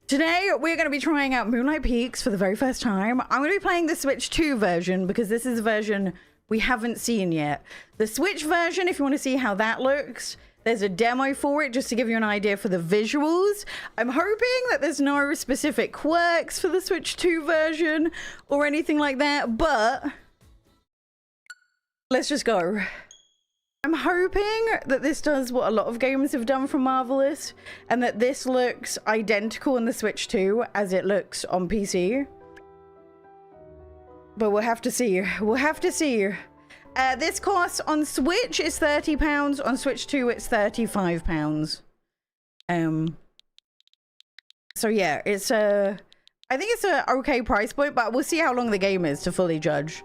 Today, we're going to be trying out Moonlight Peaks for the very first time. I'm going to be playing the Switch 2 version because this is a version we haven't seen yet. The Switch version, if you want to see how that looks, there's a demo for it just to give you an idea for the visuals. I'm hoping that there's no specific quirks for the Switch 2 version or anything like that, but let's just go. I'm hoping that this does what a lot of games have done from Marvelous, and that this looks identical in the Switch 2 as it looks on PC. But we'll have to see. We'll have to see. This costs on Switch is £30. On Switch 2, it's £35. So yeah, it's I think it's a okay price point, but we'll see how long the game is to fully judge.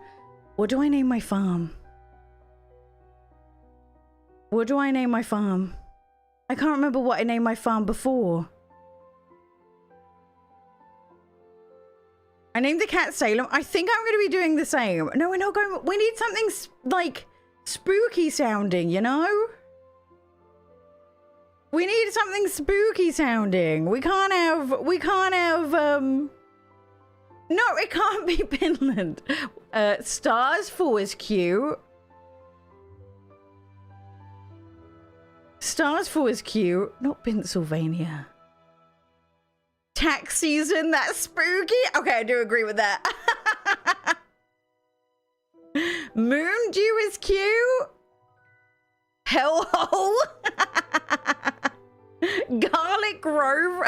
What do I name my farm? What do I name my farm? I can't remember what I named my farm before. I named the cat Salem. I think I'm going to be doing the same. No, we're not going. We need something like spooky sounding, you know? We need something spooky sounding. We can't have, no, it can't be Finland. Starsful is cute. Starsful is cute. Not Pennsylvania. Tax season, that's spooky. Okay, I do agree with that. Moondew is cute. Hellhole. Garlic Grove.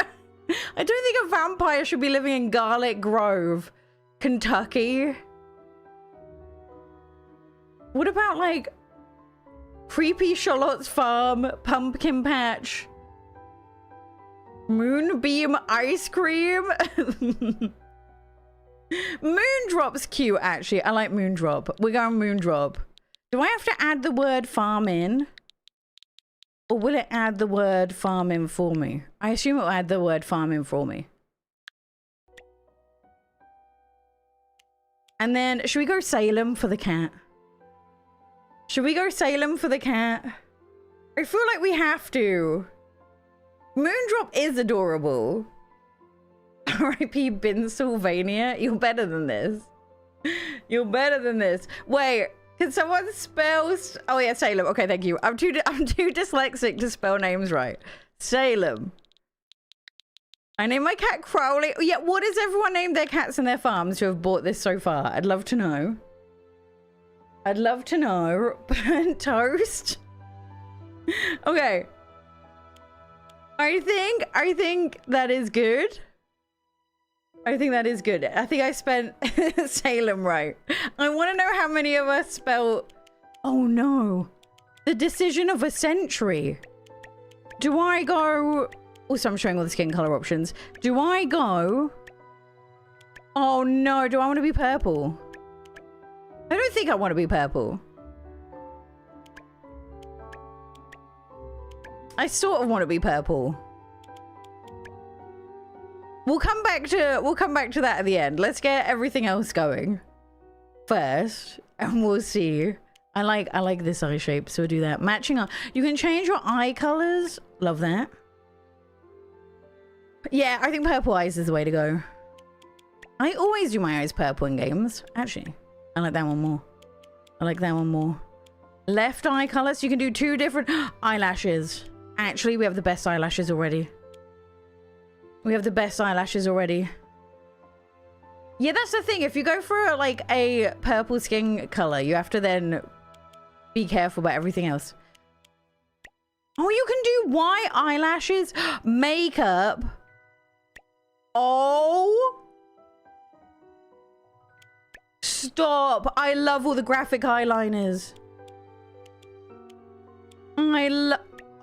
I don't think a vampire should be living in Garlic Grove, Kentucky. What about like Creepy Charlotte's Farm, Pumpkin Patch, Moonbeam Ice Cream? Moondrop's cute, actually. I like Moondrop. We're going Moondrop. Do I have to add the word farm in? Or will it add the word farm in for me? I assume it will add the word farm in for me. And then, should we go Salem for the cat? Should we go Salem for the cat? I feel like we have to. Moondrop is adorable. R.I.P. Pennsylvania. You're better than this. You're better than this. Wait, can someone spell? Oh yeah, Salem. Okay, thank you. I'm too dyslexic to spell names right. Salem. I named my cat Crowley. Yeah, what does everyone name their cats and their farms who have bought this so far? I'd love to know. I'd love to know. Burnt toast. Okay. I think that is good. I think that is good. I think I spent Salem right. I want to know how many of us spell. Oh no. The decision of a century. Do I go? Also, I'm showing all the skin color options. Do I go? Oh no. Do I want to be purple? I don't think I want to be purple. I sort of want to be purple. We'll come back to that at the end. Let's get everything else going first, and we'll see. I like this eye shape, so we'll do that. Matching up. You can change your eye colors. Love that. Yeah, I think purple eyes is the way to go. I always do my eyes purple in games. Actually, I like that one more. I like that one more. Left eye color, so you can do 2 different eyelashes. Actually, we have the best eyelashes already. We have the best eyelashes already. Yeah, that's the thing. If you go for like a purple skin color, you have to then be careful about everything else. Oh, you can do white eyelashes, makeup. Oh. Stop. I love all the graphic eyeliners.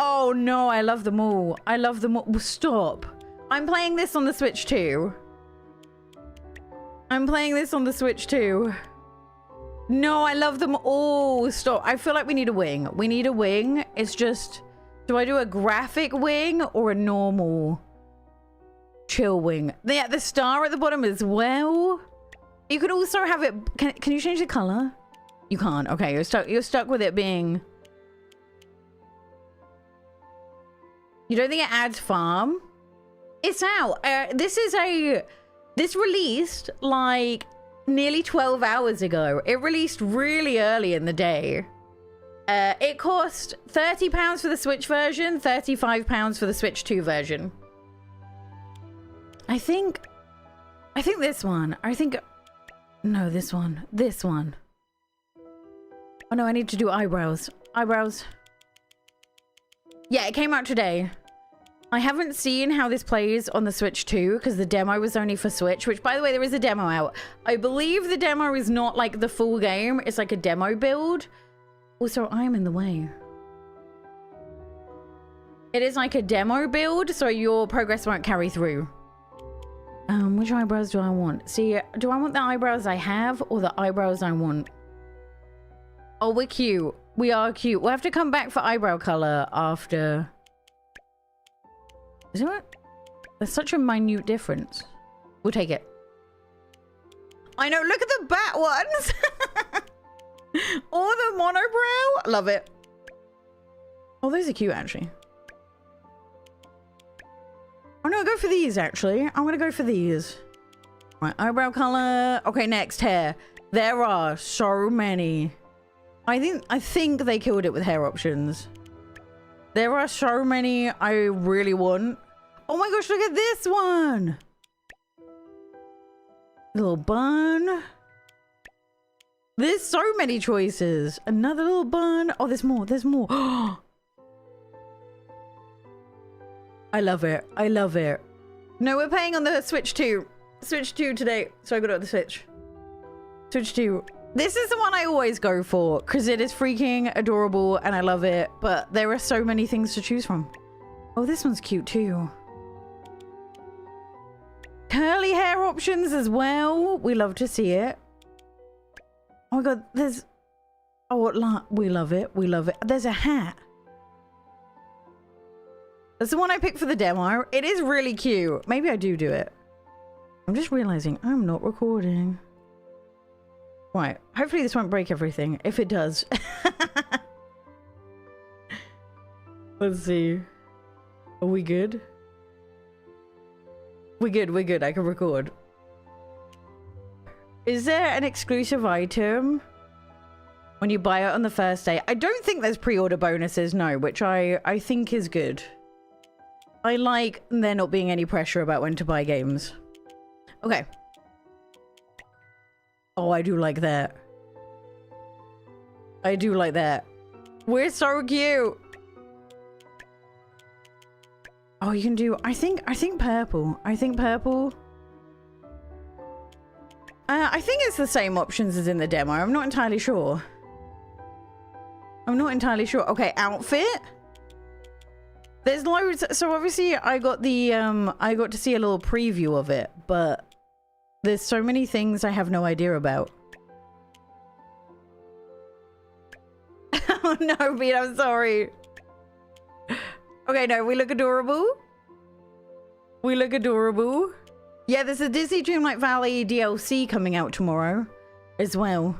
Oh no, I love them all. I love them all. Stop. I'm playing this on the Switch too. I'm playing this on the Switch too. No, I love them all. Stop. I feel like we need a wing. We need a wing. It's just, do I do a graphic wing or a normal chill wing? Yeah, the star at the bottom as well. You could also have it. Can you change the color? You can't. Okay, you're stuck with it being. You don't think it adds farm? It's out. This released like nearly 12 hours ago. It released really early in the day. It cost £30 for the Switch version, £35 for the Switch 2 version. I think this one. No, this one. This one. Oh no, I need to do eyebrows. Eyebrows. Yeah, it came out today. I haven't seen how this plays on the Switch 2 because the demo was only for Switch, which, by the way, there is a demo out. I believe the demo is not like the full game. It's like a demo build. Also, I'm in the way. It is like a demo build, so your progress won't carry through. Which eyebrows do I want? See, do I want the eyebrows I have or the eyebrows I want? Oh, we're cute. We are cute. We'll have to come back for eyebrow color after... Isn't it? There's such a minute difference. We'll take it. I know, look at the bat ones! Or the monobrow. Love it. Oh, those are cute, actually. Oh, no, go for these, actually. I'm gonna go for these. Right, eyebrow color. Okay, next, hair. There are so many. I think they killed it with hair options. There are so many I really want. Oh my gosh, look at this one. Little bun. There's so many choices. Another little bun. Oh, there's more. There's more. I love it. I love it. No, we're playing on the Switch 2. Switch 2 today. So I got it on the Switch. Switch 2. This is the one I always go for because it is freaking adorable and I love it. But there are so many things to choose from. Oh, this one's cute too. Curly hair options as well. We love to see it. Oh my god, there's... Oh, we love it. We love it. There's a hat. That's the one I picked for the demo. It is really cute. Maybe I do it. I'm just realizing I'm not recording. Right. Hopefully this won't break everything. If it does. Let's see. Are we good? We're good. We're good. I can record. Is there an exclusive item when you buy it on the first day? I don't think there's pre-order bonuses, no, which I think is good. I like there not being any pressure about when to buy games. Okay. Oh, I do like that. I do like that. We're so cute. Oh, you can do... I think purple. I think purple... I think it's the same options as in the demo. I'm not entirely sure. I'm not entirely sure. Okay, outfit. There's loads. So obviously I got the I got to see a little preview of it, but there's so many things I have no idea about. Oh no, Pete, I'm sorry. Okay, no, we look adorable. We look adorable. Yeah, there's a Disney Dreamlight Valley DLC coming out tomorrow as well.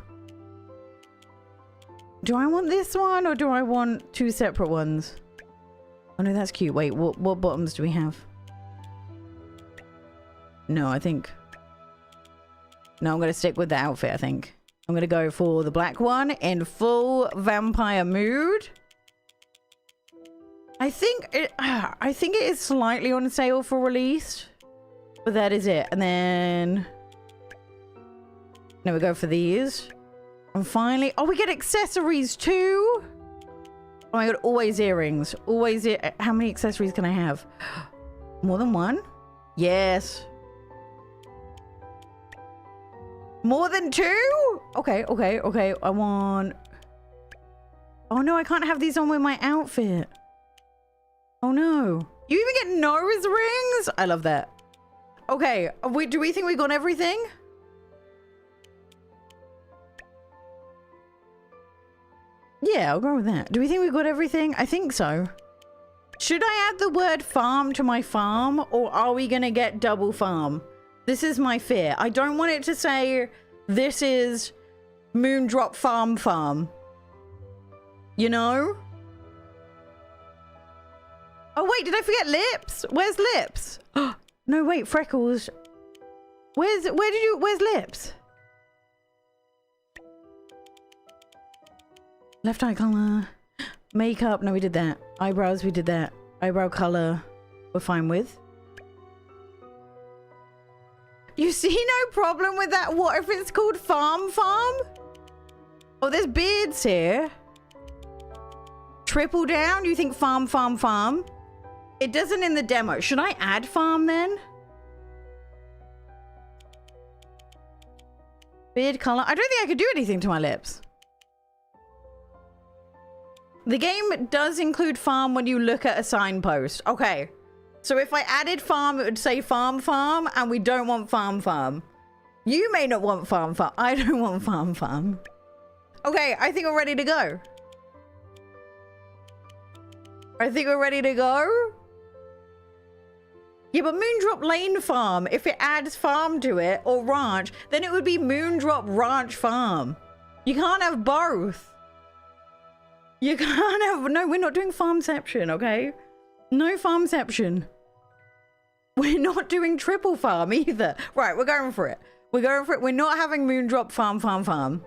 Do I want this one or do I want two separate ones? Oh no, that's cute. Wait, what bottoms do we have? No, I think... No, I'm going to stick with the outfit, I think. I'm going to go for the black one in full vampire mood. I think it is slightly on sale for release. But that is it. And then... Now we go for these. And finally... Oh, we get accessories too! Oh my god, always earrings. Always... How many accessories can I have? More than one? Yes. More than two? Okay, okay, okay. I want... Oh no, I can't have these on with my outfit. Oh no. You even get nose rings? I love that. Okay, do we think we got everything? Yeah, I'll go with that. Do we think we got everything? I think so. Should I add the word farm to my farm, or are we gonna get double farm? This is my fear. I don't want it to say, this is Moondrop Farm. You know? Oh, wait, did I forget lips? Where's lips? No, wait, freckles. Where's lips? Left eye color. Makeup, no, we did that. Eyebrows, we did that. Eyebrow color, we're fine with. You see no problem with that? What if it's called Farm? Oh, there's beards here. Triple down, you think farm? It doesn't in the demo. Should I add farm then? Beard color. I don't think I could do anything to my lips. The game does include farm when you look at a signpost. Okay. So if I added farm, it would say farm, and we don't want farm. You may not want farm. I don't want farm. Okay, I think we're ready to go. Yeah, but Moondrop Lane Farm, if it adds farm to it, or ranch, then it would be Moondrop Ranch Farm. You can't have both. You can't have... No, we're not doing Farmception, okay? No Farmception. We're not doing triple farm either. Right, we're going for it. We're not having Moondrop Farm.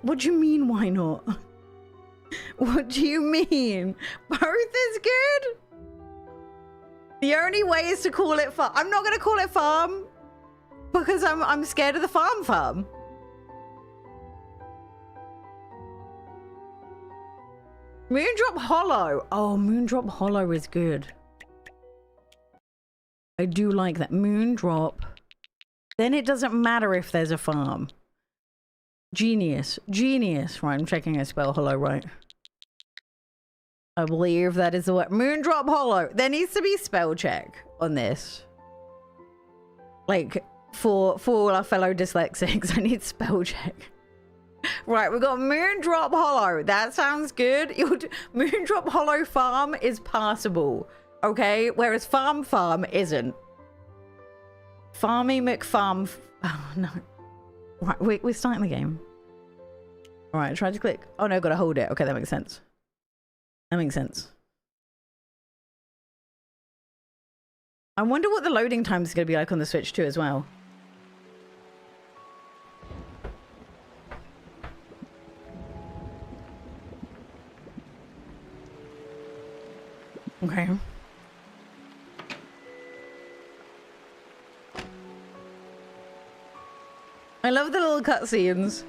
What do you mean, why not? What do you mean? Both is good? The only way is to call it farm. I'm not going to call it farm because I'm scared of the farm. Moondrop Hollow. Oh, Moondrop Hollow is good. I do like that. Moondrop. Then it doesn't matter if there's a farm. Genius. Right, I'm checking I spell hollow right. I believe that is the word. Moondrop Hollow. There needs to be spell check on this. Like, for all our fellow dyslexics, I need spell check. Right, we've got Moondrop Hollow. That sounds good. Moondrop Hollow Farm is passable. Okay? Whereas Farm isn't. Farmy McFarm. Oh, no. Right, we're starting the game. Alright, try to click. Oh, no, gotta hold it. Okay, that makes sense. I wonder what the loading time is going to be like on the Switch too as well. Okay. I love the little cutscenes.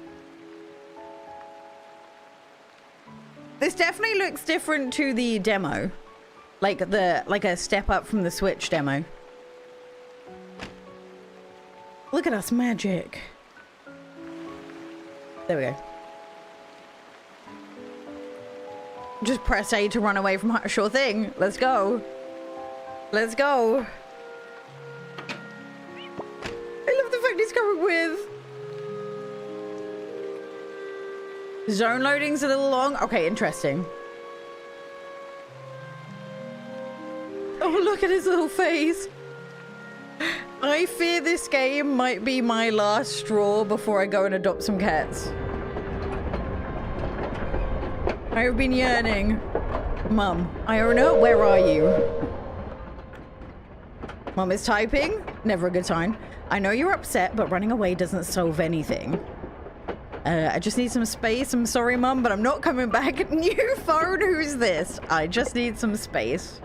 This definitely looks different to the demo. Like a step up from the Switch demo. Look at us, magic. There we go. Just press A to run away from her. Sure thing. Let's go. I love the fact he's coming with. Zone loading's a little long. Okay, interesting. Oh, look at his little face. I fear this game might be my last straw before I go and adopt some cats. I have been yearning. Mum, Iona, where are you? Mum is typing. Never a good sign. I know you're upset, but running away doesn't solve anything. I just need some space. I'm sorry, Mum, but I'm not coming back. New phone, who's this? I just need some space.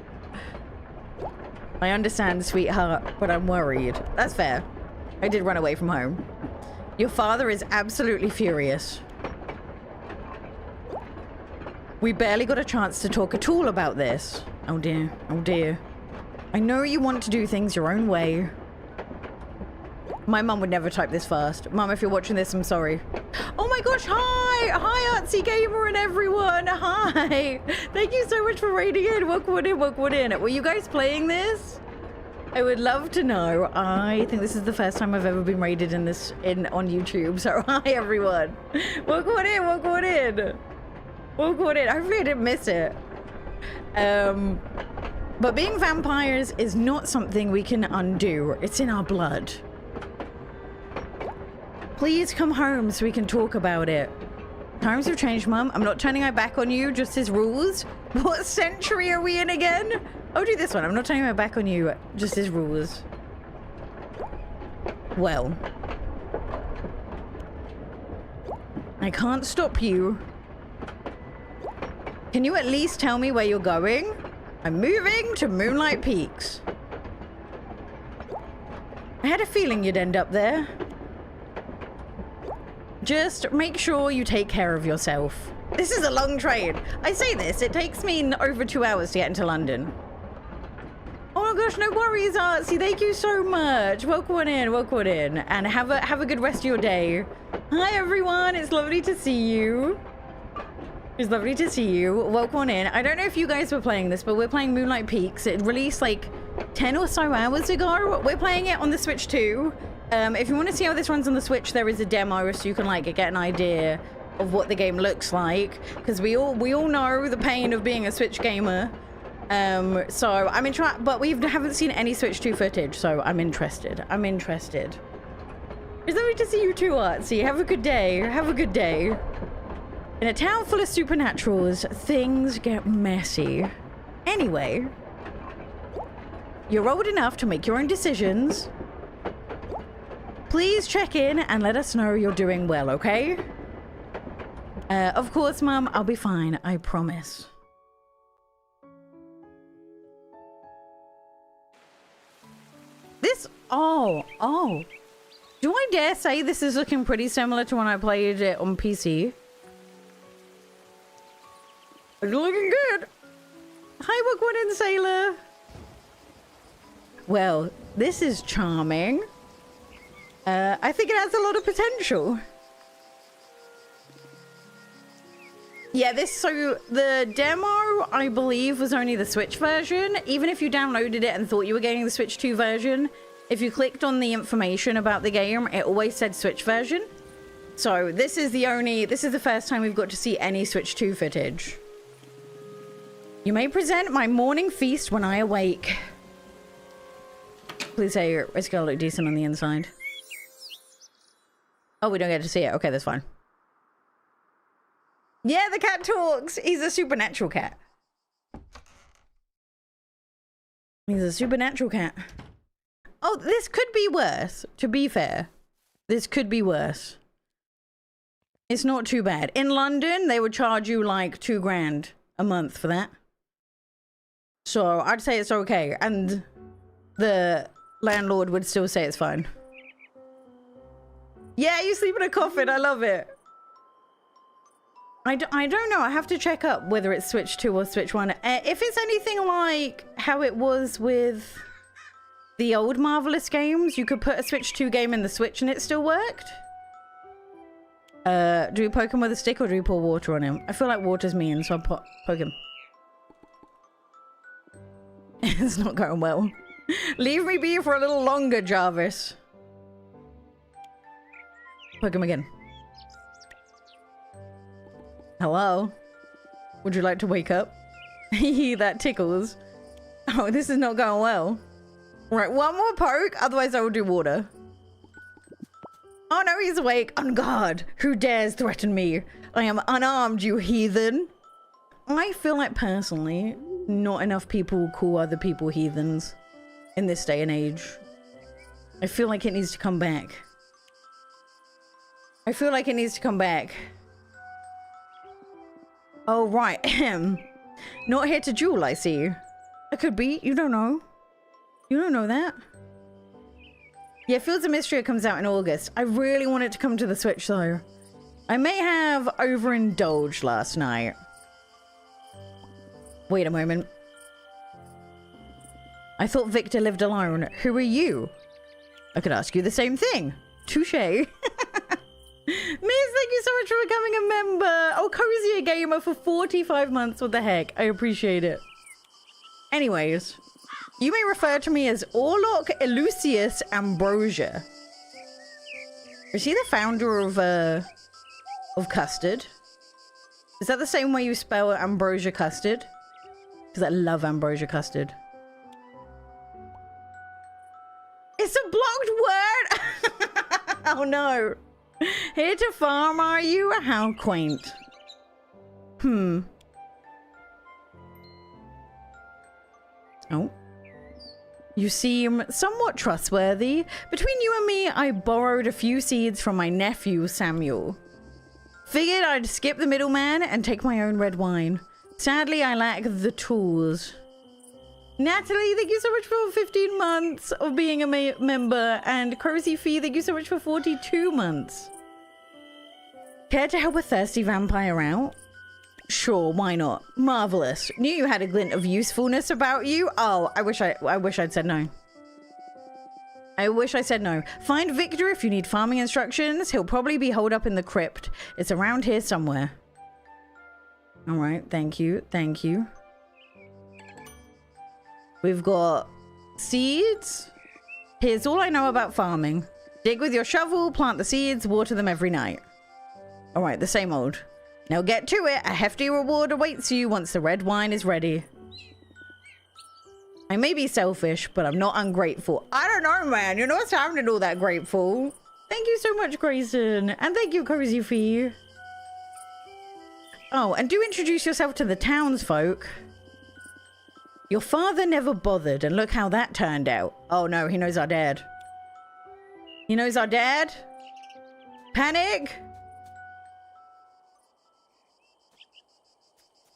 I understand, sweetheart, but I'm worried. That's fair. I did run away from home. Your father is absolutely furious. We barely got a chance to talk at all about this. Oh dear, oh dear. I know you want to do things your own way. My mum would never type this fast. Mum, if you're watching this, I'm sorry. Oh my gosh, hi! Hi, Artsy Gamer and everyone! Hi! Thank you so much for raiding in. Welcome in. Were you guys playing this? I would love to know. I think this is the first time I've ever been raided on YouTube. So hi, everyone. Welcome in. Hopefully I didn't miss it. But being vampires is not something we can undo. It's in our blood. Please come home so we can talk about it. Times have changed, Mum. I'm not turning my back on you, just as rules. What century are we in again? I'll do this one. I'm not turning my back on you. Just as rules. Well. I can't stop you. Can you at least tell me where you're going? I'm moving to Moonlight Peaks. I had a feeling you'd end up there. Just make sure you take care of yourself. This is a long train. I say this, it takes me over 2 hours to get into London. Oh my gosh, no worries, Artsy. Thank you so much. Welcome on in, welcome on in. And have a good rest of your day. Hi everyone, it's lovely to see you. It's lovely to see you. Welcome on in. I don't know if you guys were playing this, but we're playing Moonlight Peaks. It released like 10 or so hours ago. We're playing it on the Switch too. If you want to see how this runs on the Switch, there is a demo so you can like get an idea of what the game looks like. Because we all know the pain of being a Switch gamer. So I'm interested, but we haven't seen any Switch 2 footage, so I'm interested. I'm interested. It's lovely to see you too, Artsy. Have a good day. Have a good day. In a town full of supernaturals, things get messy. Anyway, you're old enough to make your own decisions. Please check in and let us know you're doing well, okay? Of course, Mum, I'll be fine. I promise. This... Oh. Do I dare say this is looking pretty similar to when I played it on PC? It's looking good. Hi, welcome in, Sailor. Well, this is charming. I think it has a lot of potential. Yeah, so the demo, I believe, was only the Switch version. Even if you downloaded it and thought you were getting the Switch 2 version, if you clicked on the information about the game, it always said Switch version. So this is the first time we've got to see any Switch 2 footage. You may present my morning feast when I awake. Please say it's gonna look decent on the inside. Oh, we don't get to see it. Okay, that's fine. Yeah, the cat talks. He's a supernatural cat. He's a supernatural cat. Oh, this could be worse, to be fair. This could be worse. It's not too bad. In London, they would charge you like $2 grand a month for that. So I'd say it's okay. And the landlord would still say it's fine. Yeah, you sleep in a coffin. I love it. I don't know. I have to check up whether it's Switch 2 or Switch 1. If it's anything like how it was with the old Marvelous games, you could put a Switch 2 game in the Switch and it still worked. Do we poke him with a stick or do we pour water on him? I feel like water's mean, so I'll poke him. It's not going well. Leave me be for a little longer, Jarvis. Poke him again. Hello? Would you like to wake up? That tickles. Oh, this is not going well. Right, one more poke, otherwise I will do water. Oh no, he's awake. On guard. Who dares threaten me? I am unarmed, you heathen. I feel like personally, not enough people call other people heathens in this day and age. I feel like it needs to come back. I feel like it needs to come back. Oh, right. Not here to duel, I see. I could be. You don't know. You don't know that. Yeah, Fields of Mystery comes out in August. I really want it to come to the Switch, though. I may have overindulged last night. Wait a moment. I thought Victor lived alone. Who are you? I could ask you the same thing. Touché. Miss, thank you so much for becoming a member. Oh, Cozy a Gamer for 45 months. What the heck? I appreciate it. Anyways, you may refer to me as Orlok Elusius Ambrosia. Is he the founder of Custard? Is that the same way you spell Ambrosia Custard? Because I love Ambrosia Custard. It's a blocked word! Oh no. Here to farm, are you? How quaint. Oh. You seem somewhat trustworthy. Between you and me, I borrowed a few seeds from my nephew, Samuel. Figured I'd skip the middleman and take my own red wine. Sadly, I lack the tools. Natalie, thank you so much for 15 months of being a member. And Cozy Fee, thank you so much for 42 months. Care to help a thirsty vampire out? Sure, why not? Marvelous. Knew you had a glint of usefulness about you. Oh, I wish I'd said no. I wish I said no. Find Victor if you need farming instructions. He'll probably be holed up in the crypt. It's around here somewhere. All right, thank you. Thank you. We've got seeds. Here's all I know about farming. Dig with your shovel, plant the seeds, water them every night. All right, the same old. Now get to it. A hefty reward awaits you once the red wine is ready. I may be selfish, but I'm not ungrateful. I don't know, man. You're not sounding all that grateful. Thank you so much, Grayson. And thank you, Cozy Fee. Oh, and do introduce yourself to the townsfolk. Your father never bothered, and look how that turned out. Oh no, he knows our dad. He knows our dad? Panic?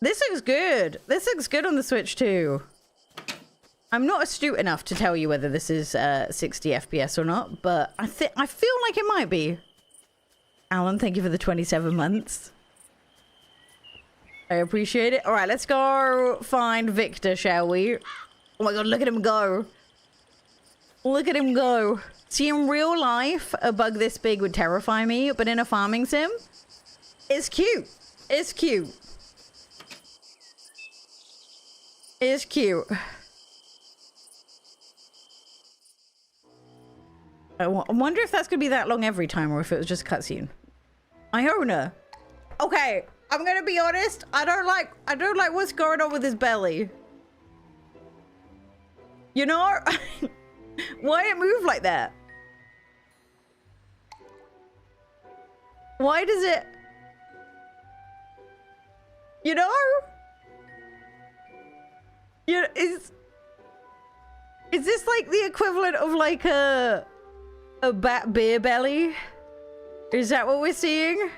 This looks good. This looks good on the Switch too. I'm not astute enough to tell you whether this is 60 FPS or not, but I feel like it might be. Alan, thank you for the 27 months. I appreciate it. All right, let's go find Victor, shall we? Oh my god, look at him go. Look at him go. See, in real life, a bug this big would terrify me, but in a farming sim, it's cute. It's cute. It's cute. I wonder if that's gonna be that long every time or if it was just a cutscene. Iona. Okay, I'm gonna be honest. I don't like what's going on with his belly. You know? Why it move like that? Why does it? You know? You know, is this like the equivalent of like a bat beer belly? Is that what we're seeing?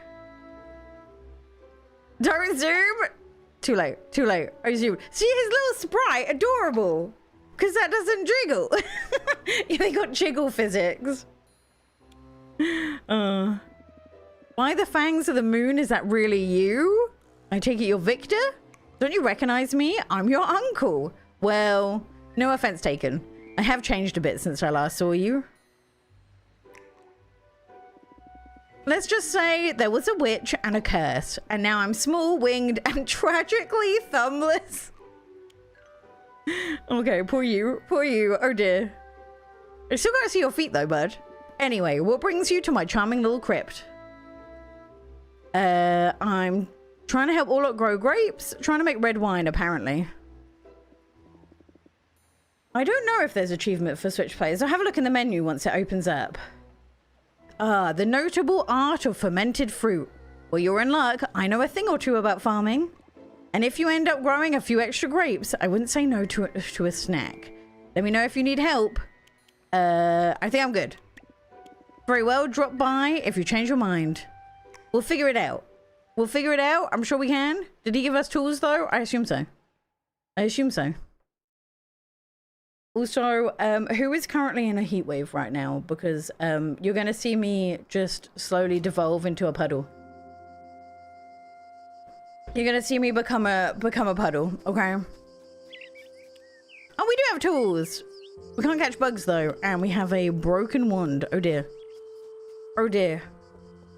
Don't zoom. Too late. Too late. I zoomed. See his little sprite, adorable. Because that doesn't jiggle. Yeah, they got jiggle physics. Why the fangs of the moon? Is that really you? I take it you're Victor? Don't you recognize me? I'm your uncle. Well, no offense taken. I have changed a bit since I last saw you. Let's just say there was a witch and a curse, and now I'm small, winged, and tragically thumbless. Okay, poor you. Poor you. Oh dear. I still gotta see your feet though, bud. Anyway, what brings you to my charming little crypt? I'm trying to help Orlok grow grapes. Trying to make red wine, apparently. I don't know if there's achievement for Switch players. I'll have a look in the menu once it opens up. Ah, the notable art of fermented fruit. Well, you're in luck. I know a thing or two about farming. And if you end up growing a few extra grapes, I wouldn't say no to a snack. Let me know if you need help. I think I'm good. Very well, drop by if you change your mind. We'll figure it out. We'll figure it out. I'm sure we can. Did he give us tools, though? I assume so. I assume so. Also, who is currently in a heat wave right now? Because you're going to see me just slowly devolve into a puddle. You're going to see me become a puddle, okay? Oh, we do have tools. We can't catch bugs, though. And we have a broken wand. Oh, dear. Oh, dear.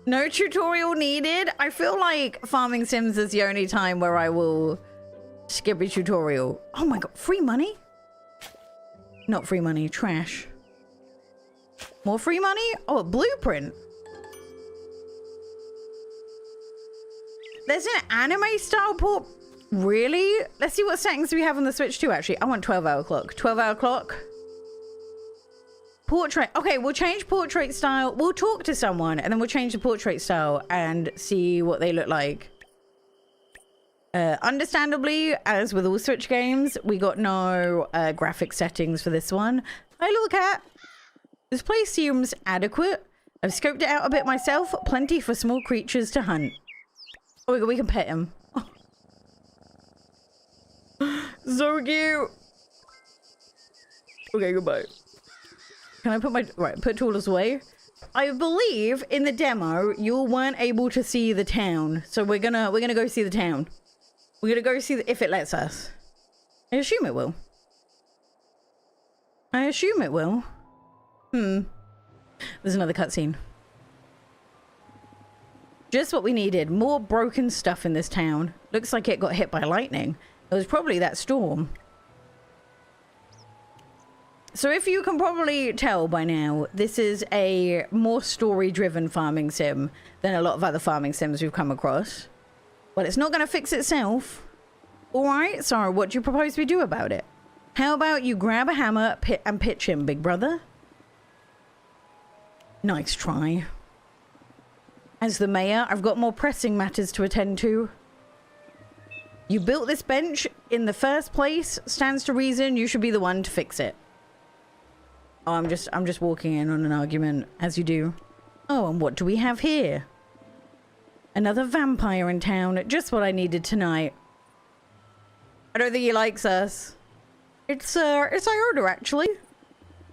No tutorial needed. I feel like farming sims is the only time where I will skip a tutorial. Oh my god, free money? Not free money, trash. More free money? Oh, a blueprint. There's an anime style port. Really? Let's see what settings we have on the Switch too, actually. I want 12-hour clock. 12-hour clock. Portrait. Okay, we'll change portrait style. We'll talk to someone and then we'll change the portrait style and see what they look like. Understandably, as with all Switch games, we got no graphic settings for this one. Hi, little cat. This place seems adequate. I've scoped it out a bit myself. Plenty for small creatures to hunt. Oh, we can pet him. So cute. Okay, goodbye. Can I put my... Right, put tools away. I believe in the demo, you weren't able to see the town. So we're gonna go see the town. We're gonna go see if it lets us. I assume it will. I assume it will. There's another cutscene. Just what we needed. More broken stuff in this town. Looks like it got hit by lightning. It was probably that storm. So if you can probably tell by now, this is a more story-driven farming sim than a lot of other farming sims we've come across. But it's not going to fix itself. Alright, so what do you propose we do about it? How about you grab a hammer and pitch him, big brother? Nice try. As the mayor, I've got more pressing matters to attend to. You built this bench in the first place. Stands to reason you should be the one to fix it. Oh, I'm just walking in on an argument, as you do. Oh, and what do we have here? Another vampire in town. Just what I needed tonight. I don't think he likes us. It's Iota, actually.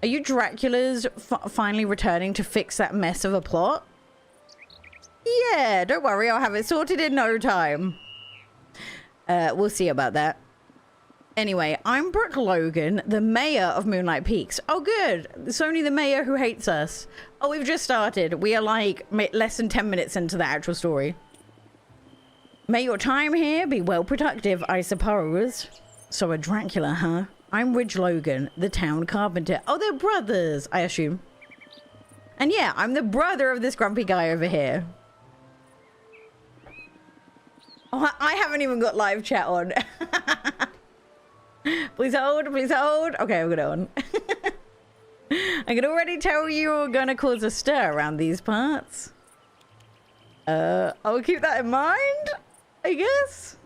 Are you Dracula's finally returning to fix that mess of a plot? Yeah, don't worry, I'll have it sorted in no time. We'll see about that. Anyway, I'm Brooke Logan, the mayor of Moonlight Peaks. Oh, good. It's only the mayor who hates us. Oh, we've just started. We are like less than 10 minutes into the actual story. May your time here be well productive, I suppose. So a Dracula, huh? I'm Ridge Logan, the town carpenter. Oh, they're brothers, I assume. And yeah, I'm the brother of this grumpy guy over here. Oh, I haven't even got live chat on. Please hold, please hold. Okay, I'll get on. I can already tell you're gonna cause a stir around these parts. I'll keep that in mind, I guess.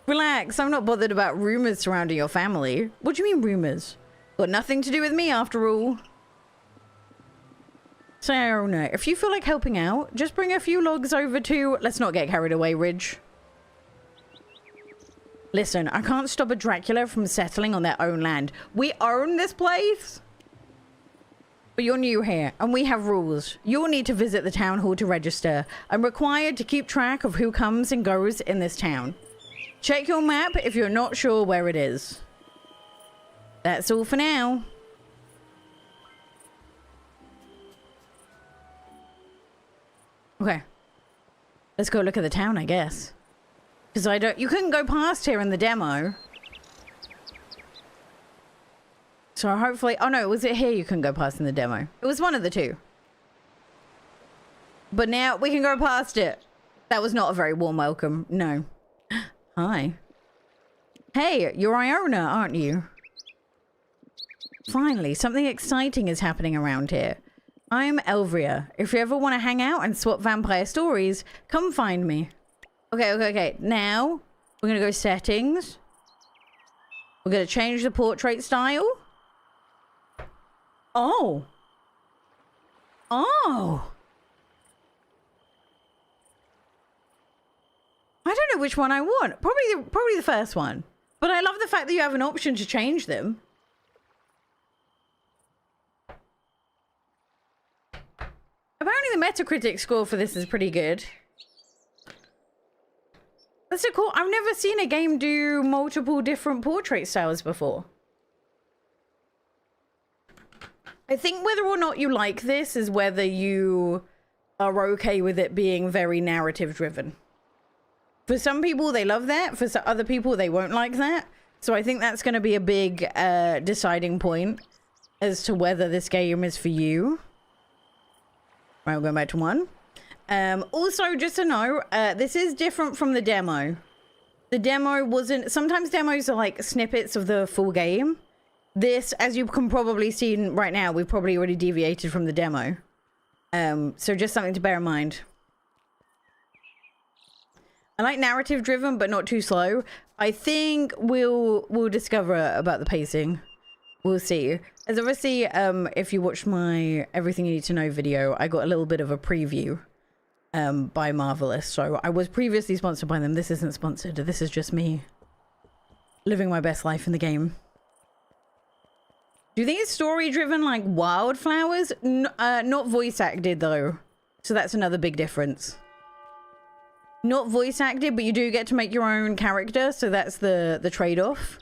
Relax, I'm not bothered about rumors surrounding your family. What do you mean rumors? Got nothing to do with me after all. So, Iona, if you feel like helping out, just bring a few logs over to... Let's not get carried away, Ridge. Listen, I can't stop a Dracula from settling on their own land. We own this place. But you're new here, and we have rules. You'll need to visit the town hall to register. I'm required to keep track of who comes and goes in this town. Check your map if you're not sure where it is. That's all for now. Okay. Let's go look at the town, I guess. Because you couldn't go past here in the demo. So hopefully, oh no, was it here you couldn't go past in the demo? It was one of the two. But now we can go past it. That was not a very warm welcome, no. Hi. Hey, you're Iona, aren't you? Finally, something exciting is happening around here. I'm Elvria. If you ever want to hang out and swap vampire stories, come find me. Okay. Now, we're going to go settings. We're going to change the portrait style. Oh. Oh. I don't know which one I want. Probably the first one. But I love the fact that you have an option to change them. Apparently the Metacritic score for this is pretty good. That's so cool. I've never seen a game do multiple different portrait styles before. I think whether or not you like this is whether you are okay with it being very narrative driven. For some people, they love that. For some other people, they won't like that. So I think that's going to be a big deciding point as to whether this game is for you. Right, we're going back to one. Also, just to know, this is different from the demo. The demo wasn't... Sometimes demos are like snippets of the full game. This, as you can probably see right now, we've probably already deviated from the demo. So just something to bear in mind. I like narrative driven, but not too slow. I think we'll discover about the pacing. We'll see. As obviously, if you watched my Everything You Need to Know video, I got a little bit of a preview by Marvelous. So I was previously sponsored by them. This isn't sponsored. This is just me living my best life in the game. Do you think it's story driven like Wildflowers? Not voice acted though. So that's another big difference. Not voice acted, but you do get to make your own character. So that's the trade-off.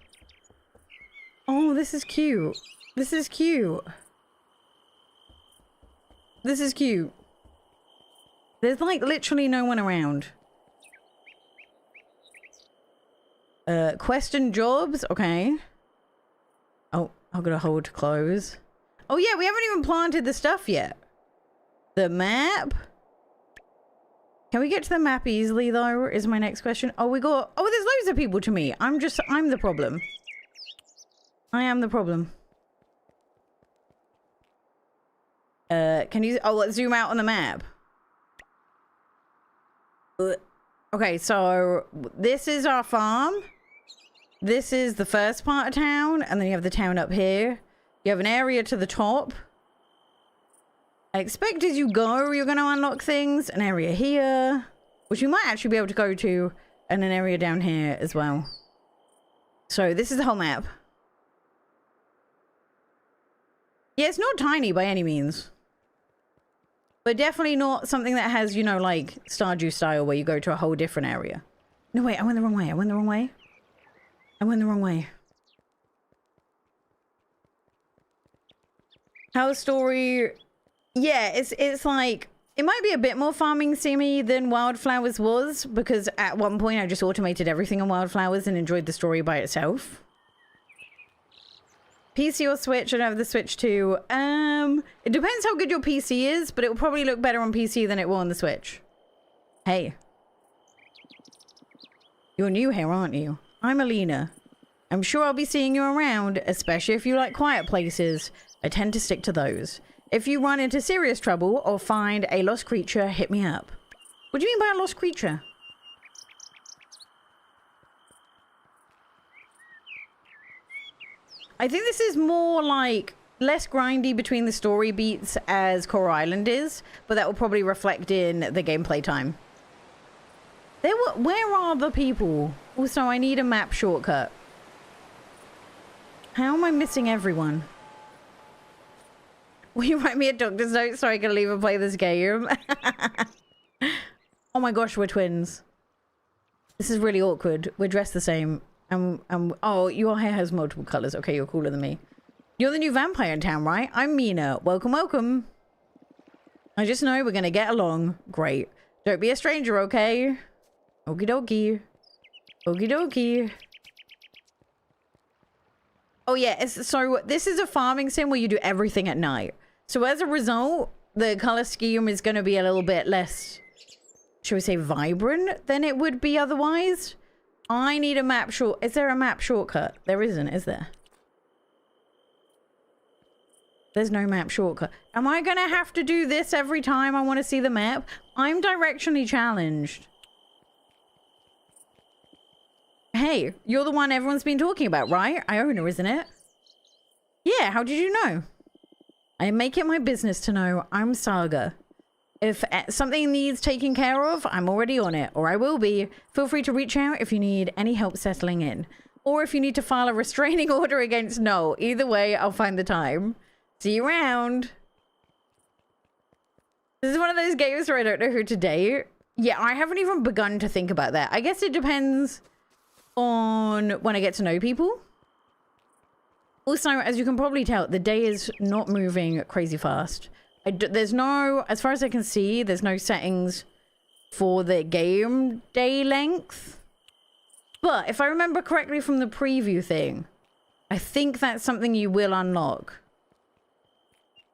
Oh, this is cute. This is cute. This is cute. There's like literally no one around. Quest and jobs. Okay. Oh, I've got to hold to close. Oh yeah, we haven't even planted the stuff yet. The map. Can we get to the map easily though? Is my next question. Oh, we got... Oh, there's loads of people to meet. I'm the problem. I am the problem. Can you... Oh, let's zoom out on the map. Okay, so this is our farm. This is the first part of town. And then you have the town up here. You have an area to the top. I expect as you go, you're going to unlock things. An area here, which you might actually be able to go to. And an area down here as well. So this is the whole map. Yeah, it's not tiny by any means. But definitely not something that has, you know, like Stardew style where you go to a whole different area. No, wait, I went the wrong way. I went the wrong way. I went the wrong way. House story... Yeah, it's like, it might be a bit more farming simmy than Wildflowers was, because at one point I just automated everything on Wildflowers and enjoyed the story by itself. PC or Switch? I don't have the Switch too. It depends how good your PC is, but it will probably look better on PC than it will on the Switch. Hey. You're new here, aren't you? I'm Alina. I'm sure I'll be seeing you around, especially if you like quiet places. I tend to stick to those. If you run into serious trouble or find a lost creature, hit me up. What do you mean by a lost creature? I think this is more like less grindy between the story beats as Coral Island is, but that will probably reflect in the gameplay time. Where are the people? Also, I need a map shortcut. How am I missing everyone? Will you write me a doctor's note so I can leave and play this game? Oh my gosh, we're twins. This is really awkward. We're dressed the same. Oh, your hair has multiple colors. Okay, you're cooler than me. You're the new vampire in town, right? I'm Mina. Welcome, welcome. I just know we're gonna get along. Great. Don't be a stranger, okay? Okie dokie. Okie dokie. Oh yeah, so this is a farming sim where you do everything at night. So as a result, the color scheme is going to be a little bit less, shall we say, vibrant than it would be otherwise. I need a map short. Is there a map shortcut? There isn't, is there? There's no map shortcut. Am I going to have to do this every time I want to see the map? I'm directionally challenged. Hey, you're the one everyone's been talking about, right? Iona, isn't it? Yeah, how did you know? I make it my business to know. I'm Saga. If something needs taking care of, I'm already on it, or I will be. Feel free to reach out if you need any help settling in. Or if you need to file a restraining order against Noel. Either way, I'll find the time. See you around. This is one of those games where I don't know who to date. Yeah, I haven't even begun to think about that. I guess it depends on when I get to know people. Also, as you can probably tell, the day is not moving crazy fast. There's no, as far as I can see, there's no settings for the game day length. But if I remember correctly from the preview thing, I think that's something you will unlock.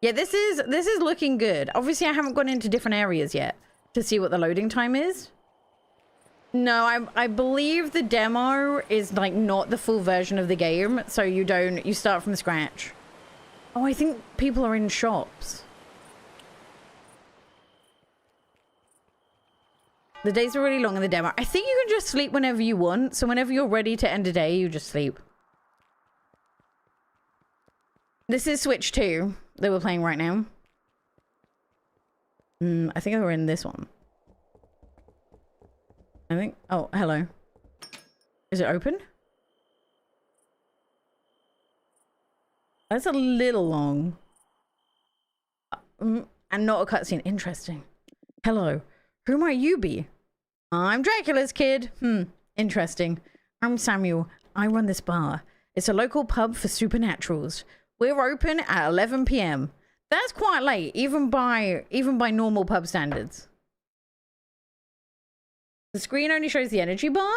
Yeah, this is looking good. Obviously, I haven't gone into different areas yet to see what the loading time is. No, I believe the demo is like not the full version of the game, so you start from scratch. Oh, I think people are in shops. The days are really long in the demo. I think you can just sleep whenever you want. So whenever you're ready to end a day, you just sleep. This is Switch 2 that we're playing right now. I think we're in this one. I think... Oh, hello. Is it open? That's a little long. And not a cutscene. Interesting. Hello. Who might you be? I'm Dracula's kid. Interesting. I'm Samuel. I run this bar. It's a local pub for supernaturals. We're open at 11 p.m. That's quite late, even by normal pub standards. The screen only shows the energy bar.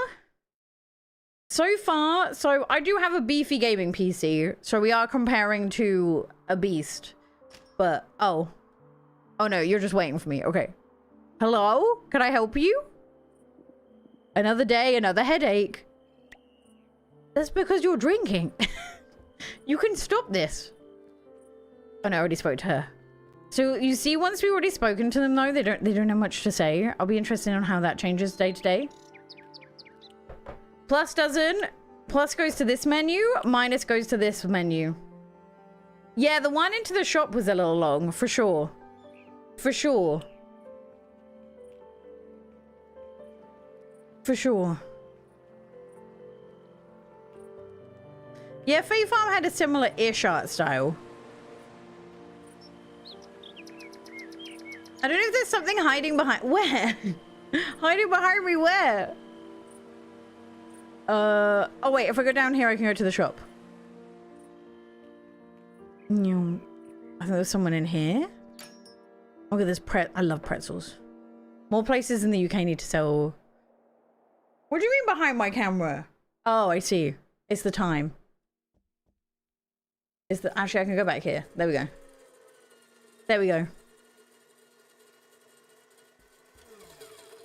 So far, so I do have a beefy gaming PC, so we are comparing to a beast. But, oh no, you're just waiting for me. Okay. Hello? Can I help you? Another day, another headache. That's because you're drinking. You can stop this. Oh no, I already spoke to her. So you see, once we've already spoken to them though, they don't have much to say. I'll be interested in how that changes day to day. Plus doesn't. Plus goes to this menu. Minus goes to this menu. Yeah, the one into the shop was a little long, for sure. For sure. For sure. Yeah, Fae Farm had a similar-ish art style. I don't know if there's something hiding behind... Where? Hiding behind me where? Oh wait, if I go down here, I can go to the shop. I think there's someone in here. Look at this I love pretzels. More places in the UK need to sell... What do you mean behind my camera? Oh, I see. It's the time. Actually, I can go back here. There we go. There we go.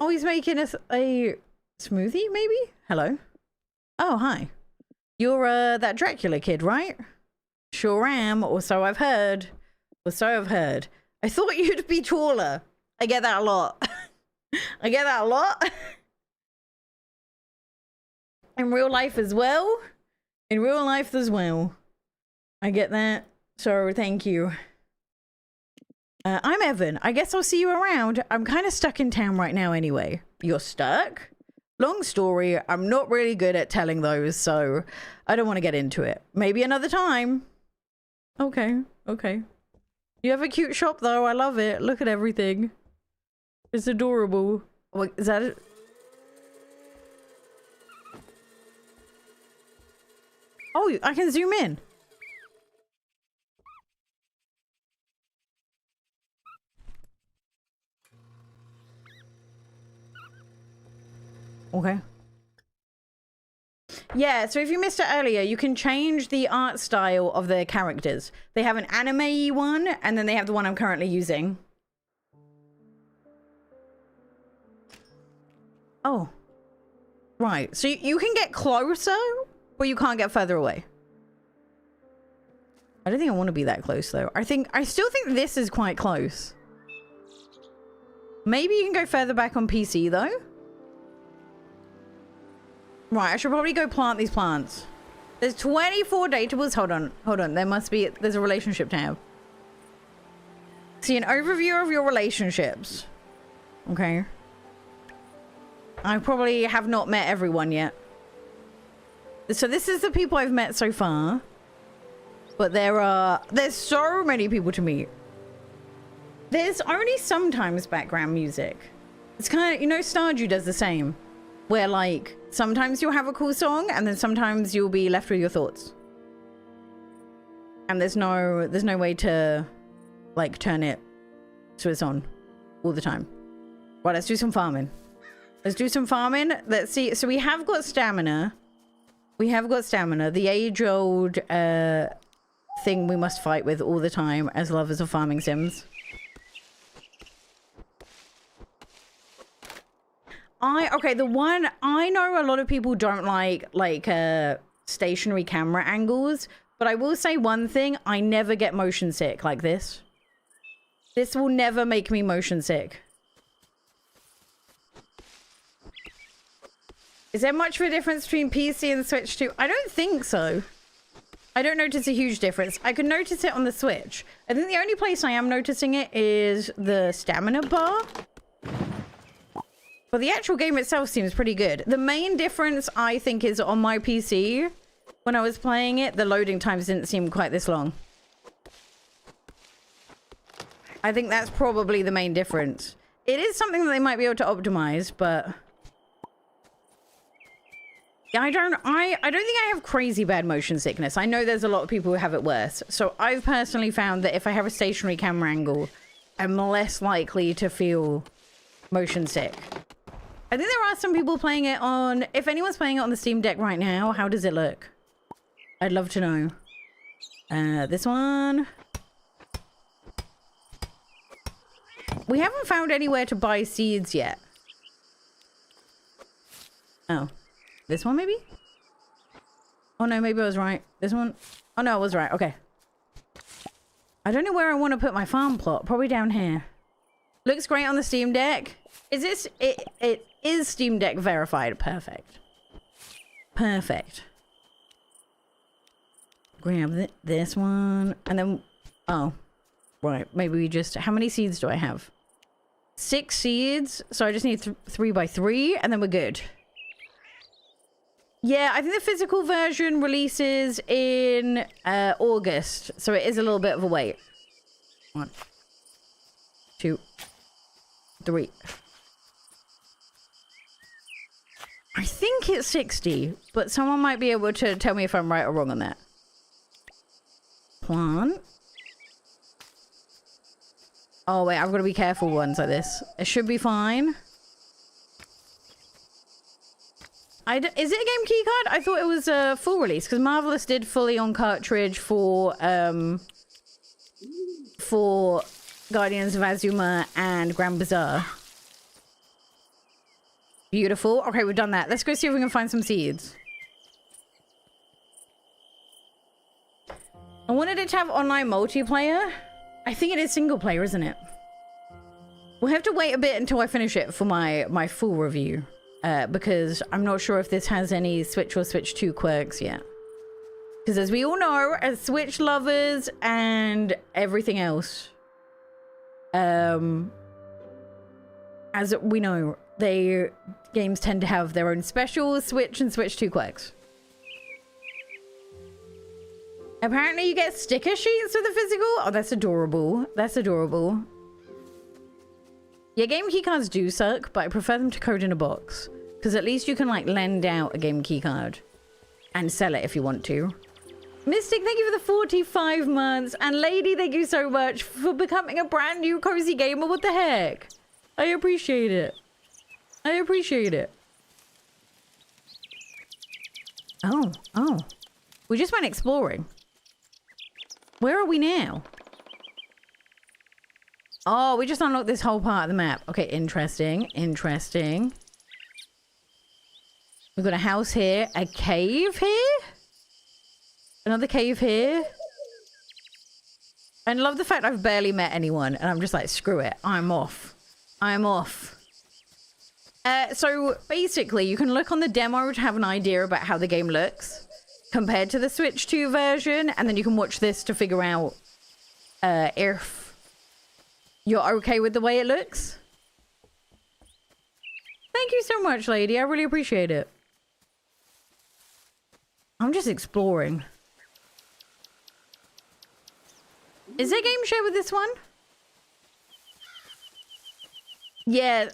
Oh, he's making us a smoothie, maybe? Hello. Oh, hi. You're, that Dracula kid, right? Sure am, or so I've heard. Or so I've heard. I thought you'd be taller. I get that a lot. I get that a lot. In real life as well. In real life as well. I get that. So, thank you. I'm Evan. I guess I'll see you around. I'm kind of stuck in town right now anyway. You're stuck? Long story. I'm not really good at telling those, so I don't want to get into it. Maybe another time. Okay. Okay. You have a cute shop, though. I love it. Look at everything. It's adorable. Wait, is that it? Oh, I can zoom in. Okay. Yeah, so if you missed it earlier, you can change the art style of the characters. They have an anime-y one, and then they have the one I'm currently using. Oh. Right, so you can get closer, but you can't get further away. I don't think I want to be that close, though. I still think this is quite close. Maybe you can go further back on PC, though. Right, I should probably go plant these plants. There's 24 datables. Hold on. There's a relationship tab. See, an overview of your relationships. Okay. I probably have not met everyone yet. So this is the people I've met so far. But there's so many people to meet. There's only sometimes background music. It's kind of, you know, Stardew does the same. Where, like, sometimes you'll have a cool song, and then sometimes you'll be left with your thoughts. And there's no way to, like, turn it so it's on all the time. Right, let's do some farming. Let's do some farming. Let's see. So we have got stamina. We have got stamina. The age-old thing we must fight with all the time as lovers of farming sims. Okay, the one I know a lot of people don't like stationary camera angles, but I will say one thing, I never get motion sick like this. This will never make me motion sick. Is there much of a difference between PC and Switch 2? I don't think so. I don't notice a huge difference. I can notice it on the Switch. I think the only place I am noticing it is the stamina bar. But the actual game itself seems pretty good. The main difference, I think, is on my PC. When I was playing it, the loading times didn't seem quite this long. I think that's probably the main difference. It is something that they might be able to optimize, but... I don't think I have crazy bad motion sickness. I know there's a lot of people who have it worse. So I've personally found that if I have a stationary camera angle, I'm less likely to feel motion sick. I think there are some people playing it on... If anyone's playing it on the Steam Deck right now, how does it look? I'd love to know. This one. We haven't found anywhere to buy seeds yet. Oh. This one, maybe? Oh, no, maybe I was right. This one? Oh, no, I was right. Okay. I don't know where I want to put my farm plot. Probably down here. Looks great on the Steam Deck. Is this... It is Steam Deck verified. Perfect. Perfect. Grab this one. And then... Oh. Right. Maybe we just... How many seeds do I have? 6 seeds. So I just need 3 by 3. And then we're good. Yeah, I think the physical version releases in August, so it is a little bit of a wait. 1, 2, 3. I think it's 60, but someone might be able to tell me if I'm right or wrong on that. Plant. Oh wait, I've got to be careful with ones like this. It should be fine. Is it a game keycard? I thought it was a full release because Marvelous did fully on cartridge for Guardians of Azuma and Grand Bazaar. Beautiful. Okay, we've done that. Let's go see if we can find some seeds. I wanted it to have online multiplayer. I think it is single player, isn't it? We'll have to wait a bit until I finish it for my full review. Because I'm not sure if this has any Switch or Switch 2 quirks yet. Because as we all know, as Switch lovers and everything else, as we know, games tend to have their own special Switch and Switch 2 quirks. Apparently you get sticker sheets with the physical. Oh, that's adorable. That's adorable. Yeah, game keycards do suck, but I prefer them to code in a box. Because at least you can, like, lend out a game keycard. And sell it if you want to. Mystic, thank you for the 45 months. And Lady, thank you so much for becoming a brand new cozy gamer. What the heck? I appreciate it. I appreciate it. Oh. We just went exploring. Where are we now? Oh, we just unlocked this whole part of the map. Okay, interesting. Interesting. We've got a house here. A cave here? Another cave here. And love the fact I've barely met anyone. And I'm just like, screw it. I'm off. I'm off. So basically, you can look on the demo to have an idea about how the game looks. Compared to the Switch 2 version. And then you can watch this to figure out if you're okay with the way it looks. Thank you so much, Lady. I really appreciate it. I'm just exploring. Is there game share with this one? Yeah,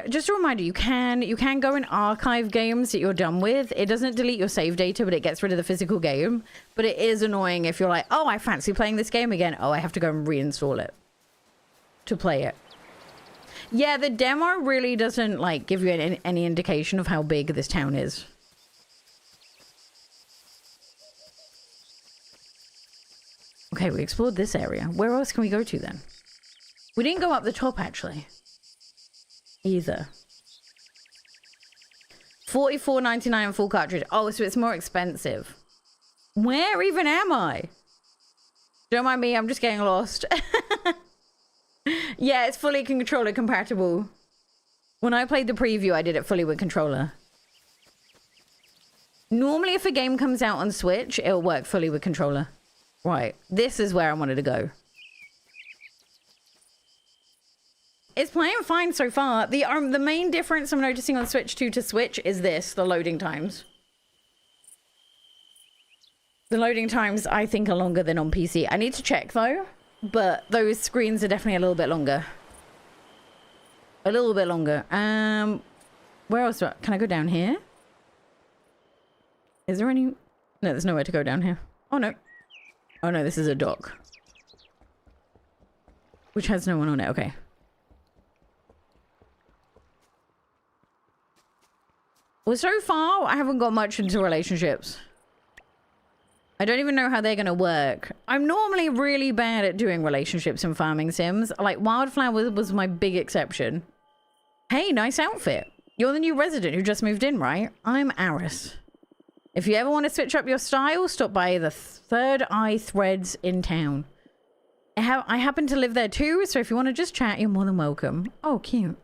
just a reminder, you can go and archive games that you're done with. It doesn't delete your save data, but it gets rid of the physical game. But it is annoying if you're like, oh, I fancy playing this game again. Oh, I have to go and reinstall it to play it. Yeah, the demo really doesn't like give you any indication of how big this town is. Okay, we explored this area. Where else can we go to then? We didn't go up the top actually. Either. $44.99 full cartridge. Oh, so it's more expensive. Where even am I? Don't mind me, I'm just getting lost. Yeah, it's fully controller compatible. When I played the preview, I did it fully with controller. Normally, if a game comes out on Switch, it'll work fully with controller. Right. This is where I wanted to go. It's playing fine so far. The main difference I'm noticing on Switch 2 to Switch is this, the loading times. The loading times, I think, are longer than on PC. I need to check, though. But those screens are definitely a little bit longer. A little bit longer. Where else? Can I go down here? Is there any... No, there's nowhere to go down here. Oh, no. Oh, no, this is a dock. Which has no one on it. Okay. Well, so far, I haven't got much into relationships. I don't even know how they're going to work. I'm normally really bad at doing relationships in farming sims. Like, Wildflower was my big exception. Hey, nice outfit. You're the new resident who just moved in, right? I'm Aris. If you ever want to switch up your style, stop by the Third Eye Threads in town. I happen to live there too, so if you want to just chat, you're more than welcome. Oh, cute.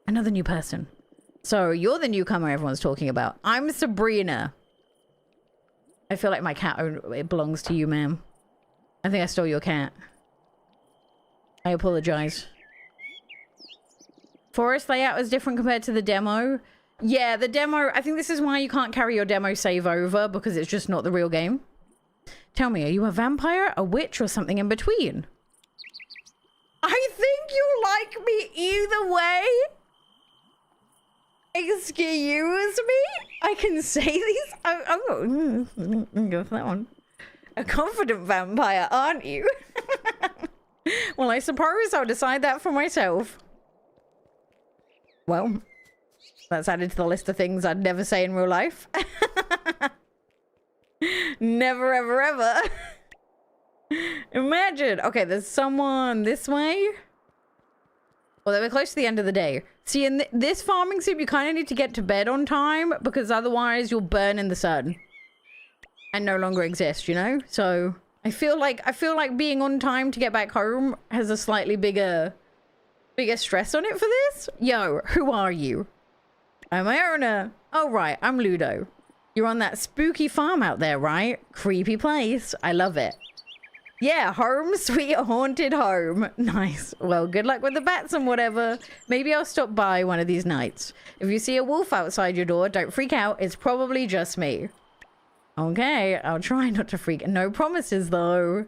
Another new person. So, you're the newcomer everyone's talking about. I'm Sabrina. I feel like my cat, it belongs to you, ma'am. I think I stole your cat. I apologize. Forest layout is different compared to the demo. Yeah, the demo, I think this is why you can't carry your demo save over, because it's just not the real game. Tell me, are you a vampire, a witch, or something in between? I think you like me either way. Excuse me? I can say these? Oh, go for that one. A confident vampire, aren't you? Well, I suppose I'll decide that for myself. Well, that's added to the list of things I'd never say in real life. Never, ever, ever. Imagine. Okay, there's someone this way. Well, we're close to the end of the day. See, in this farming sim, you kind of need to get to bed on time because otherwise you'll burn in the sun and no longer exist, you know? So I feel like being on time to get back home has a slightly bigger stress on it for this. Yo, who are you? I'm Iona. Oh, right. I'm Ludo. You're on that spooky farm out there, right? Creepy place. I love it. Yeah, home, sweet haunted home. Nice. Well, good luck with the bats and whatever. Maybe I'll stop by one of these nights. If you see a wolf outside your door, don't freak out. It's probably just me. Okay, I'll try not to freak. No promises, though.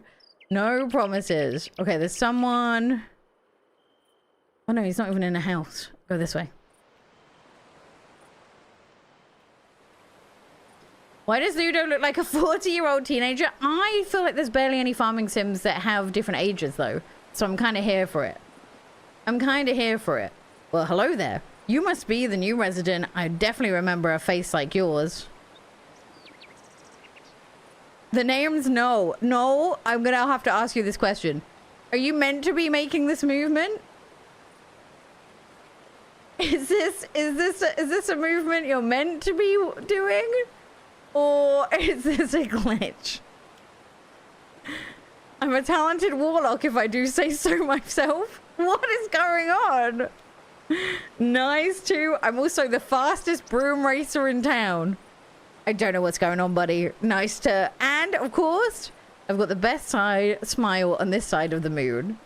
No promises. Okay, there's someone. Oh, no, he's not even in a house. Go this way. Why does Ludo look like a 40-year-old teenager? I feel like there's barely any farming sims that have different ages, though. So I'm kind of here for it. I'm kind of here for it. Well, hello there. You must be the new resident. I definitely remember a face like yours. The name's No. No, I'm going to have to ask you this question. Are you meant to be making this movement? Is this a movement you're meant to be doing? Or is this a glitch? I'm a talented warlock if I do say so myself. What is going on? Nice too. I'm also the fastest broom racer in town. I don't know what's going on, buddy. Nice to... And, of course, I've got the best smile on this side of the moon.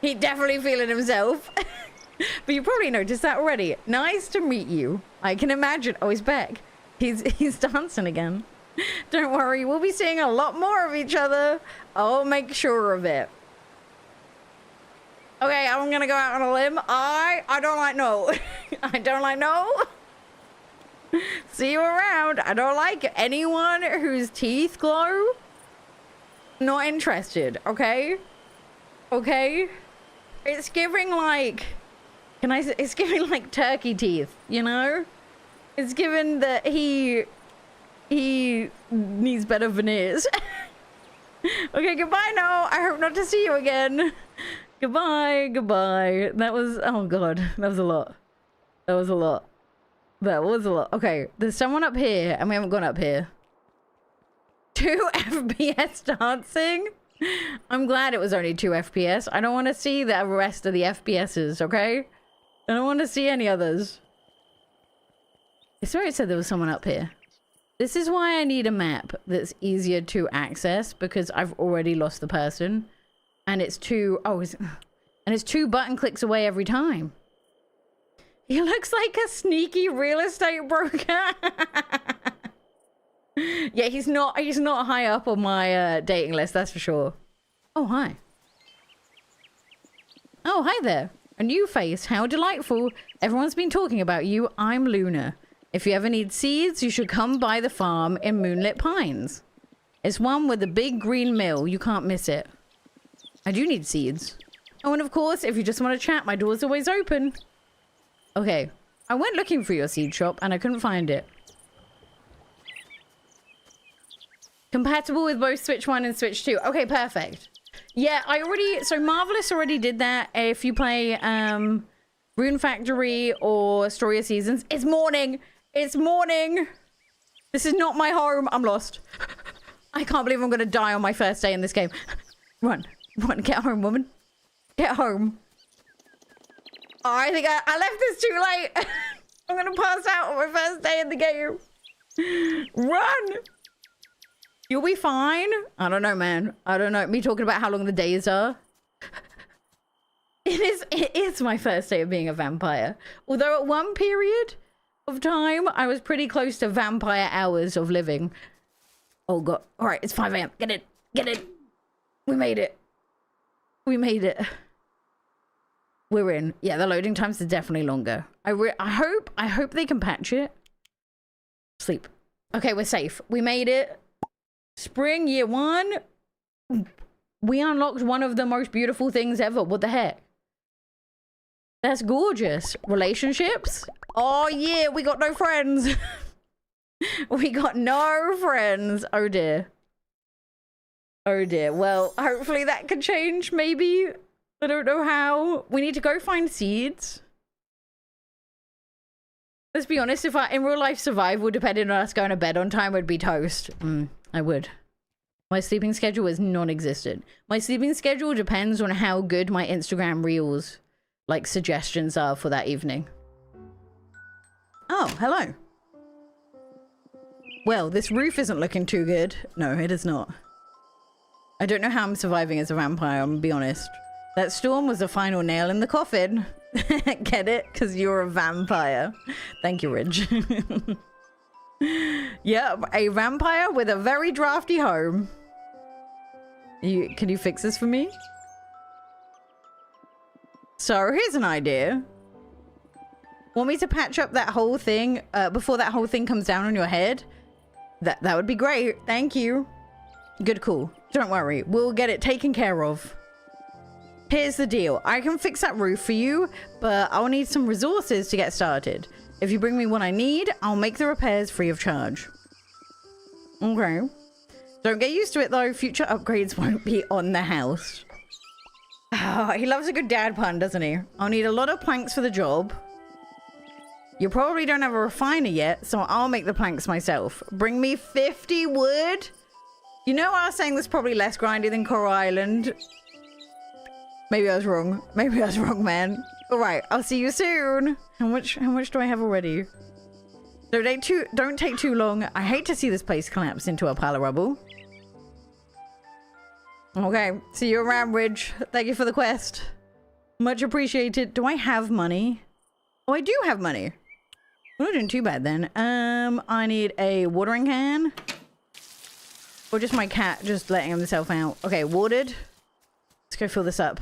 He definitely feeling himself. But you probably noticed that already. Nice to meet you. I can imagine. Oh, he's back. He's dancing again. Don't worry, we'll be seeing a lot more of each other. I'll make sure of it. Okay, I'm gonna go out on a limb. I don't like no. I don't like no. See you around. I don't like anyone whose teeth glow. Not interested, okay? Okay? It's giving like... It's giving like turkey teeth, you know? It's given that he needs better veneers. Okay, goodbye now. I hope not to see you again. Goodbye, goodbye. That was, oh god, that was a lot. That was a lot. That was a lot. Okay, there's someone up here, and we haven't gone up here. 2 FPS dancing? I'm glad it was only 2 FPS. I don't want to see the rest of the FPSs, okay? I don't want to see any others. I swear it said there was someone up here. This is why I need a map that's easier to access, because I've already lost the person. And it's two... Oh, and it's 2 button clicks away every time. He looks like a sneaky real estate broker. Yeah, he's not high up on my dating list, that's for sure. Oh, hi. Oh, hi there. A new face. How delightful. Everyone's been talking about you. I'm Luna. If you ever need seeds, you should come by the farm in Moonlit Pines. It's one with a big green mill. You can't miss it. I do need seeds. Oh, and of course, if you just want to chat, my door's always open. Okay. I went looking for your seed shop and I couldn't find it. Compatible with both Switch 1 and Switch 2. Okay, perfect. Yeah, so Marvelous already did that. If you play Rune Factory or Story of Seasons. It's morning. It's morning. This is not my home. I'm lost. I can't believe I'm going to die on my first day in this game. Run. Run. Get home, woman. Get home. Oh, I think I left this too late. I'm going to pass out on my first day in the game. Run. You'll be fine. I don't know, man. I don't know. Me talking about how long the days are. It is my first day of being a vampire. Although at one period of time, I was pretty close to vampire hours of living. Oh, God. All right, it's 5 a.m. Get in. Get in. We made it. We made it. We're in. Yeah, the loading times are definitely longer. I hope they can patch it. Sleep. Okay, we're safe. We made it. Spring year 1. We unlocked one of the most beautiful things ever. What the heck? That's gorgeous. Relationships? Oh, yeah, we got no friends. We got no friends. Oh, dear. Oh, dear. Well, hopefully that can change, maybe. I don't know how. We need to go find seeds. Let's be honest, if in real life survival depended on us going to bed on time, would be toast. I would. My sleeping schedule is non-existent. My sleeping schedule depends on how good my Instagram reels, like, suggestions are for that evening. Oh, hello. Well, this roof isn't looking too good. No, it is not. I don't know how I'm surviving as a vampire, I'm gonna be honest. That storm was the final nail in the coffin. Get it? Because you're a vampire. Thank you, Ridge. Yeah, a vampire with a very drafty home. Can you fix this for me? So here's an idea. Want me to patch up that whole thing before that whole thing comes down on your head? That would be great. Thank you. Good call. Don't worry. We'll get it taken care of. Here's the deal. I can fix that roof for you, but I'll need some resources to get started. If you bring me what I need, I'll make the repairs free of charge. Okay. Don't get used to it, though. Future upgrades won't be on the house. Oh, he loves a good dad pun, doesn't he? I'll need a lot of planks for the job. You probably don't have a refiner yet, so I'll make the planks myself. Bring me 50 wood. You know, I was saying this is probably less grindy than Coral Island. Maybe I was wrong. Maybe I was wrong, man. All right, I'll see you soon. How much do I have already? Don't take too long. I hate to see this place collapse into a pile of rubble. Okay, see you around, Ridge. Thank you for the quest. Much appreciated. Do I have money? Oh, I do have money. I'm not doing too bad then. I need a watering can. Or just my cat just letting himself out. Okay, watered. Let's go fill this up.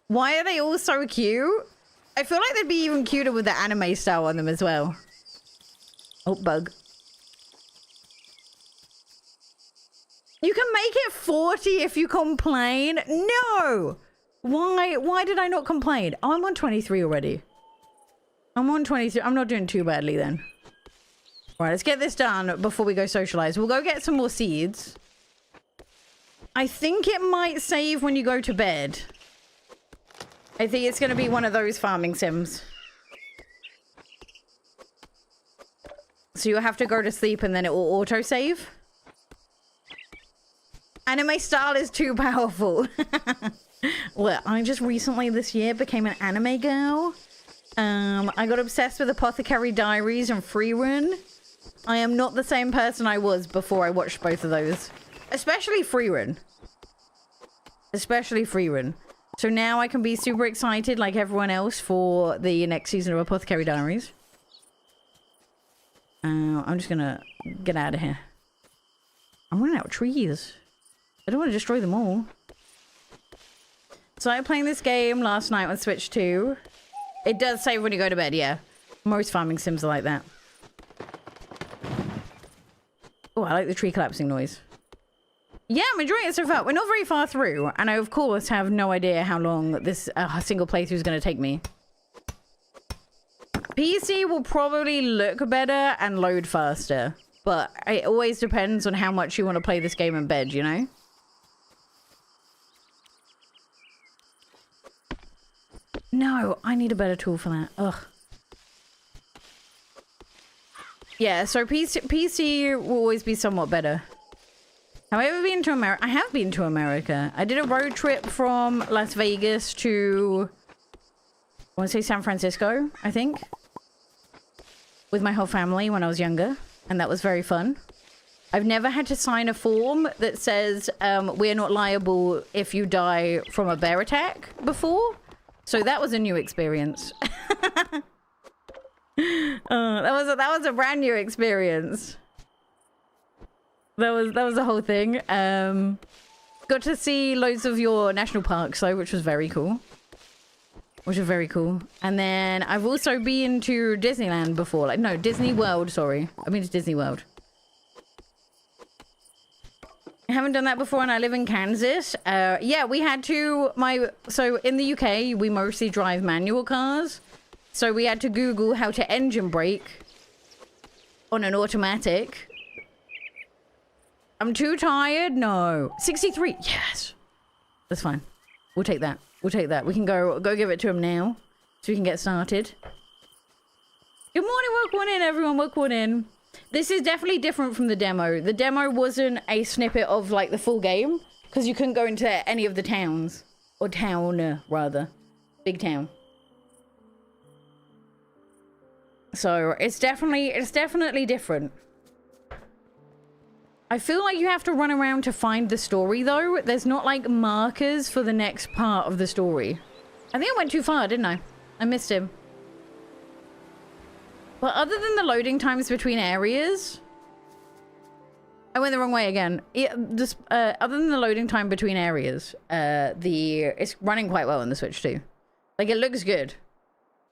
Why are they all so cute? I feel like they'd be even cuter with the anime style on them as well. Oh, bug. You can make it 40 if you complain. No! Why did I not complain? Oh, I'm on 23 already. I'm on 23. I'm not doing too badly then. All right, let's get this done before we go socialize. We'll go get some more seeds. I think it might save when you go to bed. I think it's going to be one of those farming sims. So you'll have to go to sleep and then it will auto-save. Anime style is too powerful. Well, I just recently this year became an anime girl. I got obsessed with Apothecary Diaries and Free Run. I am not the same person I was before I watched both of those. Especially Freerun. Especially Freerun. So now I can be super excited like everyone else for the next season of Apothecary Diaries. I'm just gonna get out of here. I'm running out of trees. I don't want to destroy them all. So I playing this game last night on Switch 2. It does save when you go to bed, yeah. Most farming sims are like that. Oh, I like the tree collapsing noise. Yeah, I'm enjoying it so far. We're not very far through. And I, of course, have no idea how long this single playthrough is going to take me. PC will probably look better and load faster. But it always depends on how much you want to play this game in bed, you know? No, I need a better tool for that. Ugh. Yeah, so PC will always be somewhat better. Have I ever been to America? I have been to America. I did a road trip from Las Vegas to... I want to say San Francisco, I think. With my whole family when I was younger. And that was very fun. I've never had to sign a form that says we're not liable if you die from a bear attack before. So that was a new experience. That was a brand new experience. That was the whole thing. Got to see loads of your national parks though, which was very cool. And then I've also been to Disneyland before. Like, no, Disney World, sorry. I've been to Disney World. I haven't done that before and I live in Kansas. Yeah, we had to... So in the UK, we mostly drive manual cars. So we had to Google how to engine brake on an automatic. I'm too tired? No. 63. Yes. That's fine. We'll take that. We'll take that. We can go give it to him now. So we can get started. Good morning. Welcome on in, everyone. Welcome on in. This is definitely different from the demo. The demo wasn't a snippet of, like, the full game. Because you couldn't go into any of the towns. Or town, rather. Big town. So, it's definitely different. I feel like you have to run around to find the story, though. There's not, like, markers for the next part of the story. I think I went too far, didn't I? I missed him. But other than the loading times between areas... I went the wrong way again. Other than the loading time between areas, it's running quite well on the Switch, too. Like, it looks good.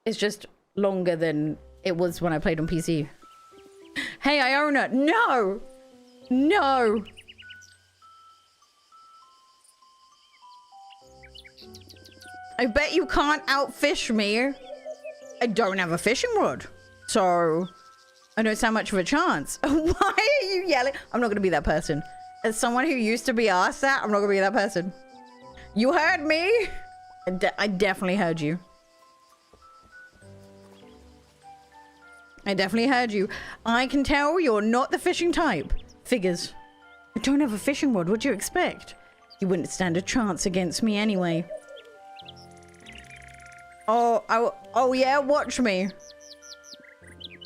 It's just longer than it was when I played on PC. Hey, Iona! No! No! I bet you can't outfish me. I don't have a fishing rod. So, I don't stand much of a chance. Why are you yelling? I'm not going to be that person. As someone who used to be asked that, I'm not going to be that person. You heard me? I definitely heard you. I definitely heard you. I can tell you're not the fishing type. Figures. I don't have a fishing rod. What do you expect? You wouldn't stand a chance against me anyway. Oh yeah, watch me.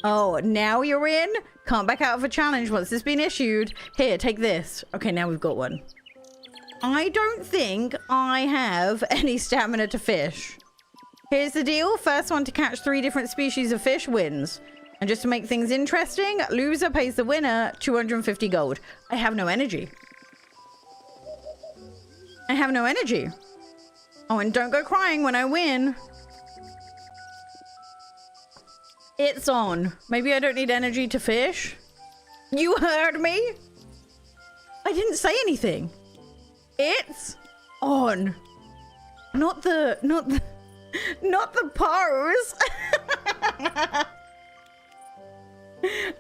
Oh, now you're in? Can't back out of a challenge once it's been issued. Here, take this. Okay, now we've got one. I don't think I have any stamina to fish. Here's the deal. First one to catch 3 different species of fish wins. And just to make things interesting, loser pays the winner 250 gold. I have no energy. I have no energy. Oh, and don't go crying when I win. It's on. Maybe I don't need energy to fish. You heard me? I didn't say anything. It's on. Not the pose.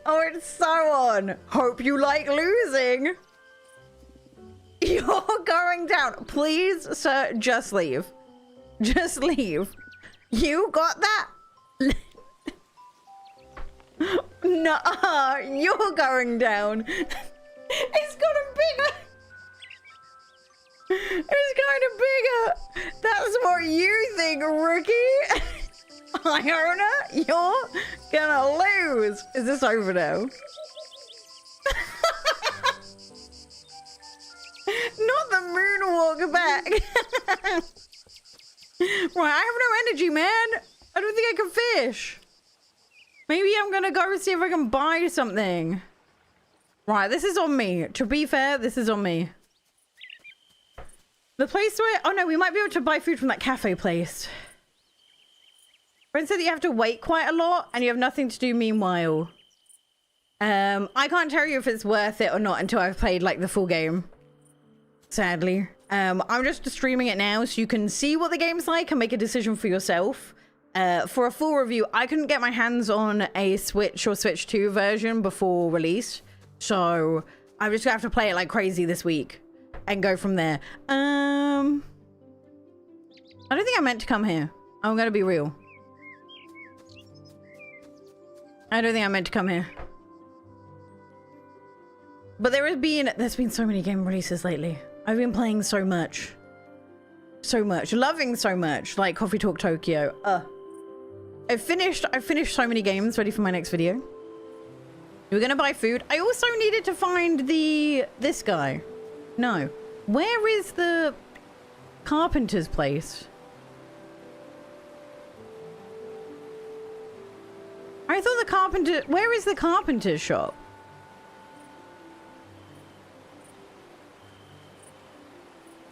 Oh, it's so on. Hope you like losing. You're going down. Please, sir, just leave. Just leave. You got that? No, you're going down. It's gotten bigger. It's kind of bigger. That's what you think, rookie. Iona, you're gonna lose. Is this over now? Not the moonwalk back. Right, I have no energy, man. I don't think I can fish. Maybe I'm gonna go see if I can buy something. Right, this is on me. To be fair, this is on me. The place where... Oh no, we might be able to buy food from that cafe place. Friend said that you have to wait quite a lot and you have nothing to do meanwhile. I can't tell you if it's worth it or not until I've played like the full game. Sadly. I'm just streaming it now so you can see what the game's like and make a decision for yourself. For a full review, I couldn't get my hands on a Switch or Switch 2 version before release. So I'm just gonna have to play it like crazy this week and go from there. I don't think I meant to come here. I'm gonna be real. I don't think I meant to come here. But there's been so many game releases lately. I've been playing so much. So much. Loving so much. Like Coffee Talk Tokyo. I've finished so many games ready for my next video. We're gonna buy food. I also needed to find this guy. No. Where is the carpenter's place? I thought the carpenter... Where is the carpenter's shop?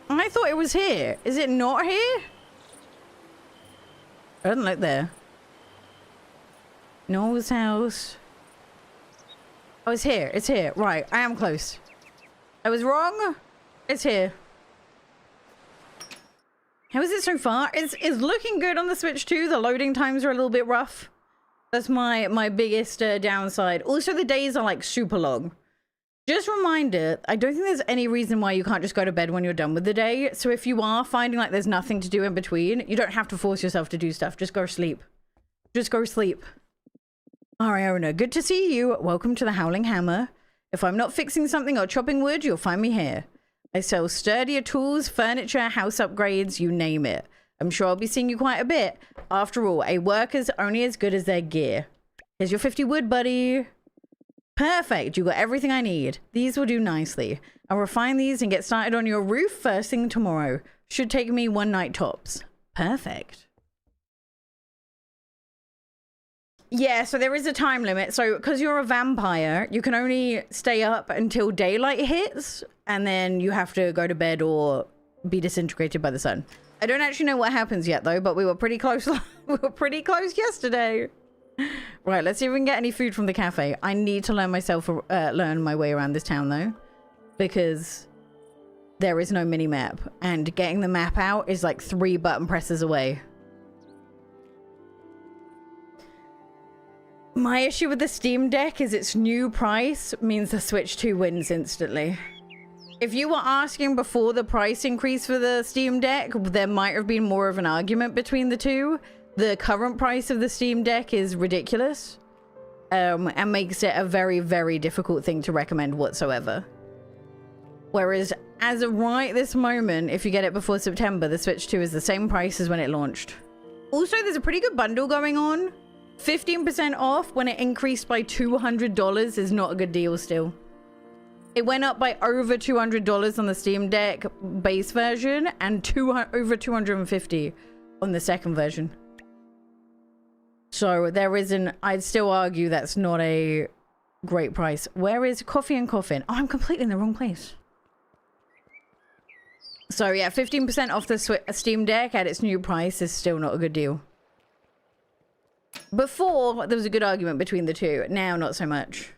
I thought it was here. Is it not here? I don't look there. Noel's house. Oh, it's here. It's here. Right. I am close. I was wrong. It's here. How is it so far? It's looking good on the Switch too. The loading times are a little bit rough. That's my biggest downside. Also, the days are like super long. Just a reminder, I don't think there's any reason why you can't just go to bed when you're done with the day. So if you are finding like there's nothing to do in between, you don't have to force yourself to do stuff. Just go sleep. Just go sleep. Ariona, good to see you. Welcome to the Howling Hammer. If I'm not fixing something or chopping wood, you'll find me here. I sell sturdier tools, furniture, house upgrades, you name it. I'm sure I'll be seeing you quite a bit. After all, a worker's only as good as their gear. Here's your 50 wood, buddy. Perfect. You got everything I need. These will do nicely. I'll refine these and get started on your roof first thing tomorrow. Should take me one night tops. Perfect. Yeah, so there is a time limit. So because you're a vampire, you can only stay up until daylight hits, and then you have to go to bed or be disintegrated by the sun. I don't actually know what happens yet though, but we were pretty close. We were pretty close yesterday. Right, let's see if we can get any food from the cafe. I need to learn my way around this town though, because there is no mini map, and getting the map out is like 3 button presses away. My issue with the Steam Deck is its new price means the Switch 2 wins instantly. If you were asking before the price increase for the Steam Deck, there might have been more of an argument between the two. The current price of the Steam Deck is ridiculous, and makes it a very, very difficult thing to recommend whatsoever. Whereas, as of right this moment, if you get it before September, the Switch 2 is the same price as when it launched. Also, there's a pretty good bundle going on. 15% off when it increased by $200 is not a good deal still. It went up by over $200 on the Steam Deck base version and over $250 on the second version. So there isn't, I'd still argue that's not a great price. Where is Coffee and Coffin? Oh, I'm completely in the wrong place. So yeah, 15% off the Steam Deck at its new price is still not a good deal. Before, there was a good argument between the two. Now, not so much.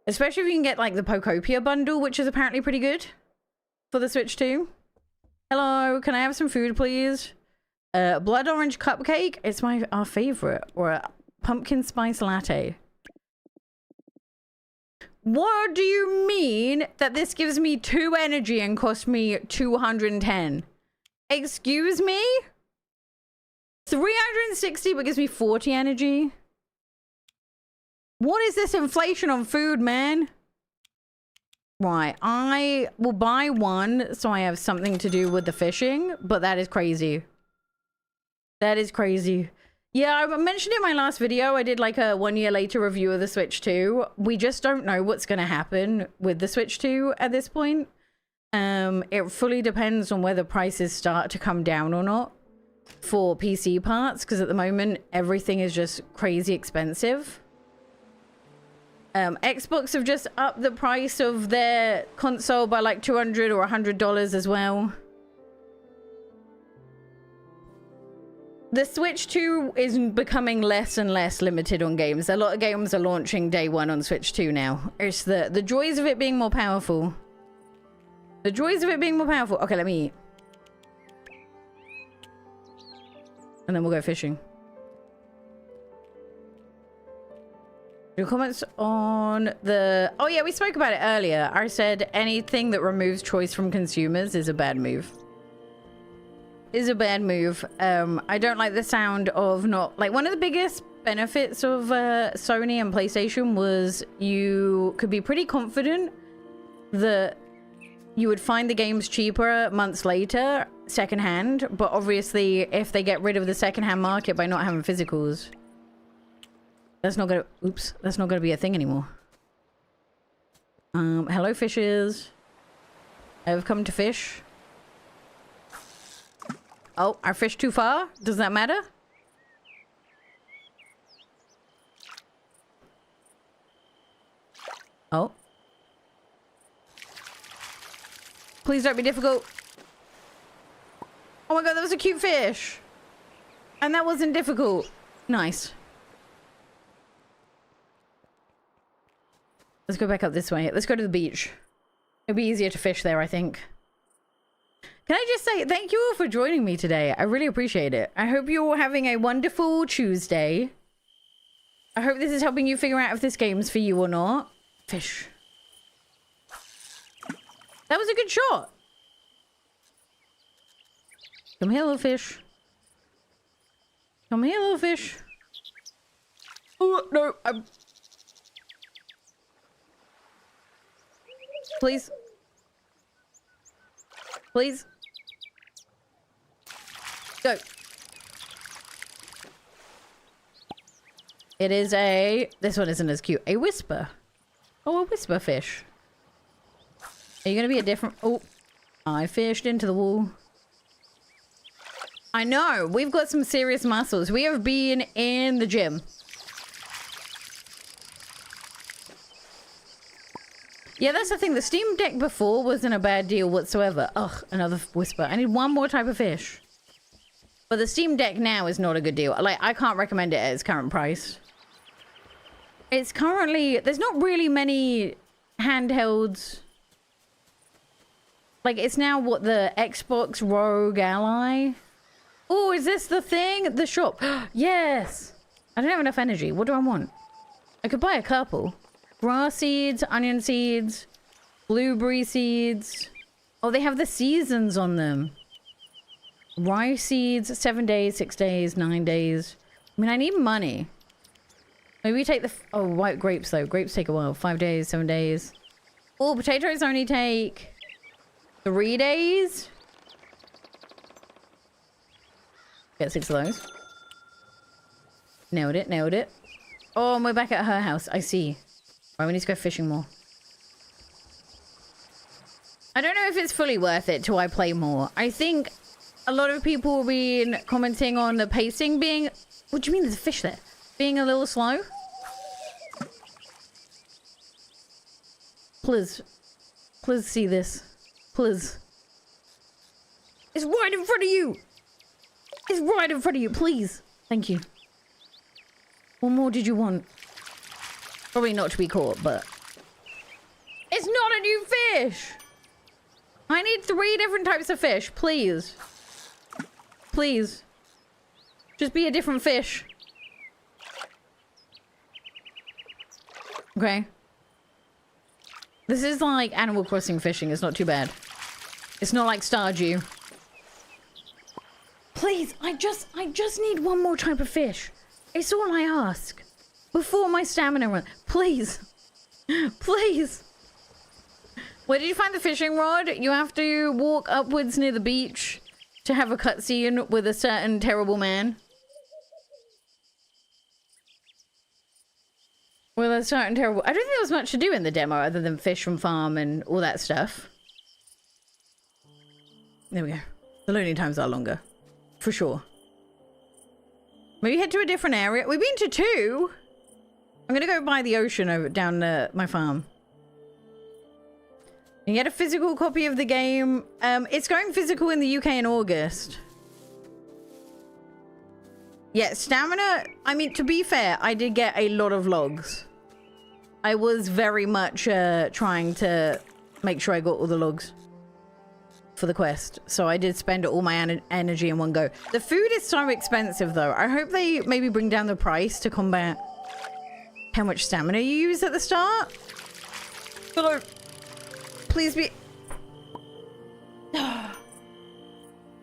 Especially if you can get like the Pokopia bundle, which is apparently pretty good for the Switch 2. Hello, can I have some food, please? Blood orange cupcake. It's our favorite. Or a pumpkin spice latte. What do you mean that this gives me 2 energy and costs me 210? Excuse me? 360 but gives me 40 energy? What is this inflation on food, man? Right, I will buy one so I have something to do with the fishing, but that is crazy. That is crazy. Yeah, I mentioned in my last video, I did like a 1 year later review of the Switch 2. We just don't know what's going to happen with the Switch 2 at this point. It fully depends on whether prices start to come down or not for PC parts, because at the moment everything is just crazy expensive. Xbox have just upped the price of their console by like $200 or $100 as well. The Switch 2 is becoming less and less limited on games. A lot of games are launching day one on Switch 2 now. It's the joys of it being more powerful. The joys of it being more powerful. Okay, let me eat. And then we'll go fishing. Your comments on the... Oh yeah, we spoke about it earlier. I said anything that removes choice from consumers is a bad move. Is a bad move. I don't like the sound of not... Like, one of the biggest benefits of Sony and PlayStation was you could be pretty confident that you would find the games cheaper months later, secondhand. But obviously, if they get rid of the secondhand market by not having physicals, that's not gonna... Oops. That's not gonna be a thing anymore. Hello, fishes. I've come to fish. Oh, I fished too far? Does that matter? Oh. Please don't be difficult. Oh my god, that was a cute fish. And that wasn't difficult. Nice. Let's go back up this way. Let's go to the beach. It'll be easier to fish there, I think. Can I just say thank you all for joining me today? I really appreciate it. I hope you're all having a wonderful Tuesday. I hope this is helping you figure out if this game's for you or not. Fish. That was a good shot. Come here, little fish. Come here, little fish. Oh, no. Please. Please. Go. It is a... This one isn't as cute. A whisper. Oh, a whisper fish. Are you going to be a different... Oh. I fished into the wall. I know. We've got some serious muscles. We have been in the gym. Yeah, that's the thing. The Steam Deck before wasn't a bad deal whatsoever. Ugh, another whisper. I need one more type of fish. But the Steam Deck now is not a good deal. Like, I can't recommend it at its current price. It's currently... There's not really many handhelds. Like, it's now, what, the Xbox Rogue Ally? Oh, is this the thing? The shop. Yes! I don't have enough energy. What do I want? I could buy a couple. Grass seeds, onion seeds, blueberry seeds. Oh, they have the seasons on them. Rice seeds, 7 days, 6 days, 9 days. I mean, I need money. Maybe we take the... Oh, white grapes, though. Grapes take a while. 5 days, 7 days. Oh, potatoes only take 3 days. Get 6 of those. Nailed it, nailed it. Oh, and we're back at her house. I see. Right, we need to go fishing more. I don't know if it's fully worth it till I play more. I think a lot of people have been commenting on the pacing being... What do you mean there's a fish there? Being a little slow? Please. Please see this. Please. It's right in front of you! It's right in front of you, please. Thank you. What more did you want? Probably not to be caught, but... It's not a new fish! I need 3 different types of fish, please. Please. Just be a different fish. Okay. This is like Animal Crossing fishing. It's not too bad. It's not like Stardew. Please, I just need one more type of fish. It's all I ask. Before my stamina run. Please. Please. Where did you find the fishing rod? You have to walk upwards near the beach to have a cutscene with a certain terrible man. With a certain terrible... I don't think there was much to do in the demo other than fish from farm and all that stuff. There we go. The loading times are longer. For sure. Maybe head to a different area. We've been to 2. I'm gonna go by the ocean over down my farm. You get a physical copy of the game. It's going physical in the UK in August. Yeah, stamina. I mean, to be fair, I did get a lot of logs. I was very much trying to make sure I got all the logs for the quest. So I did spend all my energy in one go. The food is so expensive, though. I hope they maybe bring down the price to combat how much stamina you use at the start. Hello. Please be...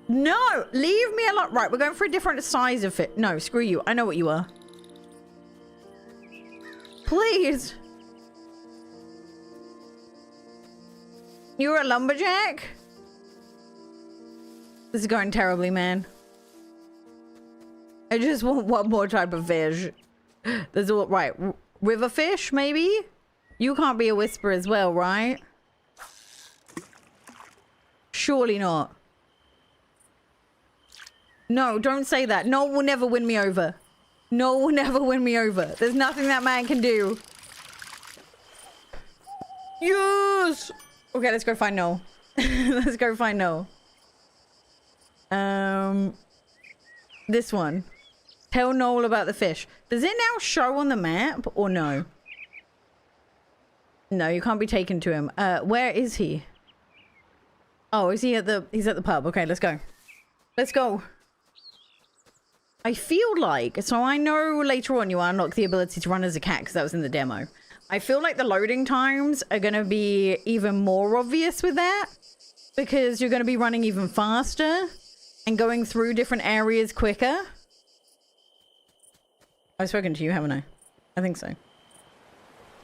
No! Leave me alone. Right, we're going for a different size of it. No, screw you. I know what you are. Please. You're a lumberjack? This is going terribly, man. I just want one more type of fish. There's all... Right. River fish, maybe? You can't be a whisper as well, right? Surely not. No, don't say that. No will never win me over. No will never win me over. There's nothing that man can do. Yes! Okay, let's go find Noel. Let's go find Noel. This one. Tell Noel about the fish. Does it now show on the map or no? No, you can't be taken to him. Where is he? Oh, is he at the... He's at the pub. Okay, let's go. Let's go. I feel like... So I know later on you unlock the ability to run as a cat because that was in the demo. I feel like the loading times are going to be even more obvious with that. Because you're going to be running even faster. And going through different areas quicker. I've spoken to you, haven't I? I think so.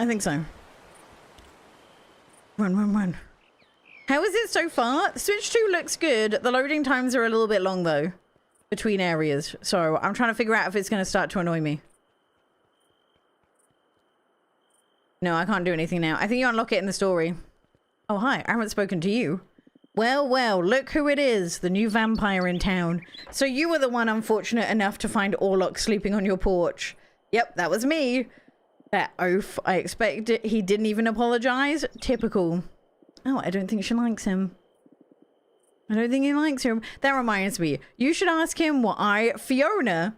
I think so. Run, run, run. How is it so far? Switch 2 looks good. The loading times are a little bit long, though. Between areas. So I'm trying to figure out if it's going to start to annoy me. No, I can't do anything now. I think you unlock it in the story. Oh, hi. I haven't spoken to you. Well, well, look who it is. The new vampire in town. So you were the one unfortunate enough to find Orlok sleeping on your porch. Yep, that was me. That oaf. I expect it. He didn't even apologize. Typical. Oh, I don't think she likes him. I don't think he likes him. That reminds me. You should ask him what Fiona,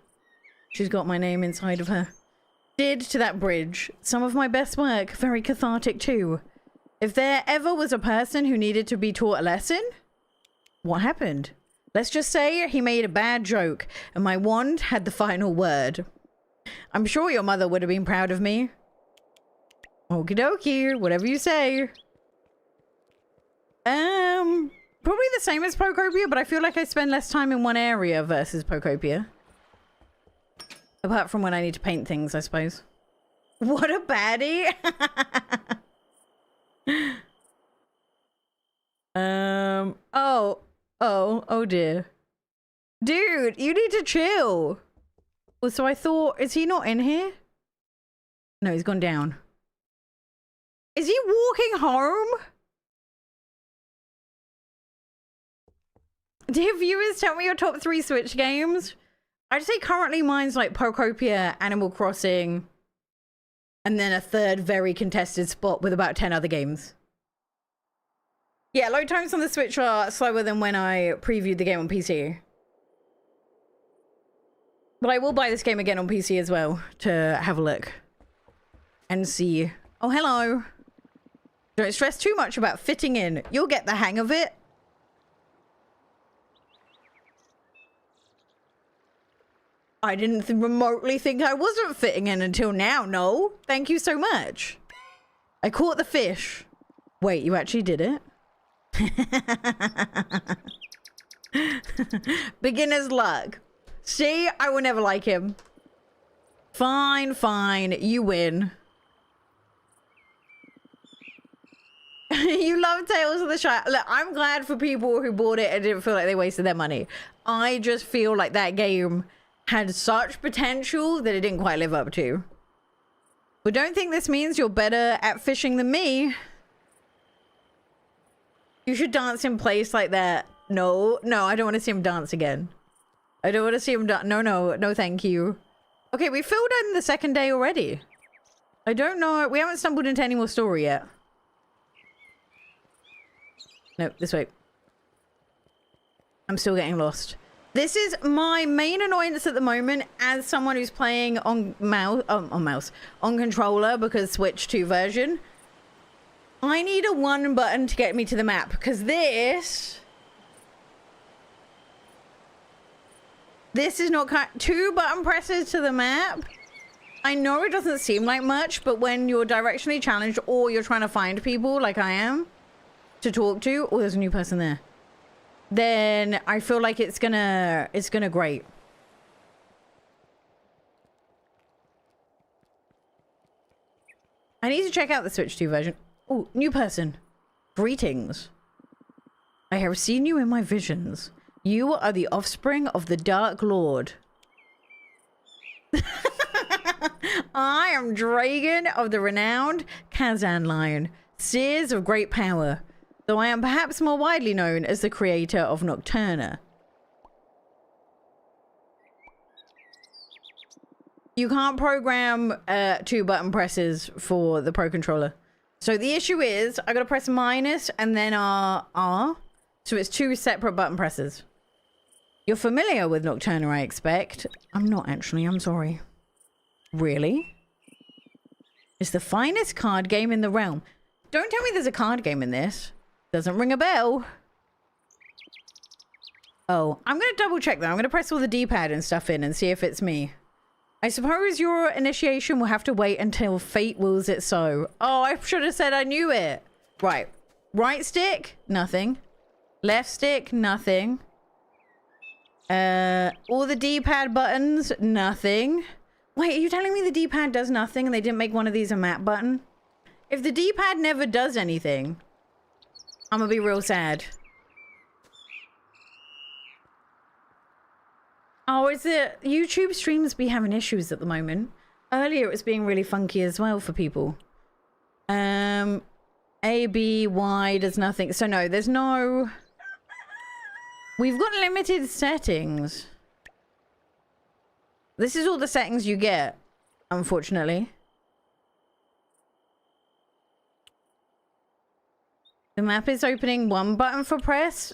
she's got my name inside of her, did to that bridge. Some of my best work. Very cathartic too. If there ever was a person who needed to be taught a lesson, what happened? Let's just say he made a bad joke and my wand had the final word. I'm sure your mother would have been proud of me. Okie dokie, whatever you say. Probably the same as Pokopia, but I feel like I spend less time in one area versus Pokopia. Apart from when I need to paint things, I suppose. What a baddie! Oh dear. Dude, you need to chill. Well, so I thought, is he not in here? No, he's gone down. Is he walking home? Dear viewers, tell me your top 3 Switch games. I'd say currently mine's like Pokopia, Animal Crossing, and then a third very contested spot with about 10 other games. Yeah, load times on the Switch are slower than when I previewed the game on PC. But I will buy this game again on PC as well to have a look and see. Oh, hello. Don't stress too much about fitting in. You'll get the hang of it. I didn't remotely think I wasn't fitting in until now, no. Thank you so much. I caught the fish. Wait, you actually did it? Beginner's luck. See, I will never like him. Fine, fine. You win. You love Tales of the Shire. Look, I'm glad for people who bought it and didn't feel like they wasted their money. I just feel like that game had such potential that it didn't quite live up to. But don't think this means you're better at fishing than me. You should dance in place like that No, no, I don't want to see him dance again. I don't want to see him dance. No, no, no, thank you. Okay, we filled in the second day already. I don't know. We haven't stumbled into any more story yet. Nope, this way. I'm still getting lost. This is my main annoyance at the moment as someone who's playing on on controller because Switch 2 version. I need a one button to get me to the map because this is not two button presses to the map. I know it doesn't seem like much, but when you're directionally challenged or you're trying to find people like I am to talk to, oh, there's a new person there. Then I feel like it's gonna grate. I need to check out the Switch 2 version. Oh, new person. Greetings. I have seen you in my visions. You are the offspring of the Dark Lord. I am Dragon of the renowned Kazan line, seers of great power. Though I am perhaps more widely known as the creator of Nocturna. You can't program two button presses for the Pro Controller. So the issue is, I gotta press minus and then R. So it's two separate button presses. You're familiar with Nocturna, I expect. I'm not actually, I'm sorry. Really? It's the finest card game in the realm. Don't tell me there's a card game in this. Doesn't ring a bell. Oh, I'm going to double check that. I'm going to press all the D-pad and stuff in and see if it's me. I suppose your initiation will have to wait until fate wills it so. Oh, I should have said I knew it. Right. Right stick, nothing. Left stick, nothing. All the D-pad buttons, nothing. Wait, are you telling me the D-pad does nothing and they didn't make one of these a map button? If the D-pad never does anything, I'm gonna be real sad. Oh, is it? YouTube streams be having issues at the moment. Earlier it was being really funky as well for people. A, B, Y does nothing. So no, there's no... We've got limited settings. This is all the settings you get, unfortunately. The map is opening one button for press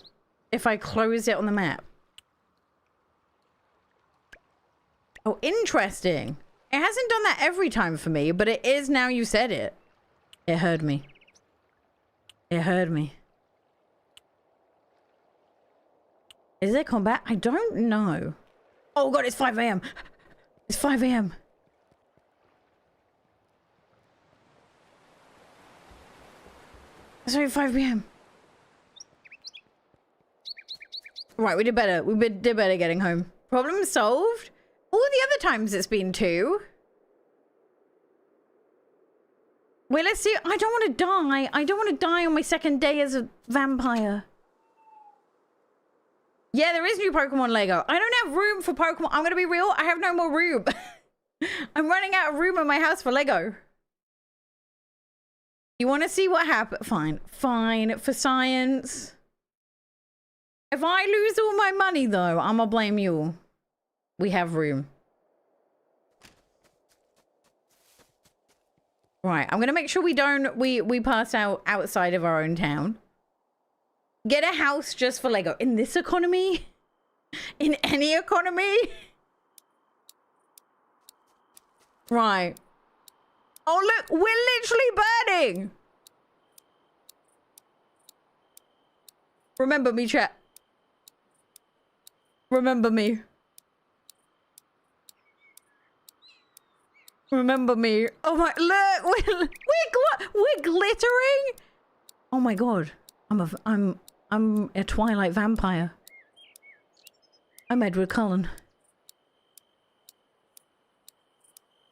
if I close it on the map. Oh, interesting. It hasn't done that every time for me, but it is now you said it. It heard me. It heard me. Is there combat? I don't know. Oh god, it's 5 AM. It's 5 AM. It's only 5 PM. Right, we did better. We did better getting home. Problem solved? All the other times it's been 2. Wait, let's see. I don't want to die. I don't want to die on my second day as a vampire. Yeah, there is new Pokemon Lego. I don't have room for Pokemon. I'm going to be real. I have no more room. I'm running out of room in my house for Lego. You want to see what happened? Fine. Fine. For science. If I lose all my money, though, I'm going to blame you. We have room. Right. I'm going to make sure we don't... We pass out outside of our own town. Get a house just for Lego. In this economy? In any economy? Right. Oh, look. We're literally burning. Remember me, chat. Remember me. Remember me. Oh my... Look. We're glittering. Oh my god. I'm a Twilight vampire. I'm Edward Cullen.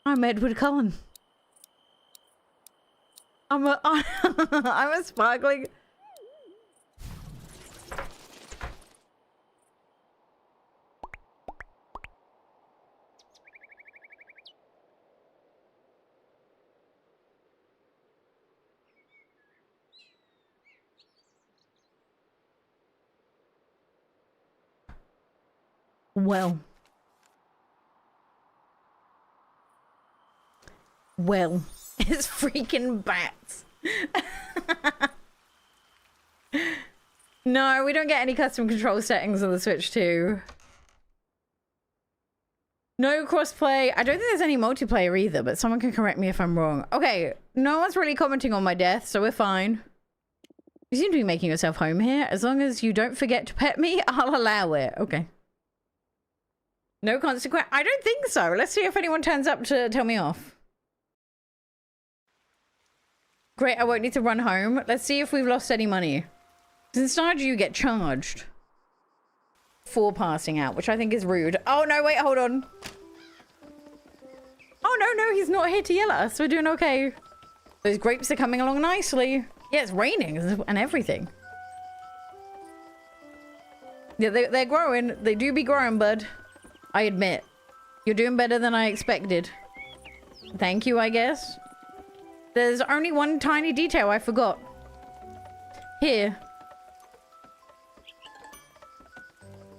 I'm Edward Cullen. I'm a sparkling... Well. Well. It's freaking bats. No, we don't get any custom control settings on the Switch 2. No crossplay. I don't think there's any multiplayer either, but someone can correct me if I'm wrong. Okay, no one's really commenting on my death, so we're fine. You seem to be making yourself home here. As long as you don't forget to pet me, I'll allow it. Okay. No consequence. I don't think so. Let's see if anyone turns up to tell me off. Great, I won't need to run home. Let's see if we've lost any money. Since Stardew, you get charged for passing out, which I think is rude. Oh, no, wait, hold on. Oh, no, he's not here to yell at us. We're doing okay. Those grapes are coming along nicely. Yeah, it's raining and everything. Yeah, they're growing. They do be growing, bud. I admit. You're doing better than I expected. Thank you, I guess. There's only one tiny detail I forgot. Here.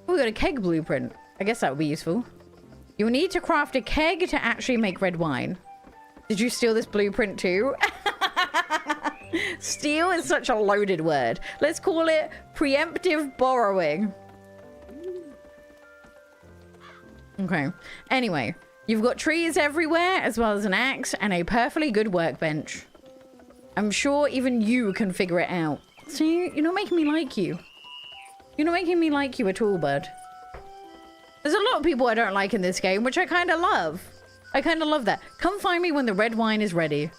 Oh, we got a keg blueprint. I guess that would be useful. You'll need to craft a keg to actually make red wine. Did you steal this blueprint too? Steal is such a loaded word. Let's call it preemptive borrowing. Okay. Anyway, you've got trees everywhere, as well as an axe and a perfectly good workbench. I'm sure even you can figure it out. See, you're not making me like you. You're not making me like you at all, bud. There's a lot of people I don't like in this game, which I kind of love. I kind of love that. Come find me when the red wine is ready.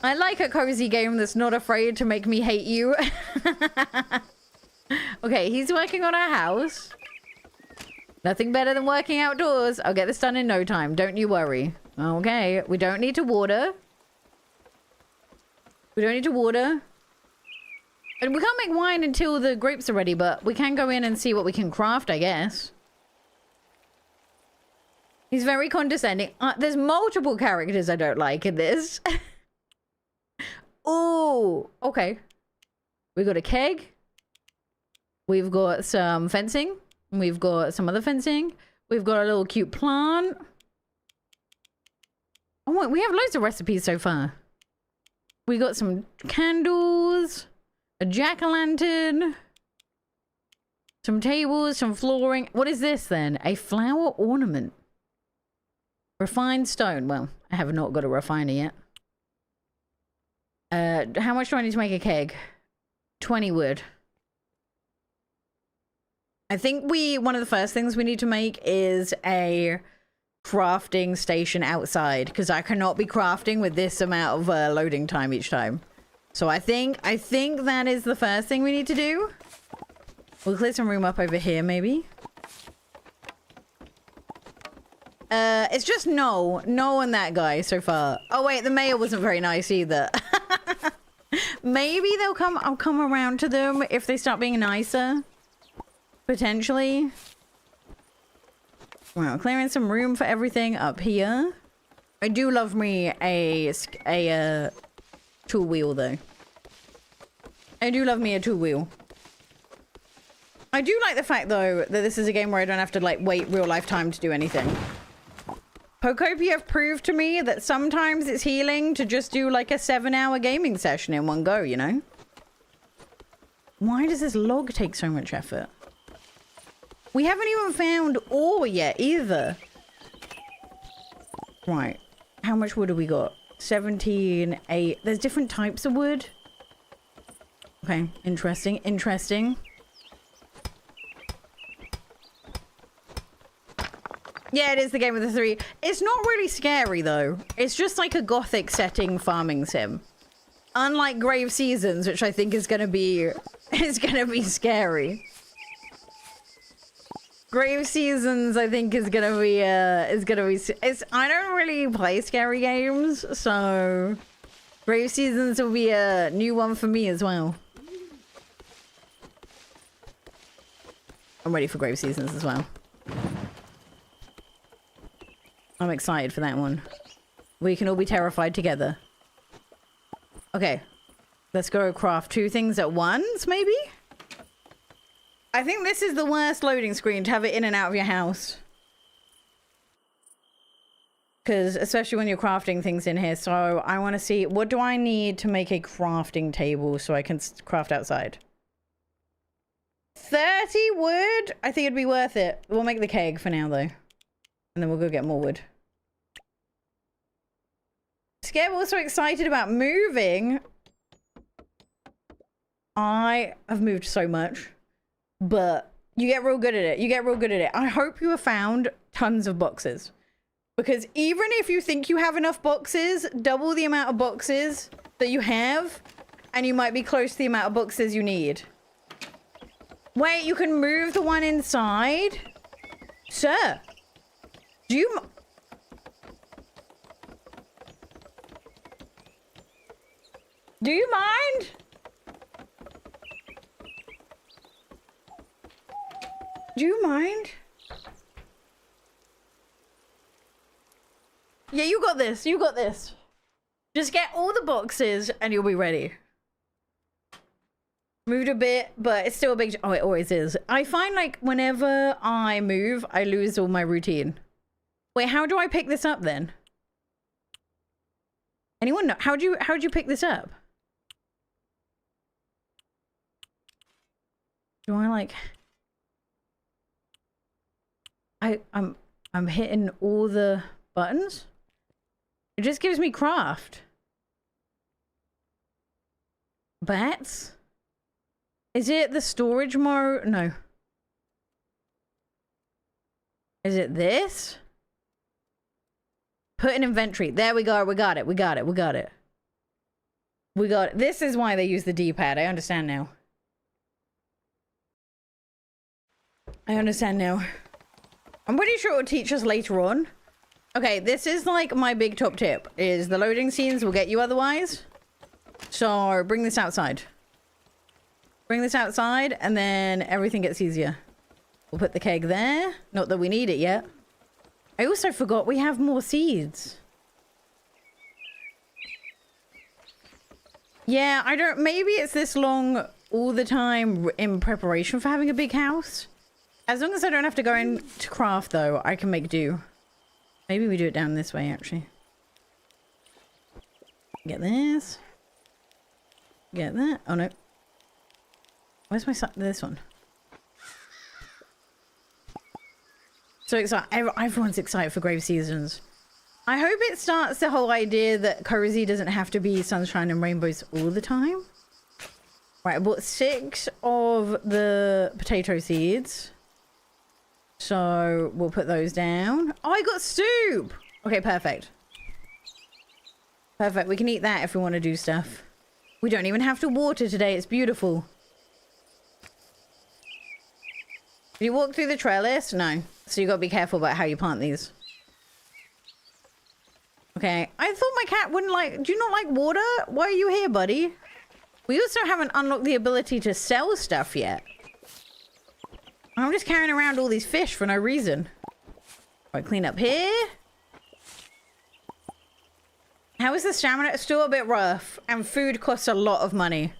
I like a cozy game that's not afraid to make me hate you. Okay, he's working on our house. Nothing better than working outdoors. I'll get this done in no time. Don't you worry. Okay, we don't need to water. We don't need to water. And we can't make wine until the grapes are ready, but we can go in and see what we can craft, I guess. He's very condescending. There's multiple characters I don't like in this. Oh, okay. We got a keg. We've got some fencing. We've got some other fencing. We've got a little cute plant. Oh, wait, we have loads of recipes so far. We got some candles, a jack-o'-lantern, some tables, some flooring. What is this then? A flower ornament. Refined stone. Well, I have not got a refiner yet. How much do I need to make a keg? 20 wood. I think one of the first things we need to make is a crafting station outside, because I cannot be crafting with this amount of loading time each time. So I think that is the first thing we need to do. We'll clear some room up over here, maybe. It's just no and that guy so far. Oh wait, the mayor wasn't very nice either. Maybe I'll come around to them if they start being nicer. Potentially. Well, clearing some room for everything up here. I do love me a tool wheel though. I do love me a tool wheel. I do like the fact though that this is a game where I don't have to like wait real life time to do anything. Pokopia have proved to me that sometimes it's healing to just do like a 7-hour gaming session in one go, you know? Why does this log take so much effort? We haven't even found ore yet either. Right. How much wood have we got? 17, 8. There's different types of wood. Okay. Interesting. Interesting. Yeah, it is the game with the 3. It's not really scary, though. It's just like a gothic setting farming sim. Unlike Grave Seasons, which I think is going to be... is going to be scary. Grave Seasons, I think, is going to be... I don't really play scary games, so... Grave Seasons will be a new one for me as well. I'm ready for Grave Seasons as well. I'm excited for that one. We can all be terrified together. Okay. Let's go craft 2 things at once, maybe? I think this is the worst loading screen to have it in and out of your house. Because especially when you're crafting things in here. So I want to see, what do I need to make a crafting table so I can craft outside? 30 wood? I think it'd be worth it. We'll make the keg for now though. And then we'll go get more wood. Scared, but also excited about moving. I have moved so much. But you get real good at it. You get real good at it. I hope you have found tons of boxes. Because even if you think you have enough boxes, double the amount of boxes that you have, and you might be close to the amount of boxes you need. Wait, you can move the one inside? Sir, do you... Do you mind? Do you mind? Yeah, you got this. You got this. Just get all the boxes and you'll be ready. Moved a bit, but it's still a big... Oh, it always is. I find like whenever I move, I lose all my routine. Wait, how do I pick this up then? Anyone know? How'd you pick this up? Do I like... I'm hitting all the buttons? It just gives me craft. Bats? Is it the storage mode? No. Is it this? Put in inventory. There we go. We got it. We got it. We got it. We got it. This is why they use the D-pad. I understand now. I understand now. I'm pretty sure it will teach us later on. Okay, this is like my big top tip, is the loading scenes will get you otherwise. So bring this outside. Bring this outside and then everything gets easier. We'll put the keg there. Not that we need it yet. I also forgot we have more seeds. Yeah, I don't... Maybe it's this long all the time in preparation for having a big house. As long as I don't have to go in to craft, though, I can make do. Maybe we do it down this way, actually. Get this. Get that. Oh, no. Where's my... This one. So excited. Everyone's excited for grave seasons. I hope it starts the whole idea that cozy doesn't have to be sunshine and rainbows all the time. Right, I bought 6 of the potato seeds. So we'll put those down. Oh, I got soup. Okay, perfect. Perfect. We can eat that if we want to do stuff. We don't even have to water today. It's beautiful. Did you walk through the trellis? No. So you got to be careful about how you plant these. Okay. I thought my cat wouldn't like... Do you not like water? Why are you here, buddy? We also haven't unlocked the ability to sell stuff yet. I'm just carrying around all these fish for no reason. Right, clean up here. How is the stamina? It's still a bit rough. And food costs a lot of money.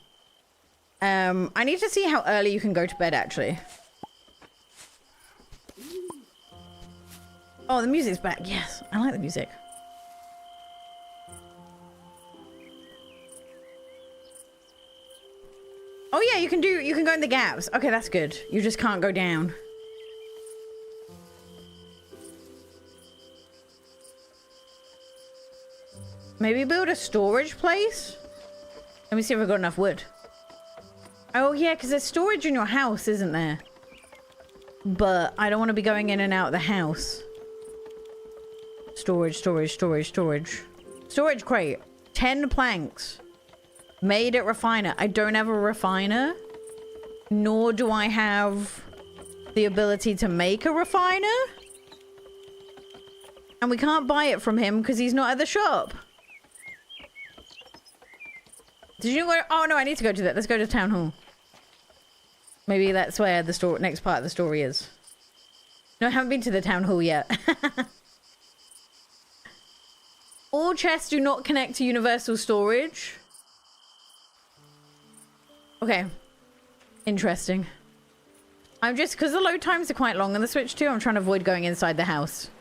I need to see how early you can go to bed, actually. Oh, the music's back. Yes, I like the music. Oh yeah, you can go in the gaps. Okay, that's good. You just can't go down. Maybe build a storage place? Let me see if I've got enough wood. Oh yeah, because there's storage in your house, isn't there? But I don't want to be going in and out of the house. Storage, storage, storage, storage. Storage crate. 10 planks. Made at refiner. I don't have a refiner. Nor do I have the ability to make a refiner. And we can't buy it from him because he's not at the shop. Did you know where? Oh no, I need to go to that. Let's go to town hall. Maybe that's where the next part of the story is. No, I haven't been to the town hall yet. All chests do not connect to universal storage. Okay. Interesting. I'm just, because the load times are quite long on the Switch too, I'm trying to avoid going inside the house.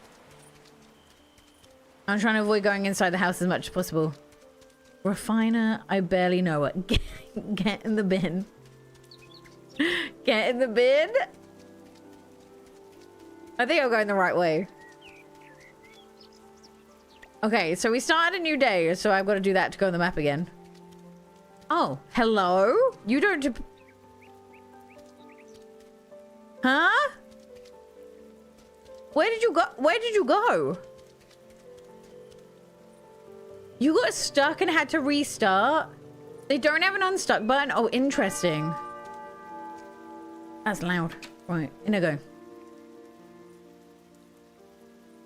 I'm trying to avoid going inside the house as much as possible. Refiner, I barely know it. Get in the bin. Get in the bin. I think I'm going the right way. Okay, so we started a new day, so I've got to do that to go on the map again. Oh, hello? You don't... Huh? Where did you go? Where did you go? You got stuck and had to restart? They don't have an unstuck button? Oh, interesting. That's loud. Right, in I go.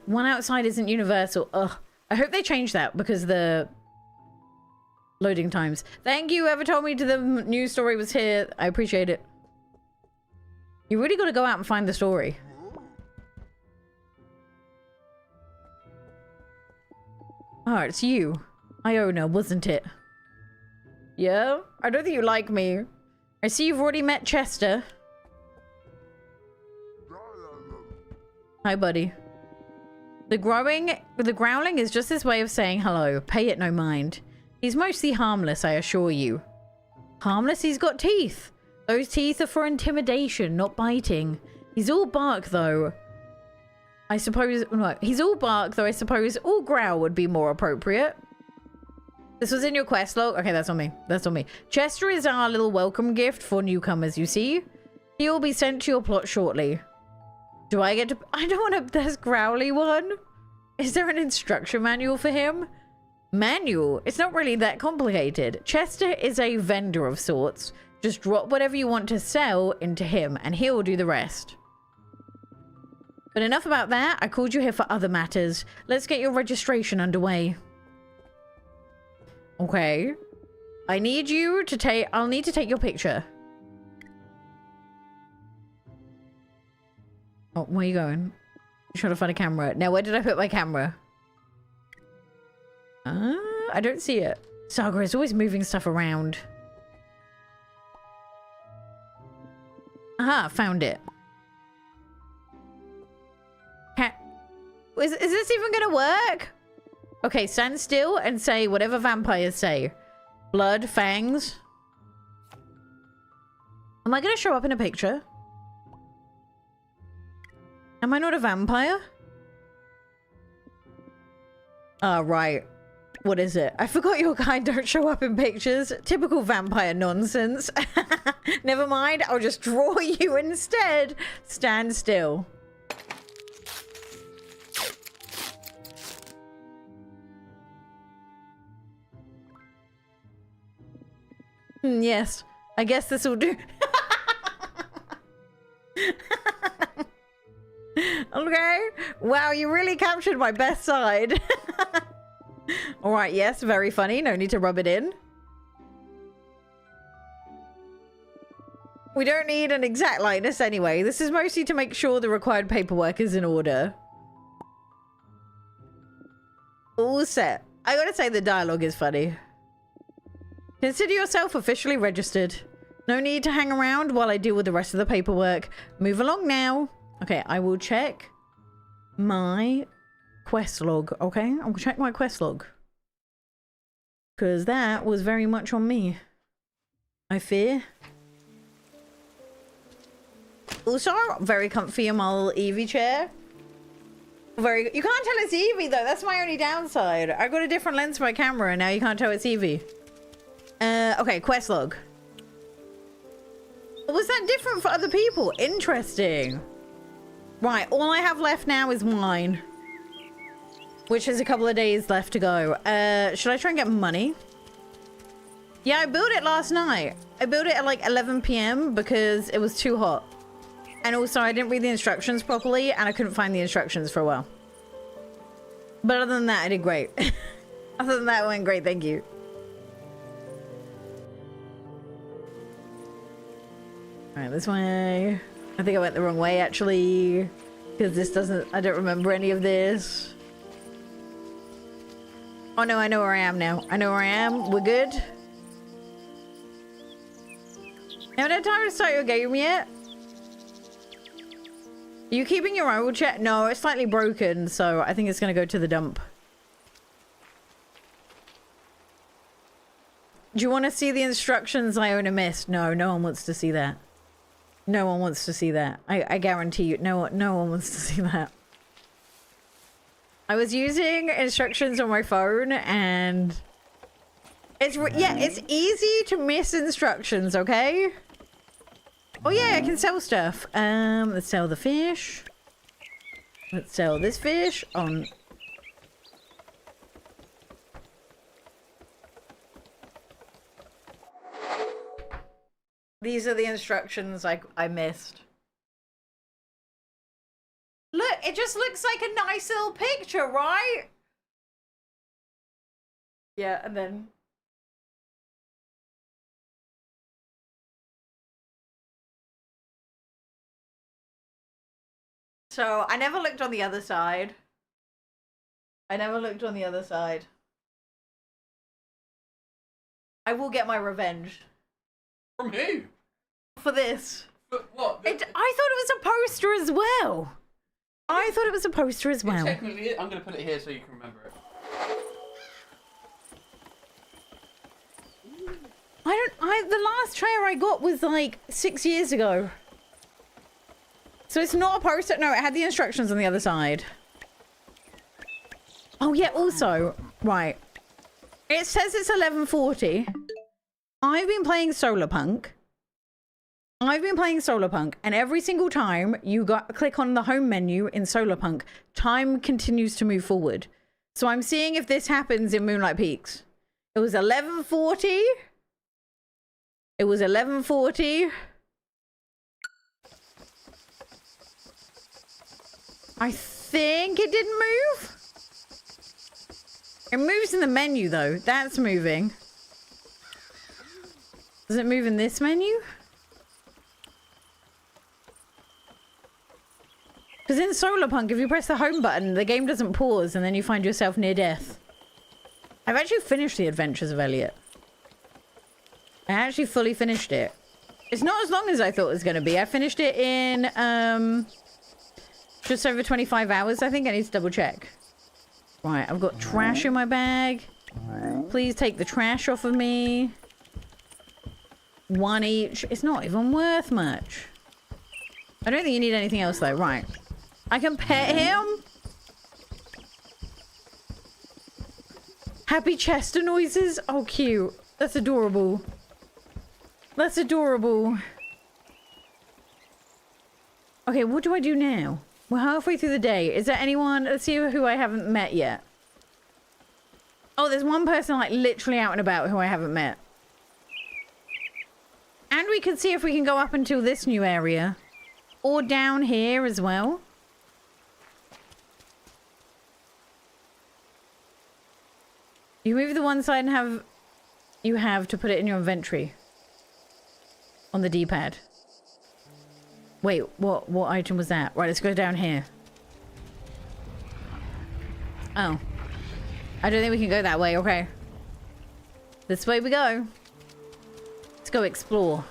One outside isn't universal. Ugh. I hope they change that because the loading times. Thank you, whoever told me the news story was here. I appreciate it. You really got to go out and find the story. Oh, it's you. Iona, wasn't it? Yeah? I don't think you like me. I see you've already met Chester. Hi, buddy. The growling is just his way of saying hello. Pay it no mind. He's mostly harmless, I assure you. Harmless? He's got teeth. Those teeth are for intimidation, not biting. He's all bark, though. I suppose... No, he's all bark, though I suppose all growl would be more appropriate. This was in your quest log? Okay, that's on me. That's on me. Chester is our little welcome gift for newcomers, you see? He will be sent to your plot shortly. Do I get to... I don't want to... There's growly one. Is there an instruction manual for him? Manual? It's not really that complicated. Chester is a vendor of sorts. Just drop whatever you want to sell into him and he'll do the rest. But enough about that. I called you here for other matters. Let's get your registration underway. Okay. I need you to take... I'll need to take your picture. Oh, where are you going? I'm trying to find a camera. Now, where did I put my camera? I don't see it. Saga is always moving stuff around. Aha, found it. Is this even gonna work? Okay, stand still and say whatever vampires say. Blood, fangs. Am I gonna show up in a picture? Am I not a vampire? Oh, right. What is it? I forgot your kind don't show up in pictures. Typical vampire nonsense. Never mind, I'll just draw you instead. Stand still. Yes, I guess this will do. Okay. Wow, you really captured my best side. All right, yes, very funny. No need to rub it in. We don't need an exact likeness anyway. This is mostly to make sure the required paperwork is in order. All set. I gotta say the dialogue is funny. Consider yourself officially registered. No need to hang around while I deal with the rest of the paperwork. Move along now. Okay, I will check my quest log. Okay, I'll check my quest log. Because that was very much on me, I fear. Also, very comfy in my little Eevee chair. You can't tell it's Eevee though. That's my only downside. I got a different lens for my camera and now you can't tell it's Eevee. Okay, quest log. Was that different for other people? Interesting. Right, all I have left now is wine. Which is a couple of days left to go. Should I try and get money? Yeah, I built it last night. I built it at like 11 PM because it was too hot. And also I didn't read the instructions properly and I couldn't find the instructions for a while. But other than that, I did great. Other than that, it went great, thank you. Alright, this way. I think I went the wrong way actually. Because this doesn't... I don't remember any of this. Oh no, I know where I am now. I know where I am. We're good. Haven't had time to start your game yet? Are you keeping your oil check? No, it's slightly broken, so I think it's going to go to the dump. Do you want to see the instructions Iona missed? No, no one wants to see that. No one wants to see that. I guarantee you, no one wants to see that. I was using instructions on my phone and it's easy to miss instructions, okay? Oh yeah, I can sell stuff. Let's sell the fish. Let's sell this fish on. These are the instructions I missed. Look, it just looks like a nice little picture, right? Yeah, and then so I never looked on the other side. I never looked on the other side. I will get my revenge. From who? For this. But what? I thought it was a poster as well. I thought it was a poster as well. Technically, I'm going to put it here so you can remember it. The last trailer I got was like 6 years ago. So it's not a poster. No, it had the instructions on the other side. Oh yeah, also, right. It says it's 11:40. I've been playing Solarpunk. And every single time you click on the home menu in Solarpunk, time continues to move forward. So I'm seeing if this happens in Moonlight Peaks. It was 11:40. It was 11:40. I think it didn't move. It moves in the menu though. That's moving. Does it move in this menu? Because in Solarpunk, if you press the home button, the game doesn't pause and then you find yourself near death. I've actually finished the Adventures of Elliot. I actually fully finished it. It's not as long as I thought it was going to be. I finished it in just over 25 hours, I think. I need to double check. Right, I've got trash in my bag. Please take the trash off of me. One each. It's not even worth much. I don't think you need anything else though. Right. I can pet him. Happy Chester noises. Oh, cute. That's adorable. That's adorable. Okay, what do I do now? We're halfway through the day. Is there anyone? Let's see who I haven't met yet. Oh, there's one person like literally out and about who I haven't met. And we can see if we can go up until this new area. Or down here as well. You move the one side and you have to put it in your inventory. On the D-pad. Wait, what item was that? Right, let's go down here. Oh. I don't think we can go that way, okay. This way we go. Let's go explore.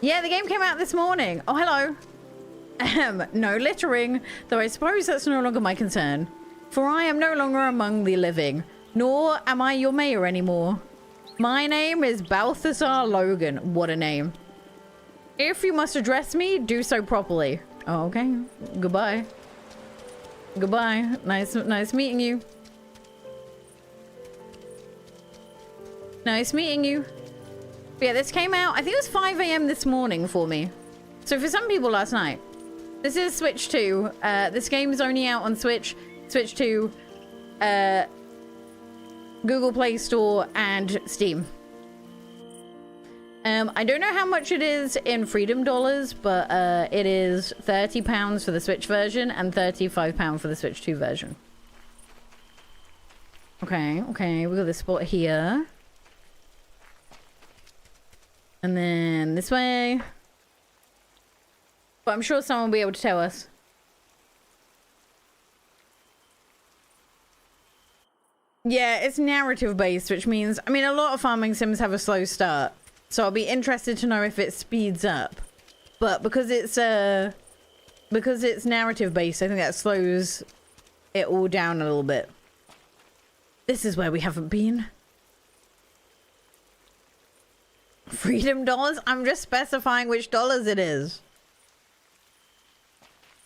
Yeah, the game came out this morning. Oh, hello. No littering, though I suppose that's no longer my concern. For I am no longer among the living, nor am I your mayor anymore. My name is Balthazar Logan. What a name. If you must address me, do so properly. Oh, okay. Goodbye. Goodbye. Nice meeting you. Nice meeting you. But yeah, this came out, I think it was 5 AM this morning for me. So for some people last night. This is Switch 2. This game is only out on Switch, Switch 2, Google Play Store, and Steam. I don't know how much it is in Freedom dollars, but it is £30 for the Switch version and £35 for the Switch 2 version. Okay, we got this spot here. And then this way. But I'm sure someone will be able to tell us. Yeah, it's narrative based, which means, I mean, a lot of farming sims have a slow start. So I'll be interested to know if it speeds up. But because it's narrative based, I think that slows it all down a little bit. This is where we haven't been. Freedom dollars? I'm just specifying which dollars it is.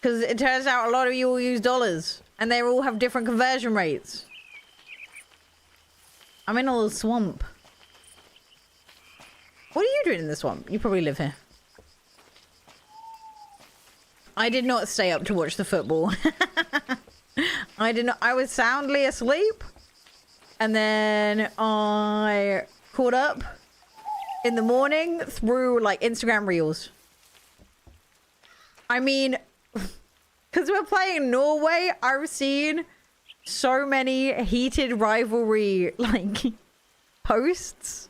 Because it turns out a lot of you all use dollars. And they all have different conversion rates. I'm in a little swamp. What are you doing in the swamp? You probably live here. I did not stay up to watch the football. I did not. I was soundly asleep. And then I caught up in the morning through like Instagram Reels. I mean, because we're playing Norway, I've seen so many heated rivalry like posts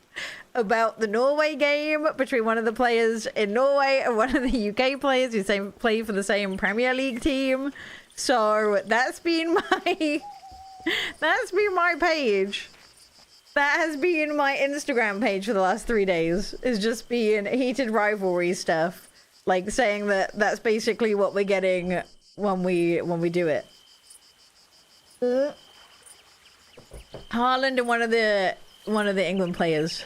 about the Norway game between one of the players in Norway and one of the UK players who play for the same Premier League team. So that's been my page. That has been my Instagram page for the last 3 days. Is just being heated rivalry stuff, like saying that that's basically what we're getting when we do it. Haaland and one of the England players.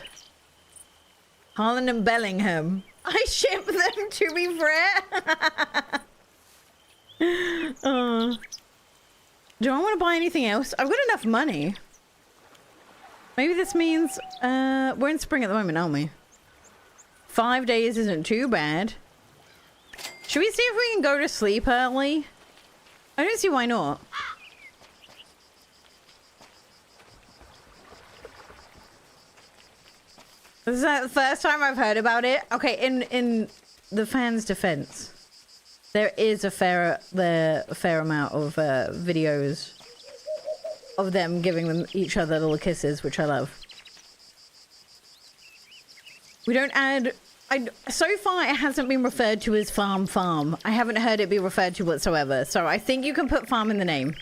Haaland and Bellingham. I ship them, to be fair. Do I want to buy anything else? I've got enough money. Maybe this means we're in spring at the moment, aren't we? 5 days isn't too bad. Should we see if we can go to sleep early? I don't see why not. This is the first time I've heard about it. Okay, in the fans' defense, there is a fair amount of videos of them giving each other little kisses, which I love. We don't add... so far, it hasn't been referred to as farm. I haven't heard it be referred to whatsoever. So I think you can put farm in the name.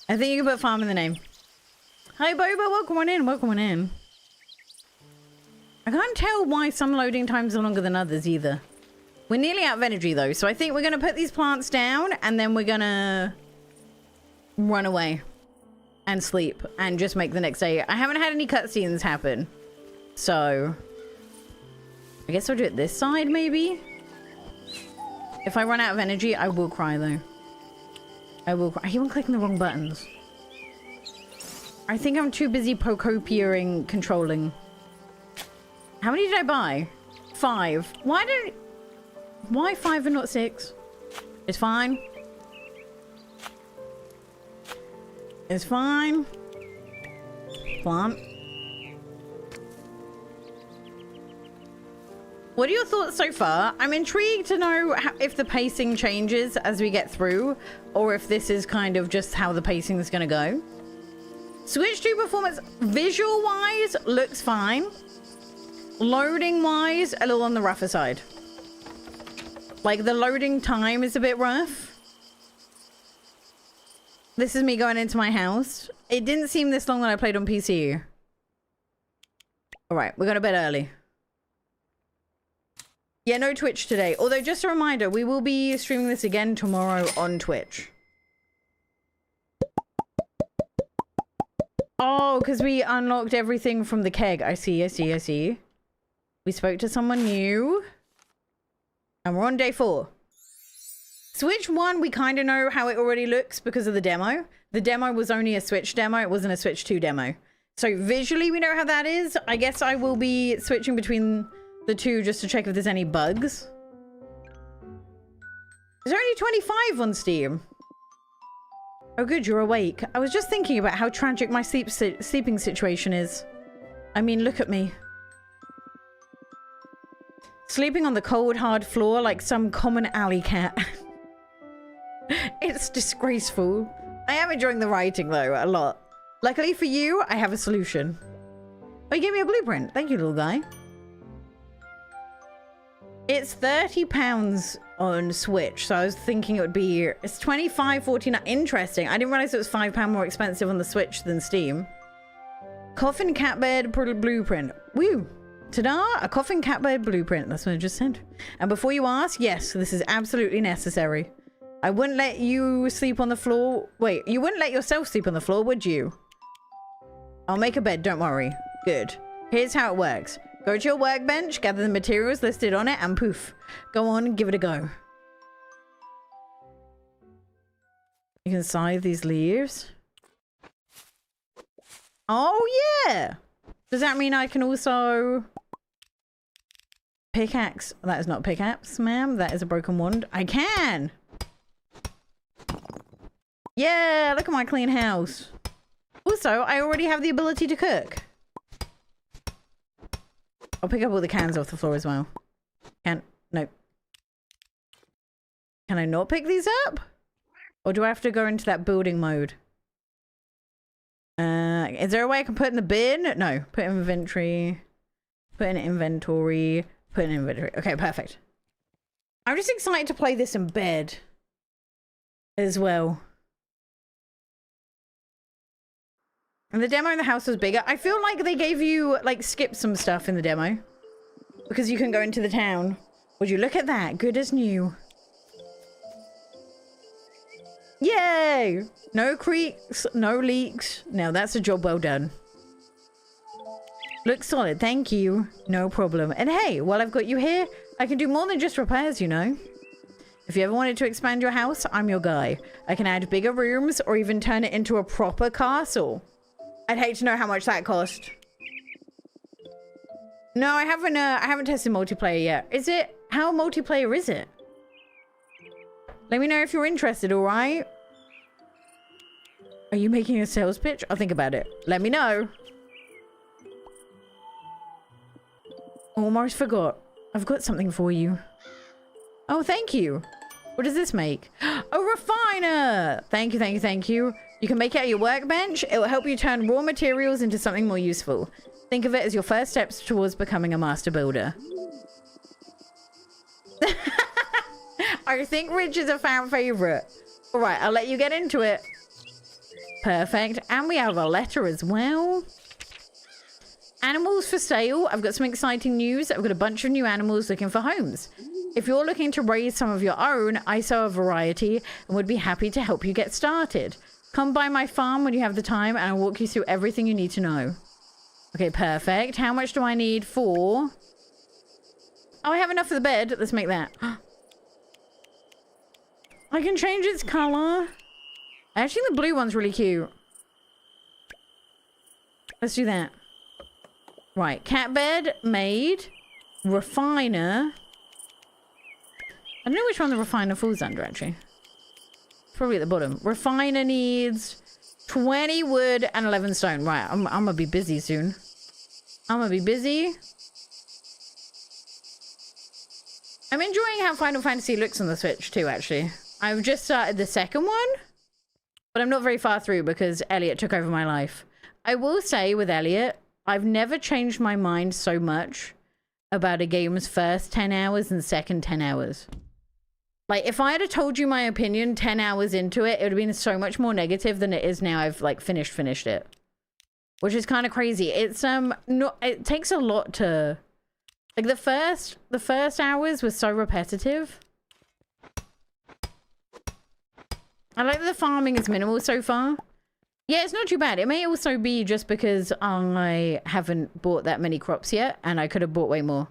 I think you can put farm in the name. Hi, Boba. Welcome on in. Welcome on in. I can't tell why some loading times are longer than others either. We're nearly out of energy though, so I think we're going to put these plants down and then we're going to run away and sleep and just make the next day. I haven't had any cutscenes happen, so I guess I'll do it this side maybe. If I run out of energy, I will cry though. I will cry. I keep on clicking the wrong buttons. I think I'm too busy Pocopia-ing controlling. How many did I buy? 5. Why 5 and not 6? It's fine. It's fine. Plant. What are your thoughts so far? I'm intrigued to know if the pacing changes as we get through, or if this is kind of just how the pacing is going to go. Switch 2 performance, visual-wise, looks fine. Loading-wise, a little on the rougher side. Like, the loading time is a bit rough. This is me going into my house. It didn't seem this long when I played on PC. Alright, we're going to bed early. Yeah, no Twitch today. Although, just a reminder, we will be streaming this again tomorrow on Twitch. Oh, because we unlocked everything from the keg. I see. We spoke to someone new. And we're on day 4. Switch 1, we kind of know how it already looks because of the demo. The demo was only a Switch demo. It wasn't a Switch 2 demo. So visually, we know how that is. I guess I will be switching between the two just to check if there's any bugs. There's only 25 on Steam. Oh, good, you're awake. I was just thinking about how tragic my sleeping situation is. I mean, look at me. Sleeping on the cold, hard floor like some common alley cat. It's disgraceful. I am enjoying the writing, though, a lot. Luckily for you, I have a solution. Oh, you gave me a blueprint. Thank you, little guy. It's £30 on Switch, so I was thinking it would be... It's $25.49. Interesting. I didn't realize it was £5 more expensive on the Switch than Steam. Coffin cat bed blueprint. Woo! Ta-da! A coffin catbird blueprint. That's what I just said. And before you ask, yes, this is absolutely necessary. I wouldn't let you sleep on the floor. Wait, you wouldn't let yourself sleep on the floor, would you? I'll make a bed, don't worry. Good. Here's how it works. Go to your workbench, gather the materials listed on it, and poof. Go on and give it a go. You can scythe these leaves. Oh, yeah! Does that mean I can also... pickaxe? That is not pickaxe, ma'am. That is a broken wand. I can! Yeah, look at my clean house. Also, I already have the ability to cook. I'll pick up all the cans off the floor as well. Nope. Can I not pick these up? Or do I have to go into that building mode? Is there a way I can put in the bin? No. Put in inventory. Put in inventory. Put in inventory. Okay, perfect. I'm just excited to play this in bed as well. And the demo in the house was bigger. I feel like they gave you, like, skip some stuff in the demo. Because you can go into the town. Would you look at that? Good as new. Yay! No creaks, no leaks. Now that's a job well done. Looks solid, thank you. No problem. And hey, while I've got you here, I can do more than just repairs, you know. If you ever wanted to expand your house, I'm your guy. I can add bigger rooms or even turn it into a proper castle. I'd hate to know how much that cost. No, I haven't tested multiplayer yet. Is it? How multiplayer is it? Let me know if you're interested, alright? Are you making a sales pitch? I'll think about it. Let me know. Almost forgot. I've got something for you. Oh, thank you. What does this make? A refiner! Thank you, thank you, thank you. You can make it at your workbench. It will help you turn raw materials into something more useful. Think of it as your first steps towards becoming a master builder. I think Rich is a fan favorite. All right, I'll let you get into it. Perfect. And we have a letter as well. Animals for sale. I've got some exciting news. I've got a bunch of new animals looking for homes. If you're looking to raise some of your own, I sell a variety and would be happy to help you get started. Come by my farm when you have the time and I'll walk you through everything you need to know. Okay, perfect. How much do I need for... Oh, I have enough for the bed. Let's make that. I can change its color. Actually, the blue one's really cute. Let's do that. Right, cat bed made. Refiner. I don't know which one the refiner falls under, actually. Probably at the bottom. Refiner needs 20 wood and 11 stone. Right, I'm gonna be busy soon. I'm gonna be busy. I'm enjoying how Final Fantasy looks on the Switch too, actually. I've just started the second one, but I'm not very far through because Elliot took over my life. I will say with Elliot, I've never changed my mind so much about a game's first 10 hours and second 10 hours. Like, if I had have told you my opinion 10 hours into it, it would have been so much more negative than it is now. I've, like, finished it. Which is kind of crazy. It's, it takes a lot to... Like, the first hours was so repetitive. I like that the farming is minimal so far. Yeah, it's not too bad. It may also be just because I haven't bought that many crops yet, and I could have bought way more.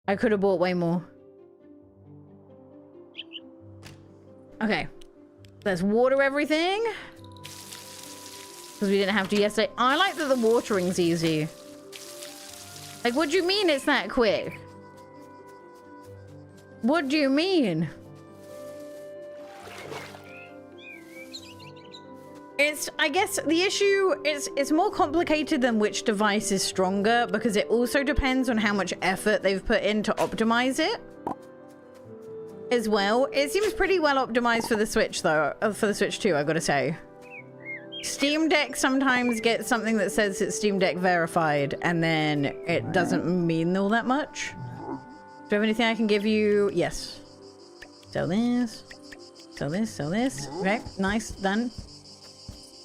I could have bought way more. Okay. Let's water everything. Because we didn't have to yesterday. I like that the watering's easy. Like, what do you mean it's that quick? What do you mean? I guess the issue is it's more complicated than which device is stronger because it also depends on how much effort they've put in to optimize it as well. It seems pretty well optimized for the Switch though, for the Switch 2, I've got to say. Steam Deck sometimes gets something that says it's Steam Deck verified and then it doesn't mean all that much. Do you have anything I can give you? Yes. Sell this. Sell this. Sell this. Okay, nice. Done.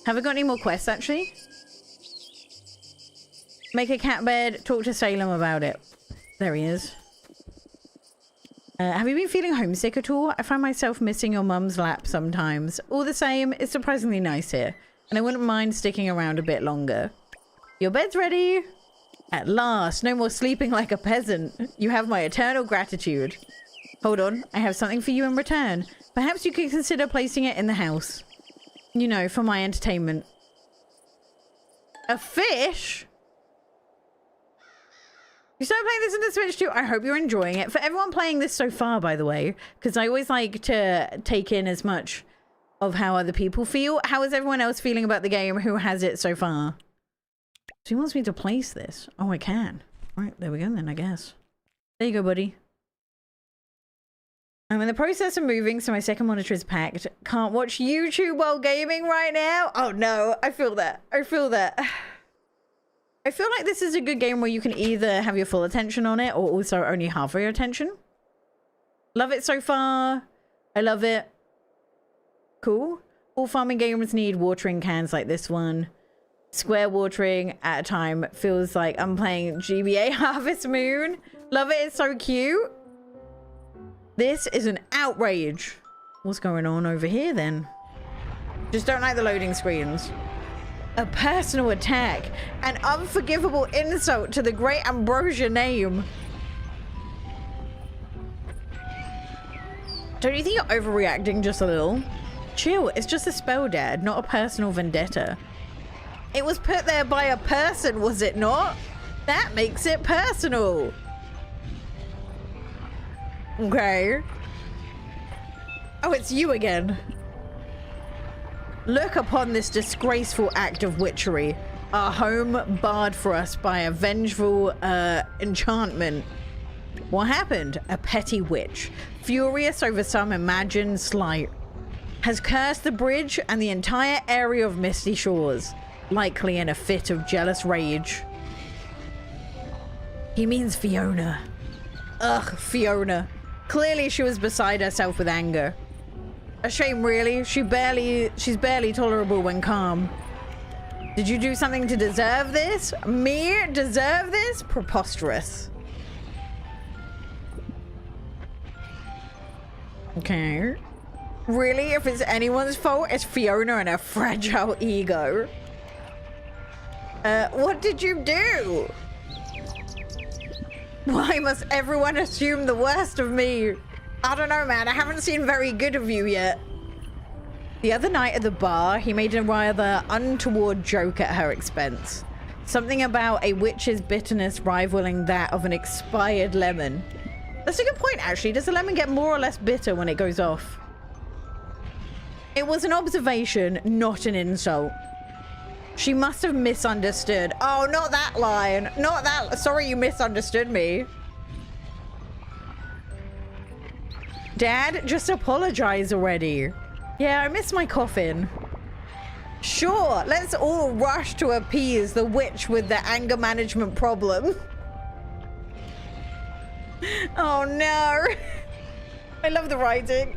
Have I got any more quests, actually? Make a cat bed. Talk to Salem about it. There he is. Have you been feeling homesick at all? I find myself missing your mum's lap sometimes. All the same, it's surprisingly nice here. And I wouldn't mind sticking around a bit longer. Your bed's ready. At last. No more sleeping like a peasant. You have my eternal gratitude. Hold on. I have something for you in return. Perhaps you could consider placing it in the house. You know, for my entertainment. A fish? You started playing this on the Switch too? I hope you're enjoying it. For everyone playing this so far, by the way, because I always like to take in as much of how other people feel. How is everyone else feeling about the game who has it so far? So he wants me to place this. Oh, I can. All right, there we go then, I guess. There you go, buddy. I'm in the process of moving, so my second monitor is packed. Can't watch YouTube while gaming right now. Oh no, I feel that. I feel that. I feel like this is a good game where you can either have your full attention on it or also only half of your attention. Love it so far. I love it. Cool. All farming games need watering cans like this one. Square watering at a time. Feels like I'm playing GBA Harvest Moon. Love it. It's so cute. This is an outrage. What's going on over here then? Just don't like the loading screens. A personal attack. An unforgivable insult to the great Ambrosia name. Don't you think you're overreacting just a little? Chill, it's just a spell, Dad, not a personal vendetta. It was put there by a person, was it not? That makes it personal. Okay. Oh, it's you again. Look upon this disgraceful act of witchery. Our home barred for us by a vengeful enchantment. What happened? A petty witch, furious over some imagined slight, has cursed the bridge and the entire area of Misty Shores, likely in a fit of jealous rage. He means Fiona. Ugh, Fiona. Clearly she was beside herself with anger. A shame, really. She's barely tolerable when calm. Did you do something to deserve this? Me deserve this? Preposterous. Okay. Really? If it's anyone's fault, it's Fiona and her fragile ego. What did you do? Why must everyone assume the worst of me? I don't know, man. I haven't seen very good of you yet. The other night at the bar, he made a rather untoward joke at her expense. Something about a witch's bitterness rivaling that of an expired lemon. That's a good point, actually. Does a lemon get more or less bitter when it goes off? It was an observation, not an insult. She must have misunderstood. Oh, not that line. Not that. Sorry, you misunderstood me. Dad, just apologize already. Yeah, I miss my coffin. Sure, let's all rush to appease the witch with the anger management problem. Oh no. I love the writing.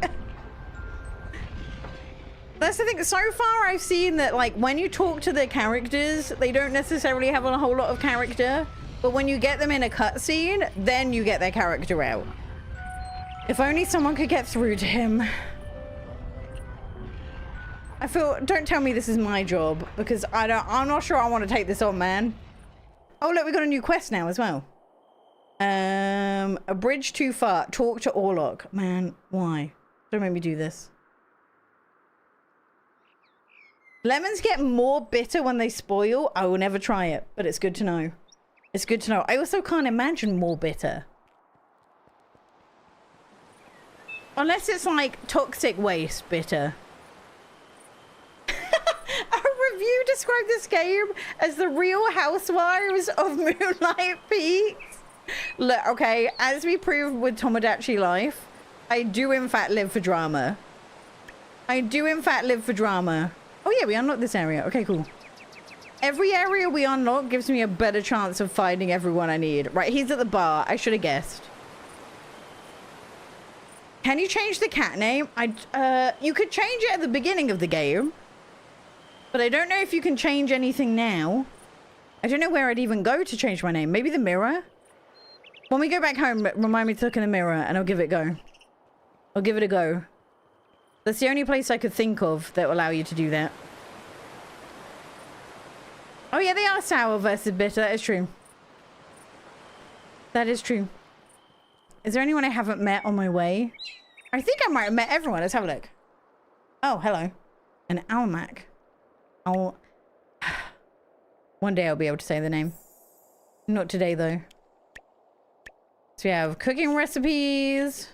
That's the thing. So far I've seen that, like, when you talk to the characters, they don't necessarily have a whole lot of character. But when you get them in a cutscene, then you get their character out. If only someone could get through to him. I feel, don't tell me this is my job, because I'm not sure I want to take this on, man. Oh, look, we got a new quest now as well. A bridge too far. Talk to Orlok. Man, why? Don't make me do this. Lemons get more bitter when they spoil. I will never try it, but it's good to know. It's good to know. I also can't imagine more bitter. Unless it's like toxic waste bitter. A review described this game as the Real Housewives of Moonlight Peaks. Look, okay, as we proved with Tomodachi Life, I do in fact live for drama. I do in fact live for drama. Oh yeah, we unlocked this area. Okay, cool. Every area we unlock gives me a better chance of finding everyone I need. Right, he's at the bar. I should have guessed. Can you change the cat name? You could change it at the beginning of the game. But I don't know if you can change anything now. I don't know where I'd even go to change my name. Maybe the mirror? When we go back home, remind me to look in the mirror and I'll give it a go. I'll give it a go. That's the only place I could think of that will allow you to do that. Oh yeah, they are sour versus bitter. That is true. That is true. Is there anyone I haven't met on my way? I think I might have met everyone. Let's have a look. Oh, hello. An almanac. Oh. One day I'll be able to say the name. Not today, though. So we have cooking recipes.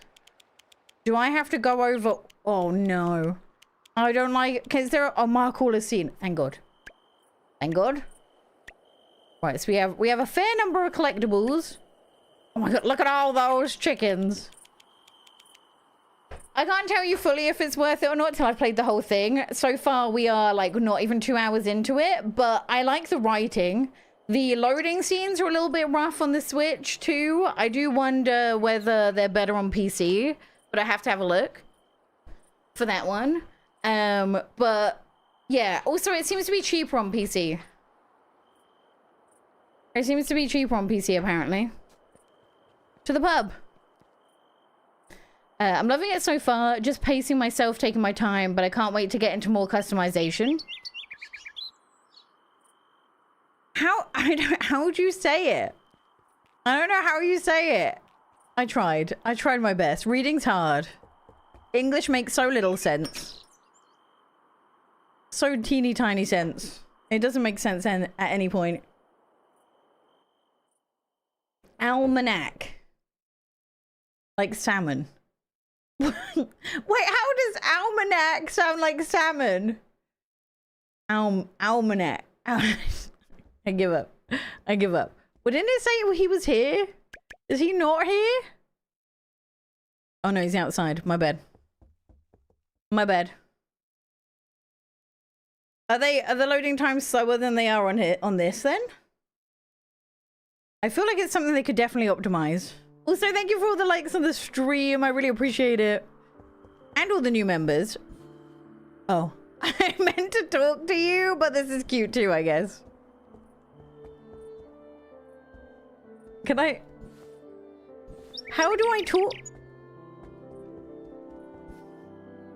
Do I have to go over... Oh, no. I don't like... Is there a mark all a scene? Thank God. Thank God. Right, so we have a fair number of collectibles. Oh my God, look at all those chickens. I can't tell you fully if it's worth it or not till I've played the whole thing. So far, we are like not even 2 hours into it, but I like the writing. The loading scenes are a little bit rough on the Switch too. I do wonder whether they're better on PC, but I have to have a look for that one. But yeah, also it seems to be cheaper on PC. It seems to be cheaper on PC apparently. To the pub. I'm loving it so far, just pacing myself, taking my time, but I can't wait to get into more customization. How would you say it? I don't know how you say it. I tried my best. Reading's hard. English makes so little sense. So teeny tiny sense. It doesn't make sense at any point. Almanac. Like salmon. Wait, how does almanac sound like salmon? Almanac. I give up. I give up. Well, didn't it say he was here? Is he not here? Oh no, he's outside. My bad. My bad. Are the loading times slower than they are on this then? I feel like it's something they could definitely optimize. Also, thank you for all the likes on the stream. I really appreciate it. And all the new members. Oh, I meant to talk to you, but this is cute too, I guess. Can I... How do I talk?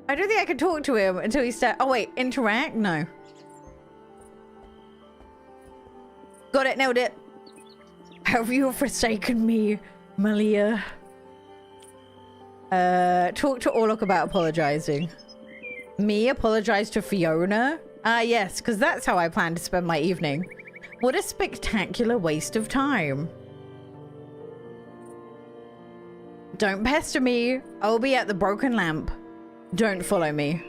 I don't think I can talk to him until he starts... Oh, wait. Interact? No. Got it. Nailed it. Have you forsaken me, Malia? Talk to Orlok about apologizing. Me apologize to Fiona? Ah, yes, because that's how I plan to spend my evening. What a spectacular waste of time. Don't pester me. I'll be at the broken lamp. Don't follow me.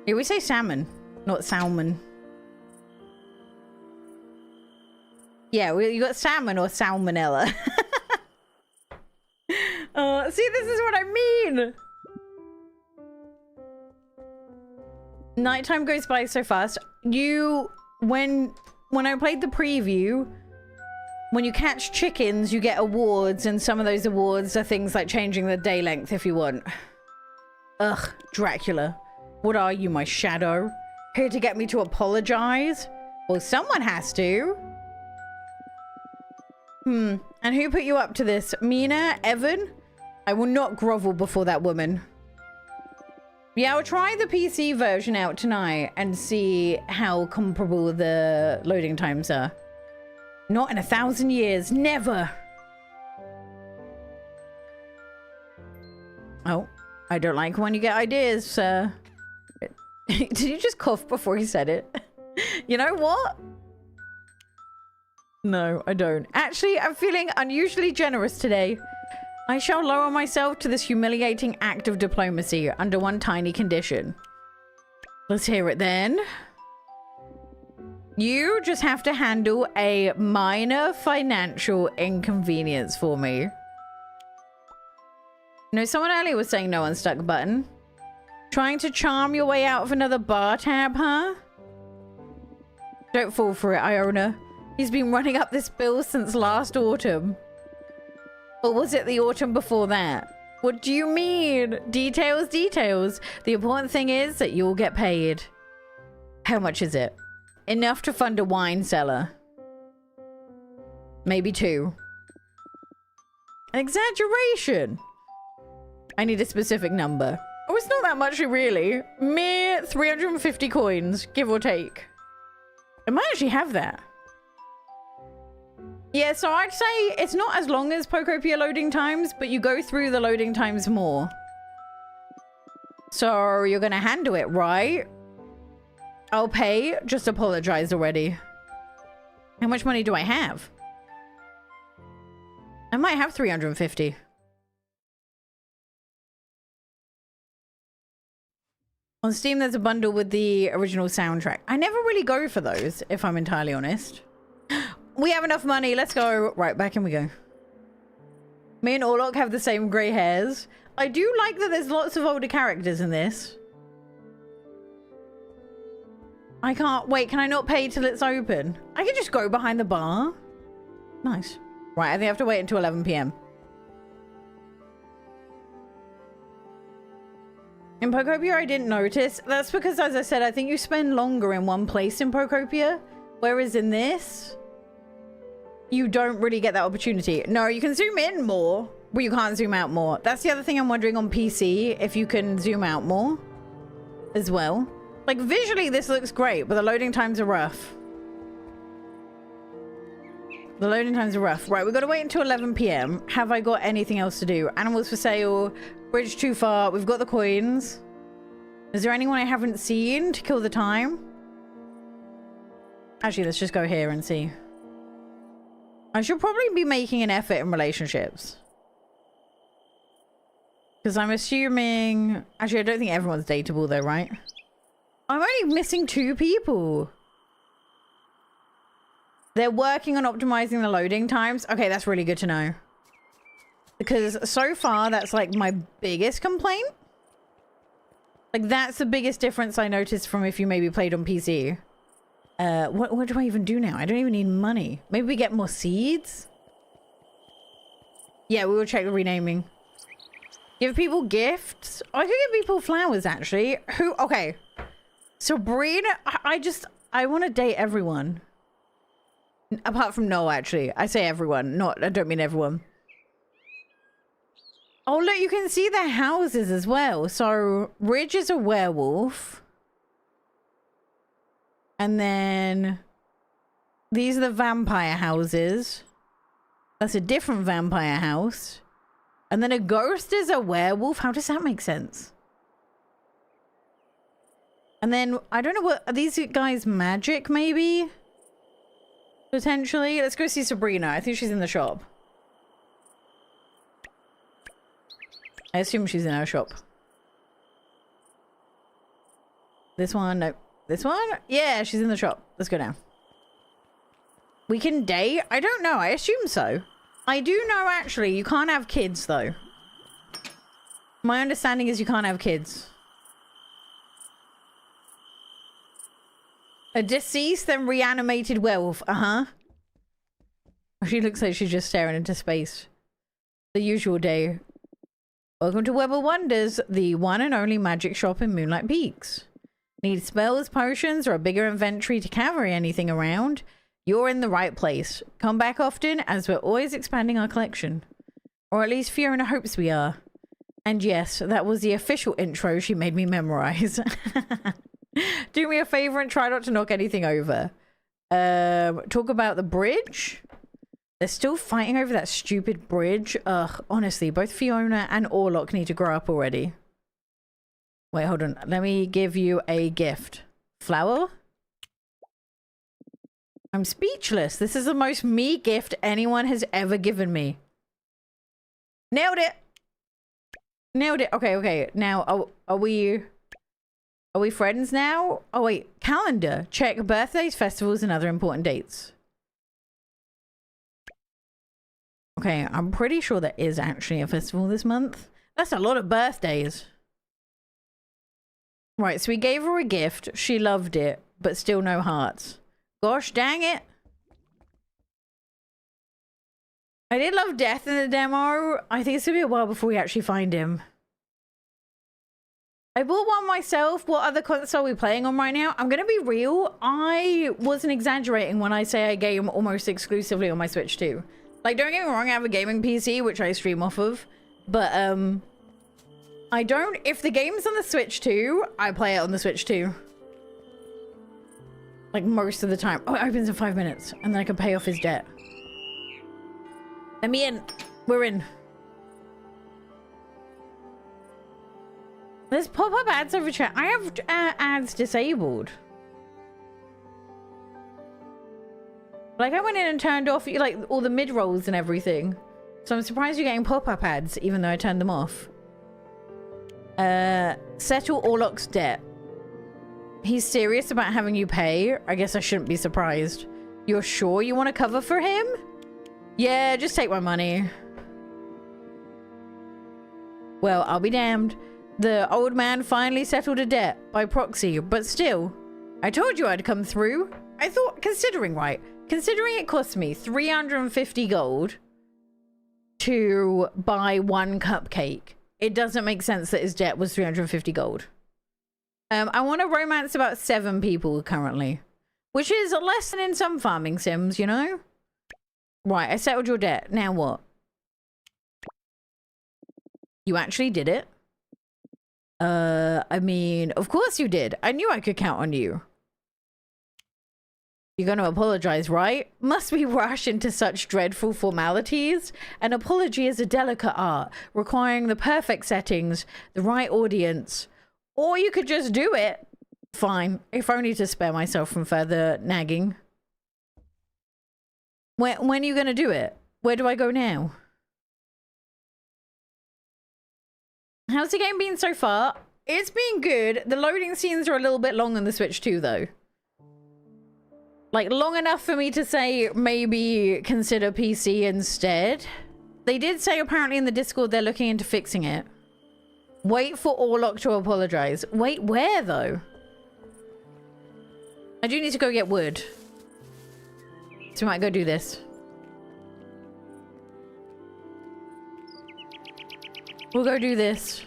Here we say salmon, not salmon. Yeah, you got salmon or salmonella. See, this is what I mean. Nighttime goes by so fast. When I played the preview, when you catch chickens, you get awards, and some of those awards are things like changing the day length if you want. Ugh, Dracula. What are you, my shadow? Here to get me to apologize? Well, someone has to. And who put you up to this? Mina? Evan? I will not grovel before that woman. Yeah, I'll try the PC version out tonight and see how comparable the loading times are. Not in 1,000 years. Never. Oh, I don't like when you get ideas, sir. Did you just cough before you said it? You know what? No, I don't. Actually, I'm feeling unusually generous today. I shall lower myself to this humiliating act of diplomacy under one tiny condition. Let's hear it then. You just have to handle a minor financial inconvenience for me. You know, someone earlier was saying no unstuck button. Trying to charm your way out of another bar tab, huh? Don't fall for it, Iona. He's been running up this bill since last autumn. Or was it the autumn before that? What do you mean? Details, details. The important thing is that you'll get paid. How much is it? Enough to fund a wine cellar. Maybe 2. An exaggeration. I need a specific number. Oh, it's not that much, really. Mere 350 coins, give or take. I might actually have that. Yeah, so I'd say it's not as long as Pocopia loading times, but you go through the loading times more. So you're gonna handle it, right? I'll pay. Just apologize already. How much money do I have? I might have 350. On Steam, there's a bundle with the original soundtrack. I never really go for those, if I'm entirely honest. We have enough money. Let's go. Right, back in we go. Me and Orlok have the same grey hairs. I do like that there's lots of older characters in this. I can't... Wait, can I not pay till it's open? I can just go behind the bar. Nice. Right, I think I have to wait until 11 PM. In Pocopia, I didn't notice. That's because, as I said, I think you spend longer in one place in Pocopia. Whereas in this, you don't really get that opportunity. No, you can zoom in more, but you can't zoom out more. That's the other thing I'm wondering on PC, if you can zoom out more as well. Like, visually, this looks great, but the loading times are rough. The loading times are rough. Right, we've got to wait until 11 PM. Have I got anything else to do? Animals for sale. Bridge too far. We've got the coins. Is there anyone I haven't seen to kill the time? Actually, let's just go here and see. I should probably be making an effort in relationships. Because I'm assuming... Actually, I don't think everyone's dateable though, right? I'm only missing 2 people. They're working on optimizing the loading times. Okay, that's really good to know. Because so far, that's like my biggest complaint. Like, that's the biggest difference I noticed from if you maybe played on PC. What do I even do now? I don't even need money. Maybe we get more seeds? Yeah, we will check the renaming. Give people gifts. Oh, I could give people flowers, actually. Who? Okay. Sabrina, I want to date everyone. Apart from Noel, actually. I say everyone. I don't mean everyone. Oh, look, you can see their houses as well. So, Ridge is a werewolf. And then these are the vampire houses. That's a different vampire house. And then a ghost is a werewolf. How does that make sense? And then, I don't know what... Are these guys magic, maybe? Potentially. Let's go see Sabrina. I think she's in the shop. I assume she's in our shop. This one? No. This one? Yeah, she's in the shop. Let's go now. We can date? I don't know. I assume so. I do know, actually, you can't have kids, though. My understanding is you can't have kids. A deceased, then reanimated werewolf. Uh-huh. She looks like she's just staring into space. The usual day. Welcome to Web of Wonders, the one and only magic shop in Moonlight Peaks. Need spells, potions, or a bigger inventory to carry anything around? You're in the right place. Come back often, as we're always expanding our collection. Or at least Fiona hopes we are. And yes, that was the official intro she made me memorize. Do me a favor and try not to knock anything over. Talk about the bridge. They're still fighting over that stupid bridge. Ugh, honestly, both Fiona and Orlok need to grow up already. Wait, hold on. Let me give you a gift. Flower? I'm speechless. This is the most me gift anyone has ever given me. Nailed it. Nailed it. Okay, okay. Now, are we friends now? Oh, wait. Calendar. Check birthdays, festivals, and other important dates. Okay, I'm pretty sure there is actually a festival this month. That's a lot of birthdays. Right, so we gave her a gift. She loved it, but still no hearts. Gosh dang it. I did love Death in the demo. I think it's gonna be a while before we actually find him. I bought one myself. What other console are we playing on right now? I'm gonna be real. I wasn't exaggerating when I say I game almost exclusively on my Switch too. Like, don't get me wrong, I have a gaming PC, which I stream off of. But, I don't... If the game's on the Switch too, I play it on the Switch too. Like, most of the time. Oh, it opens in 5 minutes. And then I can pay off his debt. Let me in. We're in. There's pop-up ads over chat. I have ads disabled. Like, I went in and turned off, like, all the mid-rolls and everything. So I'm surprised you're getting pop-up ads, even though I turned them off. Settle Orlok's debt. He's serious about having you pay. I guess I shouldn't be surprised. You're sure you want to cover for him? Yeah, just take my money. Well, I'll be damned. The old man finally settled a debt by proxy, but still. I told you I'd come through. I thought, considering it cost me 350 gold to buy one cupcake, it doesn't make sense that his debt was 350 gold. I want to romance about 7 people currently, which is less than in some farming sims, you know? Right, I settled your debt. Now what? You actually did it? I mean, of course you did. I knew I could count on you. You're going to apologize, right? Must we rush into such dreadful formalities? An apology is a delicate art, requiring the perfect settings, the right audience. Or you could just do it. Fine, if only to spare myself from further nagging. When are you going to do it? Where do I go now? How's the game been so far? It's been good. The loading scenes are a little bit long on the Switch too, though. Like, long enough for me to say maybe consider PC instead. They did say apparently in the Discord they're looking into fixing it. Wait for Orlok to apologize. Wait, where though? I do need to go get wood. So we might go do this. We'll go do this.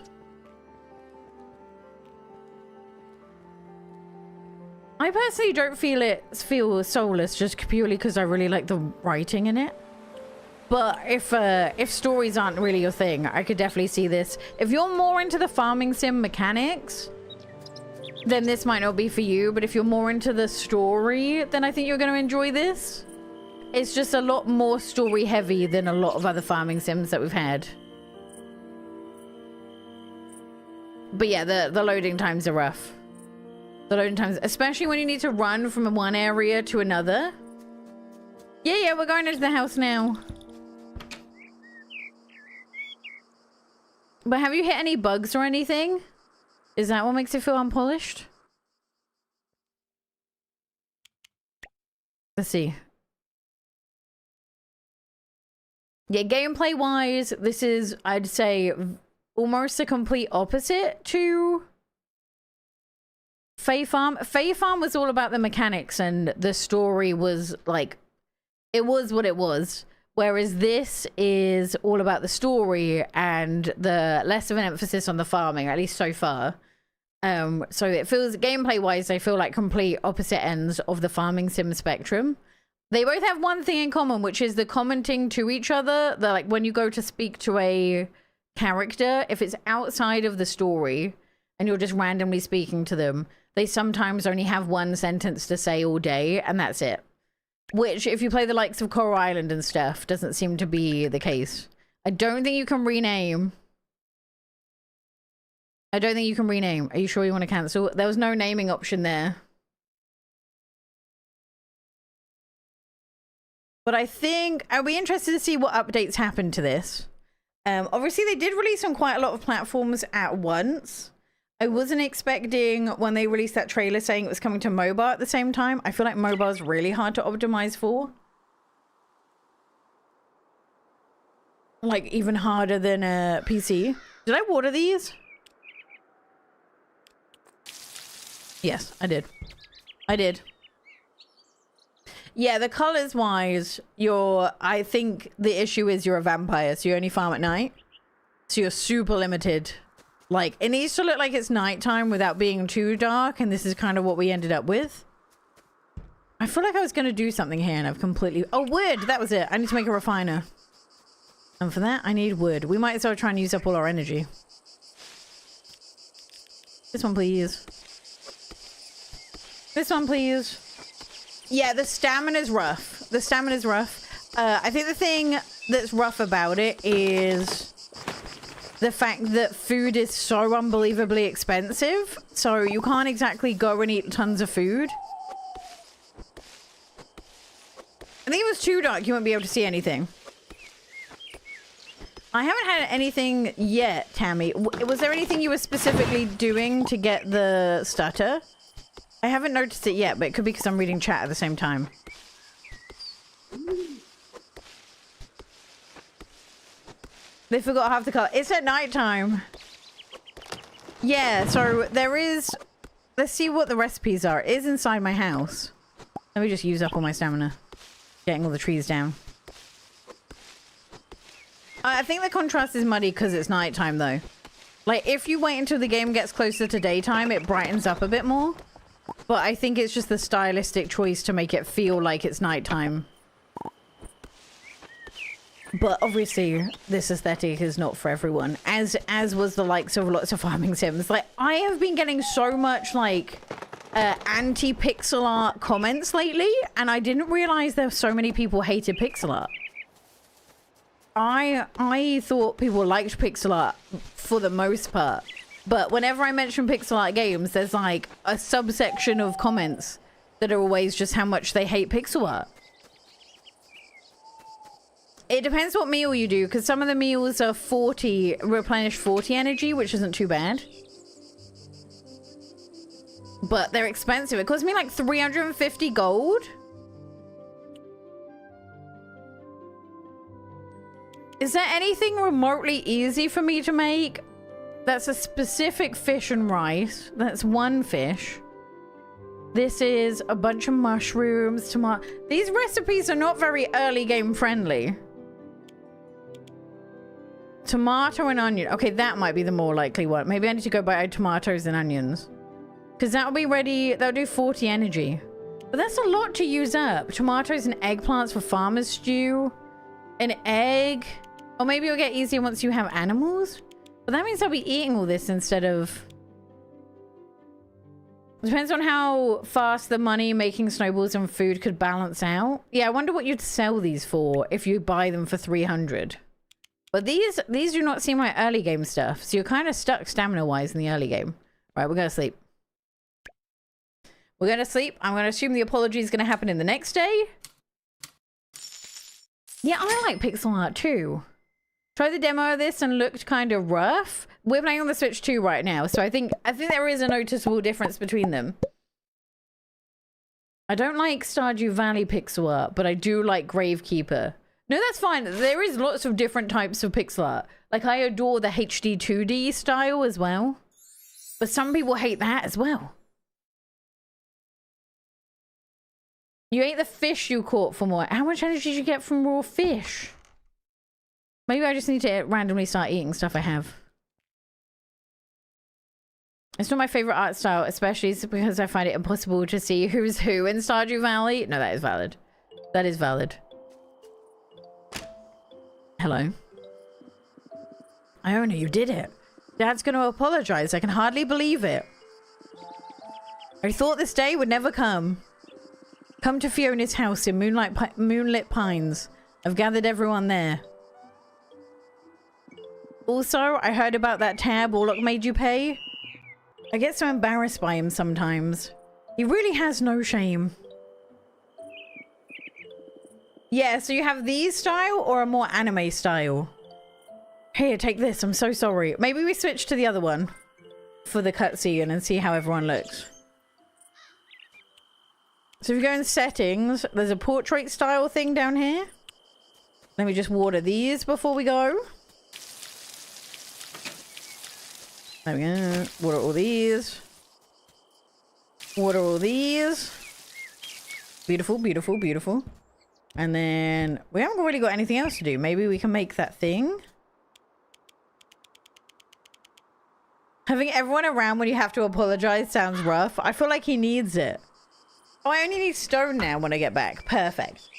I personally don't feel soulless just purely because I really like the writing in it. But if stories aren't really your thing, I could definitely see this. If you're more into the farming sim mechanics, then this might not be for you. But if you're more into the story, then I think you're going to enjoy this. It's just a lot more story heavy than a lot of other farming sims that we've had. But yeah, the loading times are rough. The loading times, especially when you need to run from one area to another. Yeah, we're going into the house now. But have you hit any bugs or anything? Is that what makes it feel unpolished? Let's see. Yeah, gameplay wise, this is, I'd say, almost a complete opposite to Fae Farm. Fae Farm was all about the mechanics and the story was like, it was what it was. Whereas this is all about the story and the less of an emphasis on the farming, at least so far. So it feels, gameplay wise, I feel like complete opposite ends of the farming sim spectrum. They both have one thing in common, which is the commenting to each other. The, like, when you go to speak to a character, if it's outside of the story and you're just randomly speaking to them, they sometimes only have one sentence to say all day, and that's it. Which, if you play the likes of Coral Island and stuff, doesn't seem to be the case. I don't think you can rename. I don't think you can rename. Are you sure you want to cancel? There was no naming option there. But I think I'll be interested to see what updates happen to this. Obviously, they did release on quite a lot of platforms at once. I wasn't expecting when they released that trailer saying it was coming to mobile at the same time. I feel like mobile is really hard to optimize for. Like, even harder than a PC. Did I water these? Yes, I did. I did. Yeah, the colors wise, I think the issue is you're a vampire, so you only farm at night. So you're super limited. Like, it needs to look like it's nighttime without being too dark, and this is kind of what we ended up with. I feel like I was going to do something here, and I've completely... Oh, wood! That was it. I need to make a refiner. And for that, I need wood. We might as well try and use up all our energy. This one, please. This one, please. Yeah, the stamina's rough. The stamina's rough. I think the thing that's rough about it is the fact that food is so unbelievably expensive. So you can't exactly go and eat tons of food. I think if it was too dark, you wouldn't be able to see anything. I haven't had anything yet, Tammy. Was there anything you were specifically doing to get the stutter? I haven't noticed it yet, but it could be because I'm reading chat at the same time. They forgot half the color. It's at nighttime. Yeah, so there is... Let's see what the recipes are. It is inside my house. Let me just use up all my stamina. Getting all the trees down. I think the contrast is muddy because it's nighttime, though. Like, if you wait until the game gets closer to daytime, it brightens up a bit more. But I think it's just the stylistic choice to make it feel like it's nighttime. But obviously, this aesthetic is not for everyone. As was the likes of lots of farming sims. Like, I have been getting so much, like, anti-pixel art comments lately. And I didn't realize there were so many people hated pixel art. I thought people liked pixel art for the most part. But whenever I mention pixel art games, there's like a subsection of comments that are always just how much they hate pixel art. It depends what meal you do, because some of the meals are replenish 40 energy, which isn't too bad. But they're expensive. It cost me like 350 gold. Is there anything remotely easy for me to make? That's a specific fish and rice. That's one fish. This is a bunch of mushrooms, tomato. These recipes are not very early game friendly. Tomato and onion. Okay, that might be the more likely one. Maybe I need to go buy tomatoes and onions. Because that'll be ready. That'll do 40 energy. But that's a lot to use up. Tomatoes and eggplants for farmer's stew. An egg. Or maybe it'll get easier once you have animals. But that means I'll be eating all this instead of... Depends on how fast the money making snowballs and food could balance out. Yeah, I wonder what you'd sell these for if you buy them for 300. But these do not seem like early game stuff. So you're kind of stuck stamina-wise in the early game. Right, we're going to sleep. We're going to sleep. I'm going to assume the apology is going to happen in the next day. Yeah, I like pixel art too. Tried the demo of this and looked kind of rough. We're playing on the Switch 2 right now, so I think there is a noticeable difference between them. I don't like Stardew Valley pixel art, but I do like Gravekeeper. No, that's fine. There is lots of different types of pixel art. Like, I adore the HD 2D style as well. But some people hate that as well. You ate the fish you caught from what? How much energy did you get from raw fish? Maybe I just need to randomly start eating stuff I have. It's not my favorite art style, especially because I find it impossible to see who's who in Stardew Valley. No, that is valid. That is valid. Hello. Iona, you did it. Dad's going to apologize. I can hardly believe it. I thought this day would never come. Come to Fiona's house in Moonlit Pines. I've gathered everyone there. Also, I heard about that tab Warlock made you pay. I get so embarrassed by him sometimes. He really has no shame. Yeah, so you have these style or a more anime style? Here, take this. I'm so sorry. Maybe we switch to the other one for the cutscene and see how everyone looks. So if you go in settings, there's a portrait style thing down here. Let me just water these before we go. There we go. Water all these. Water all these. Beautiful, beautiful, beautiful. And then we haven't really got anything else to do. Maybe we can make that thing. Having everyone around when you have to apologize sounds rough. I feel like he needs it. Oh, I only need stone now when I get back. Perfect.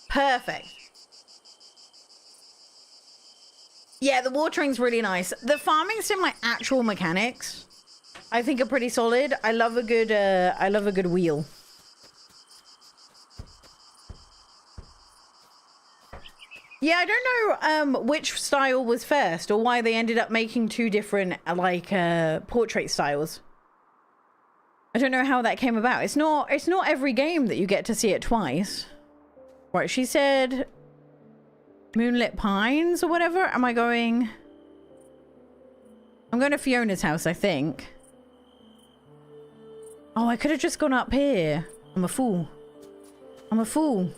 Perfect. Yeah, the watering's really nice. The farming sim, like actual mechanics, I think are pretty solid. I love a good wheel. Yeah, I don't know which style was first or why they ended up making two different like portrait styles. I don't know how that came about. It's not every game that you get to see it twice. Right, she said Moonlit Pines or whatever. Am I going? I'm going to Fiona's house, I think. Oh, I could have just gone up here. I'm a fool. I'm a fool.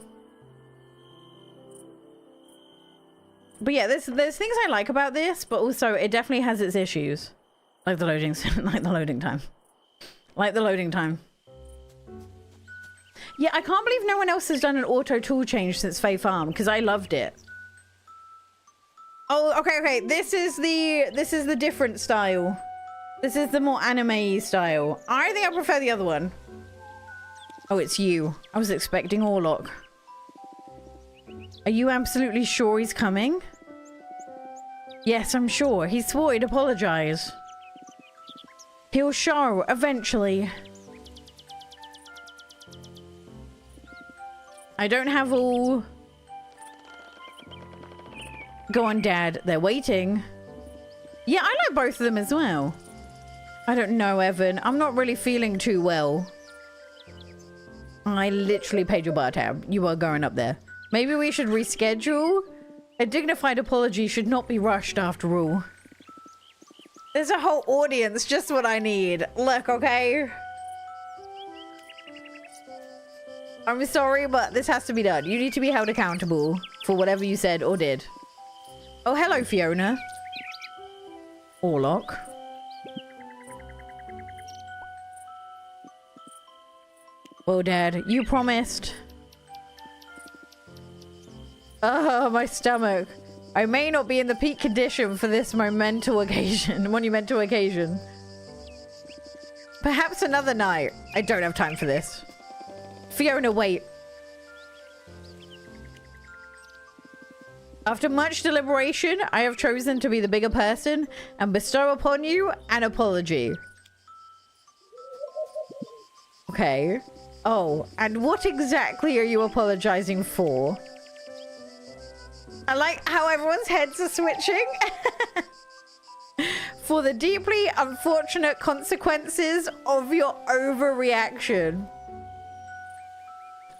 But yeah, there's things I like about this, but also it definitely has its issues. Like the loading like the loading time. Like the loading time. Yeah, I can't believe no one else has done an auto tool change since Fae Farm, because I loved it. Oh, okay. This is the different style. This is the more anime style. I think I prefer the other one. Oh, it's you. I was expecting Orlok. Are you absolutely sure he's coming? Yes, I'm sure. He swore he'd apologize. He'll show eventually. I don't have all... Go on, Dad. They're waiting. Yeah, I like both of them as well. I don't know, Evan. I'm not really feeling too well. I literally paid your bar tab. You are going up there. Maybe we should reschedule? A dignified apology should not be rushed after all. There's a whole audience, just what I need. Look, okay? I'm sorry, but this has to be done. You need to be held accountable for whatever you said or did. Oh, hello, Fiona. Orlok. Well, Dad, you promised. Oh, my stomach. I may not be in the peak condition for this monumental occasion. Perhaps another night. I don't have time for this. Fiona, wait. After much deliberation, I have chosen to be the bigger person and bestow upon you an apology. Okay. Oh, and what exactly are you apologizing for? I like how everyone's heads are switching. For the deeply unfortunate consequences of your overreaction.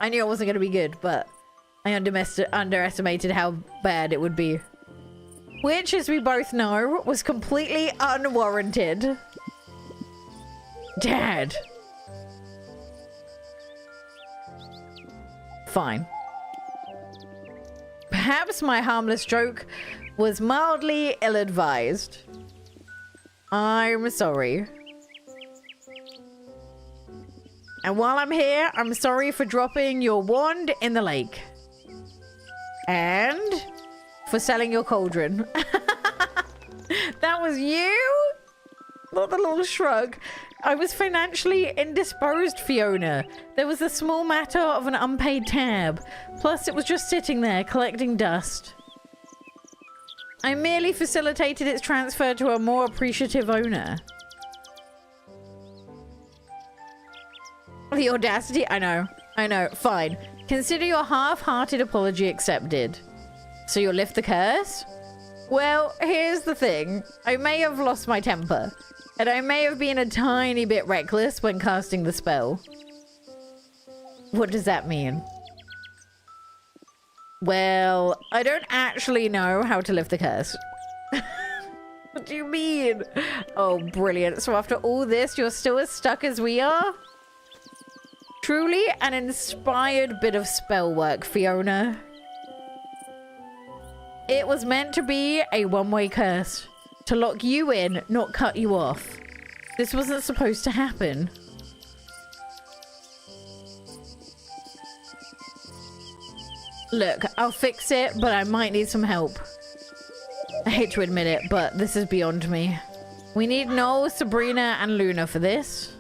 I knew it wasn't going to be good, but I underestimated how bad it would be. Which, as we both know, was completely unwarranted. Dad. Fine. Perhaps my harmless joke was mildly ill-advised. I'm sorry. And while I'm here, I'm sorry for dropping your wand in the lake. And for selling your cauldron. That was you? Not the little shrug. I was financially indisposed, Fiona. There was the small matter of an unpaid tab. Plus, it was just sitting there, collecting dust. I merely facilitated its transfer to a more appreciative owner. The audacity? I know. Fine. Consider your half-hearted apology accepted. So you'll lift the curse? Well, here's the thing. I may have lost my temper. And I may have been a tiny bit reckless when casting the spell. What does that mean? Well, I don't actually know how to lift the curse. What do you mean? Oh, brilliant. So after all this, you're still as stuck as we are? Truly an inspired bit of spell work, Fiona. It was meant to be a one-way curse. To lock you in, not cut you off. This wasn't supposed to happen. Look, I'll fix it, but I might need some help. I hate to admit it, but this is beyond me. We need Noel, Sabrina, and Luna for this.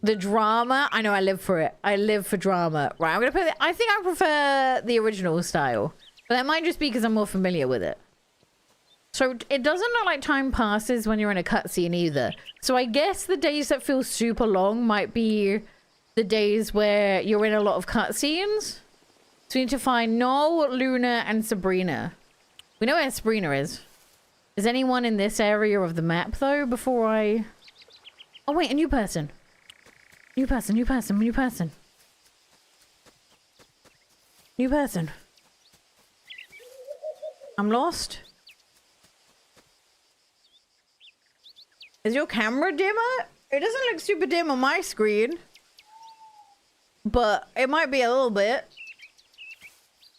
The drama. I know, I live for it. I live for drama. Right, I'm gonna put it. I think I prefer the original style. But that might just be because I'm more familiar with it. So it doesn't look like time passes when you're in a cutscene either. So I guess the days that feel super long might be the days where you're in a lot of cutscenes. So we need to find Noel, Luna, and Sabrina. We know where Sabrina is. Is anyone in this area of the map, though, before I... Oh, wait, a new person. New person, new person, new person. New person. I'm lost. Is your camera dimmer? It doesn't look super dim on my screen. But it might be a little bit.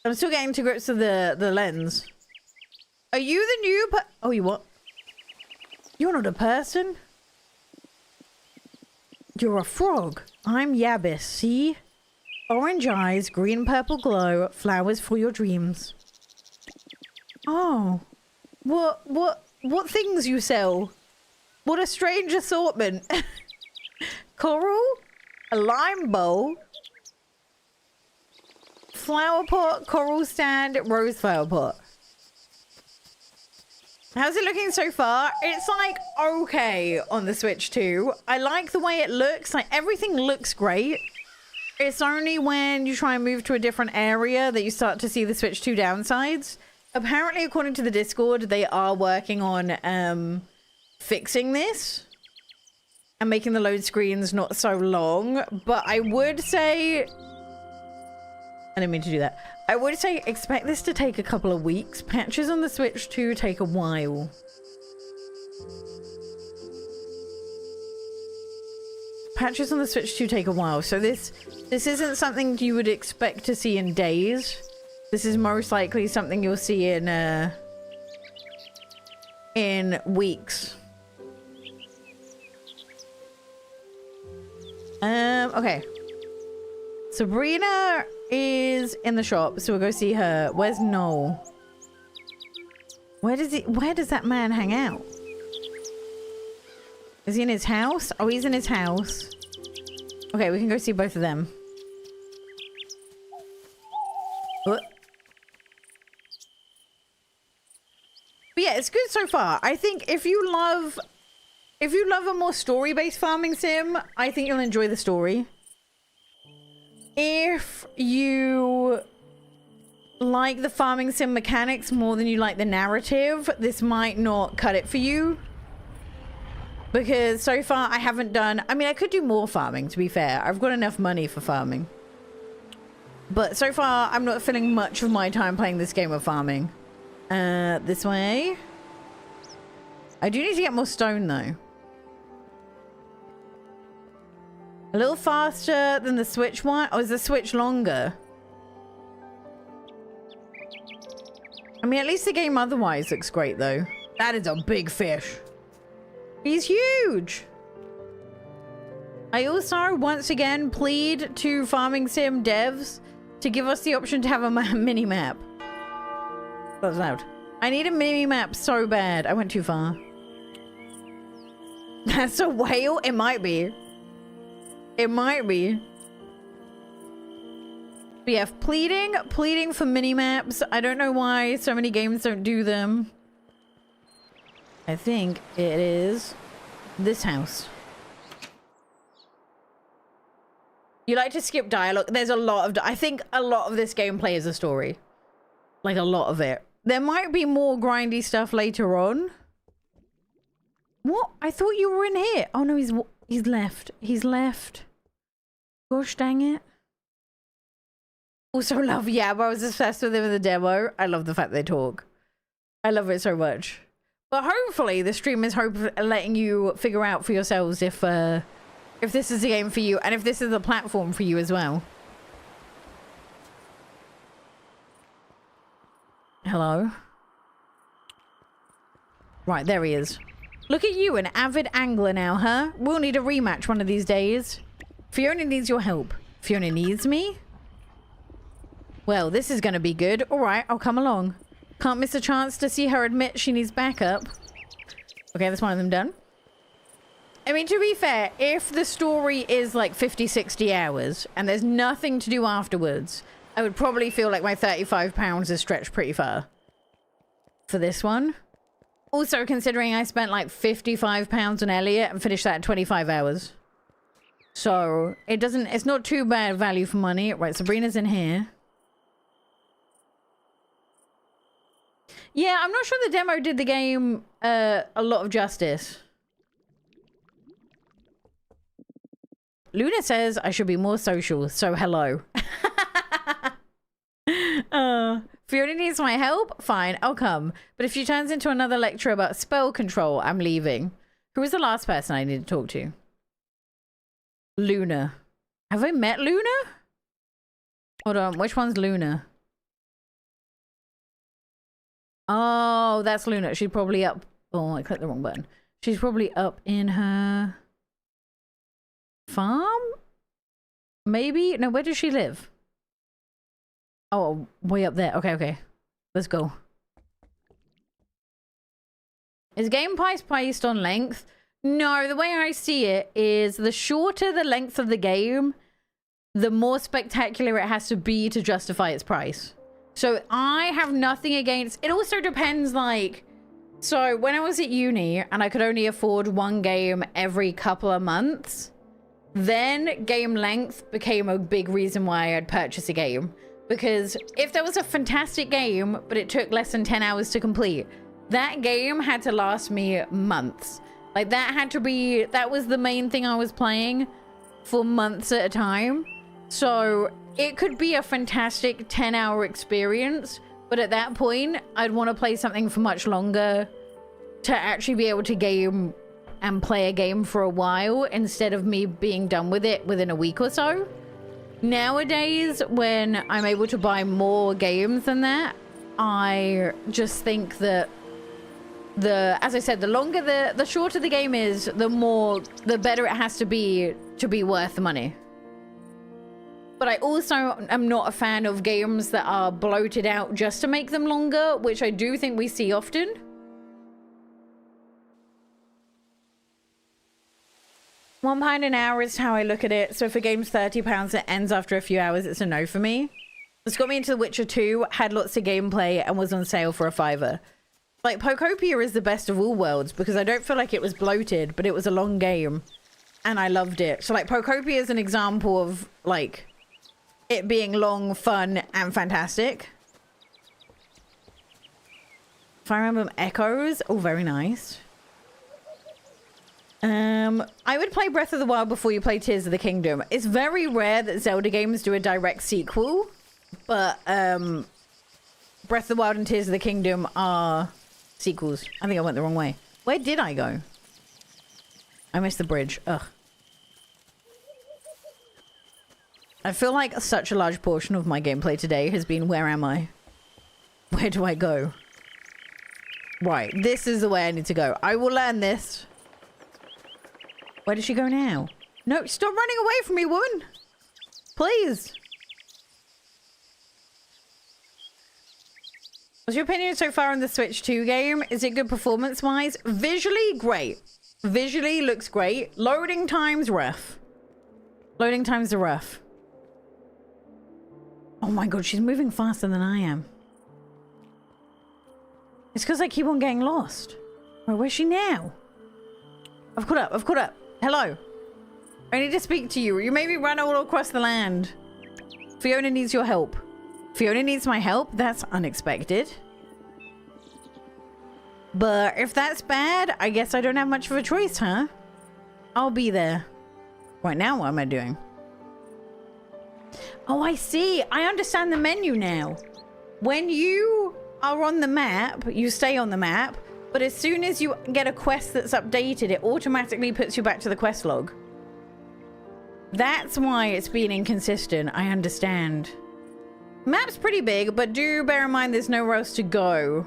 I'm still getting to grips with the lens. Are you the new Oh, you what? You're not a person? You're a frog. I'm Yabbis, see? Orange eyes, green purple glow, flowers for your dreams. Oh. What things you sell? What a strange assortment. Coral? A lime bowl? Flower pot, coral stand, rose flower pot. How's it looking so far? It's like okay on the Switch 2. I like the way it looks. Like everything looks great. It's only when you try and move to a different area that you start to see the Switch 2 downsides. Apparently, according to the Discord, they are working on fixing this and making the load screens not so long. But I would say... I didn't mean to do that. I would say expect this to take a couple of weeks. Patches on the Switch 2 take a while. Patches on the Switch 2 take a while. So this isn't something you would expect to see in days. This is most likely something you'll see in weeks. Okay. Sabrina is in the shop, so we'll go see her. Where's Noel? Where does that man hang out? Is he in his house? Oh, he's in his house. Okay, we can go see both of them. What? But yeah, it's good so far. I think if you love a more story-based farming sim, I think you'll enjoy the story. If you like the farming sim mechanics more than you like the narrative, this might not cut it for you. Because so far I haven't done... I mean, I could do more farming, to be fair. I've got enough money for farming. But so far, I'm not filling much of my time playing this game of farming. This way. I do need to get more stone, though. A little faster than the Switch one? Or is the Switch longer? I mean, at least the game otherwise looks great, though. That is a big fish. He's huge. I also, once again, plead to Farming Sim devs to give us the option to have a mini-map. That was loud. I need a mini-map so bad. I went too far. That's a whale? It might be. It might be. But yeah, pleading for mini-maps. I don't know why so many games don't do them. I think it is this house. You like to skip dialogue? There's a lot of... I think a lot of this gameplay is a story. Like, a lot of it. There might be more grindy stuff later on. What? I thought you were in here. Oh, no, he's left. He's left. Gosh dang it. Also love Yab. I was obsessed with him in the demo. I love the fact they talk. I love it so much. But hopefully the stream is letting you figure out for yourselves if this is a game for you and if this is a platform for you as well. Hello? Right, there he is. Look at you, an avid angler now, huh? We'll need a rematch one of these days. Fiona needs your help. Fiona needs me? Well, this is going to be good. All right, I'll come along. Can't miss a chance to see her admit she needs backup. Okay, that's one of them done. I mean, to be fair, if the story is like 50, 60 hours and there's nothing to do afterwards, I would probably feel like my £35 is stretched pretty far for this one. Also, considering I spent like £55 on Elliot and finished that in 25 hours. So, it's not too bad value for money. Right, Sabrina's in here. Yeah, I'm not sure the demo did the game a lot of justice. Luna says I should be more social, so hello. Fiona needs my help? Fine, I'll come. But if she turns into another lecture about spell control, I'm leaving. Who was the last person I need to talk to? Luna. Have I met Luna? Hold on, which one's Luna? Oh, that's Luna. She's probably up. Oh, I clicked the wrong button. She's probably up in her farm? Maybe? No, where does she live? Oh, way up there. Okay, okay. Let's go. Is game price based on length? No, the way I see it is the shorter the length of the game, the more spectacular it has to be to justify its price. So I have nothing against... It also depends, like... So when I was at uni and I could only afford one game every couple of months, then game length became a big reason why I'd purchase a game. Because if there was a fantastic game, but it took less than 10 hours to complete, that game had to last me months. Like, that had to be... That was the main thing I was playing for months at a time. So it could be a fantastic 10-hour experience, but at that point, I'd want to play something for much longer to actually be able to game and play a game for a while instead of me being done with it within a week or so. Nowadays, when I'm able to buy more games than that, I just think that as I said, the shorter the game is, the better it has to be worth the money. But I also am not a fan of games that are bloated out just to make them longer, which I do think we see often. £1 an hour is how I look at it. So if a game's £30 that ends after a few hours, it's a no for me. This got me into The Witcher 2, had lots of gameplay, and was on sale for £5. Like, Pokopia is the best of all worlds because I don't feel like it was bloated, but it was a long game, and I loved it. So, like, Pokopia is an example of, like, it being long, fun, and fantastic. Fire Emblem Echoes. Oh, very nice. I would play Breath of the Wild before you play Tears of the Kingdom. It's very rare that Zelda games do a direct sequel, but Breath of the Wild and Tears of the Kingdom are sequels. I think I went the wrong way. Where did I go? I missed the bridge. Ugh. I feel like such a large portion of my gameplay today has been, where am I? Where do I go? Right, this is the way I need to go. I will learn this. Where does she go now? No, stop running away from me, woman! Please! What's your opinion so far on the Switch 2 game? Is it good performance-wise? Visually, great. Visually, looks great. Loading times, rough. Loading times are rough. Oh my god, she's moving faster than I am. It's because I keep on getting lost. Wait, where's she now? I've caught up, I've caught up. Hello. I need to speak to you. You made me run all across the land. Fiona needs your help. Fiona needs my help? That's unexpected. But if that's bad, I guess I don't have much of a choice, huh? I'll be there. Right now, what am I doing? Oh, I see. I understand the menu now. When you are on the map, you stay on the map. But as soon as you get a quest that's updated, it automatically puts you back to the quest log. That's why it's been inconsistent. I understand. Map's pretty big, but do bear in mind there's nowhere else to go.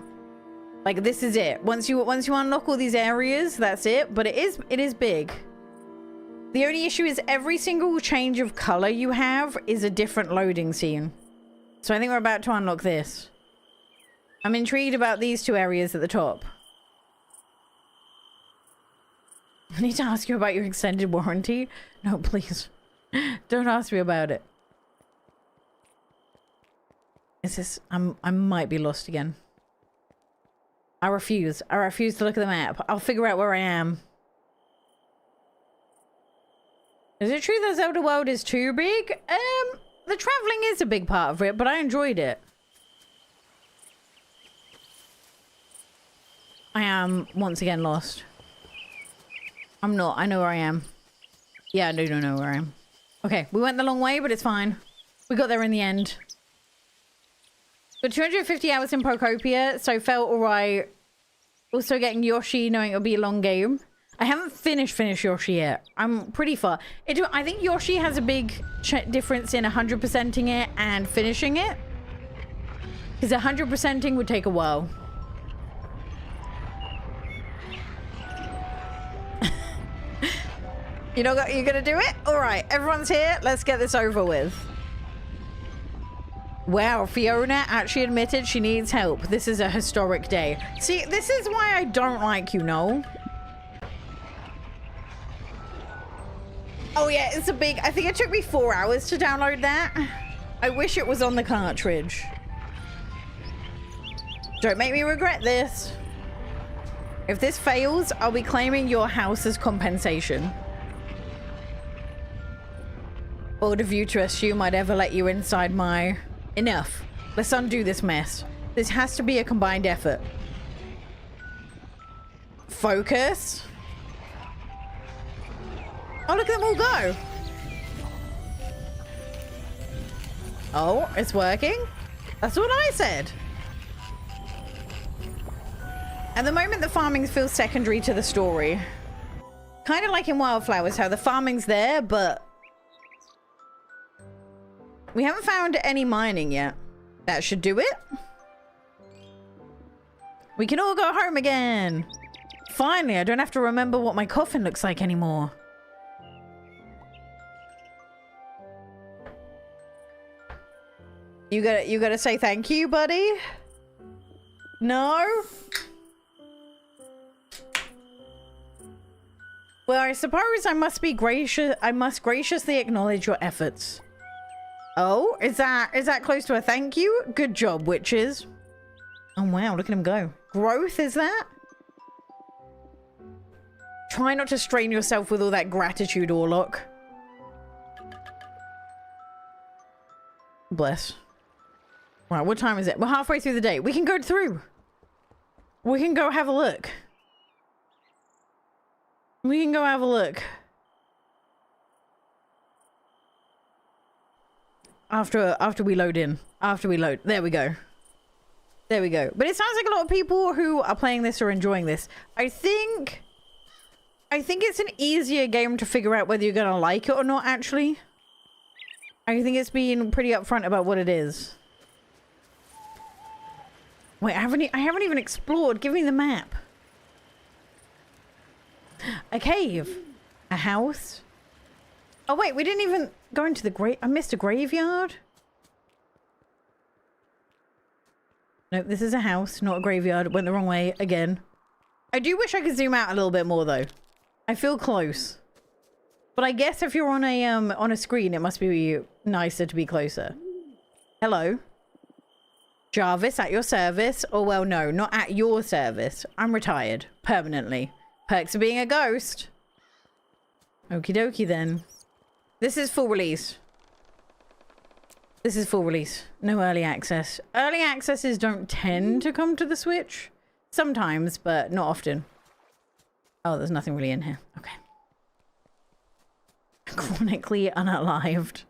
Like, this is it. Once you unlock all these areas, that's it. But it is big. The only issue is every single change of color you have is a different loading scene. So I think we're about to unlock this. I'm intrigued about these two areas at the top. I need to ask you about your extended warranty. No, please. Don't ask me about it. Is this... I might be lost again. I refuse. I refuse to look at the map. I'll figure out where I am. Is it true that Zelda World is too big? The traveling is a big part of it, but I enjoyed it. I am once again lost. I'm not. I know where I am. Yeah, I do know where I am. Okay, we went the long way, but it's fine. We got there in the end. Got 250 hours in Procopia, so felt alright. Also getting Yoshi, knowing it'll be a long game. I haven't finished Yoshi yet. I'm pretty far. I think Yoshi has a big difference in 100%ing it and finishing it. Because 100%ing would take a while. You're gonna do it? Alright, everyone's here. Let's get this over with. Wow, Fiona actually admitted she needs help. This is a historic day. See, this is why I don't like you, Noel. Oh yeah, it's a big... I think it took me 4 hours to download that. I wish it was on the cartridge. Don't make me regret this. If this fails, I'll be claiming your house as compensation. Bold of you to assume I'd ever let you inside my... Enough. Let's undo this mess. This has to be a combined effort. Focus. Oh, look at them all go. Oh, it's working? That's what I said. At the moment, the farming feels secondary to the story. Kind of like in Wildflowers, how the farming's there, but... we haven't found any mining yet. That should do it. We can all go home again. Finally, I don't have to remember what my coffin looks like anymore. You gotta say thank you, buddy? No? Well, I suppose I must be gracious. I must graciously acknowledge your efforts. Oh, is that close to a thank you? Good job, witches. Oh wow, look at him go. Growth, is that? Try not to strain yourself with all that gratitude, Orlok. Bless. Right, what time is it? We're halfway through the day. We can go through. We can go have a look. We can go have a look. After we load in. After we load. There we go. There we go. But it sounds like a lot of people who are playing this are enjoying this. I think it's an easier game to figure out whether you're going to like it or not, actually. I think it's been pretty upfront about what it is. Wait, I haven't even explored. Give me the map. A cave. A house. Oh wait, we didn't even go into the grave. I missed a graveyard. Nope, this is a house, not a graveyard. Went the wrong way again. I do wish I could zoom out a little bit more though. I feel close. But I guess if you're on a screen, it must be nicer to be closer. Hello. Jarvis, at your service. Oh, well, no, not at your service. I'm retired. Permanently. Perks of being a ghost. Okie dokie then. This is full release. This is full release. No early access. Early accesses don't tend to come to the Switch. Sometimes, but not often. Oh, there's nothing really in here. Okay. Chronically unalived.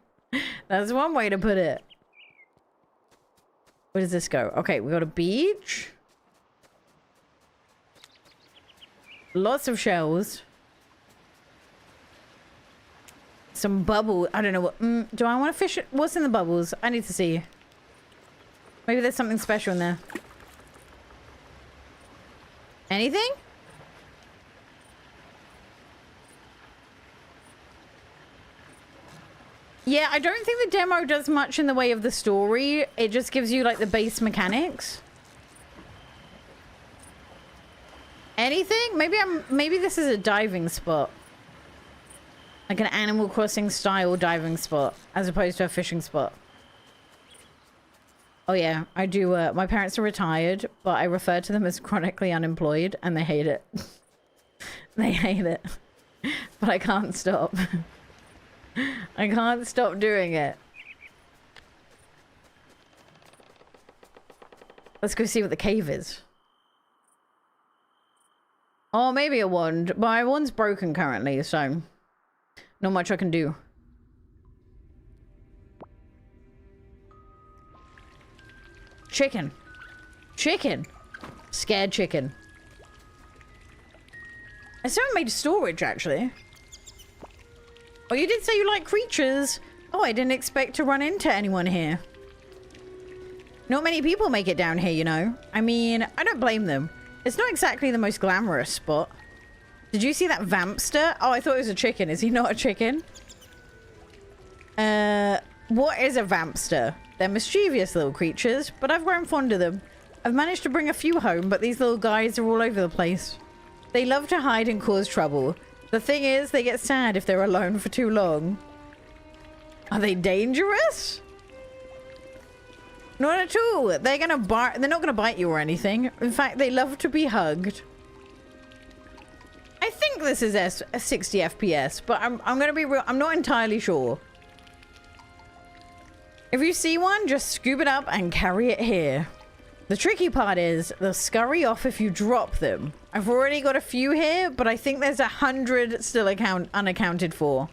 That's one way to put it. Where does this go? Okay, we got a beach. Lots of shells. Some bubble. I don't know what. Do I want to fish it? What's in the bubbles? I need to see. Maybe there's something special in there. Anything? Yeah, I don't think the demo does much in the way of the story. It just gives you, like, the base mechanics. Anything? Maybe this is a diving spot. Like an Animal Crossing style diving spot, as opposed to a fishing spot. Oh yeah, I do, my parents are retired, but I refer to them as chronically unemployed, and they hate it. They hate it. But I can't stop. I can't stop doing it. Let's go see what the cave is. Oh, maybe a wand. But my wand's broken currently, so not much I can do. Chicken. Chicken. Scared chicken. Someone made storage, actually. Oh, you did say you like creatures. Oh, I didn't expect to run into anyone here. Not many people make it down here, you know. I mean, I don't blame them. It's not exactly the most glamorous spot. Did you see that vampster? Oh, I thought it was a chicken. Is he not a chicken? What is a vampster? They're mischievous little creatures, but I've grown fond of them. I've managed to bring a few home, but these little guys are all over the place. They love to hide and cause trouble. The thing is, they get sad if they're alone for too long. Are they dangerous? Not at all. They're not gonna bite you or anything. In fact, they love to be hugged. I think this is a 60 FPS, but I'm gonna be real. I'm not entirely sure. If you see one, just scoop it up and carry it here. The tricky part is they'll scurry off if you drop them. I've already got a few here, but I think there's 100 still unaccounted for.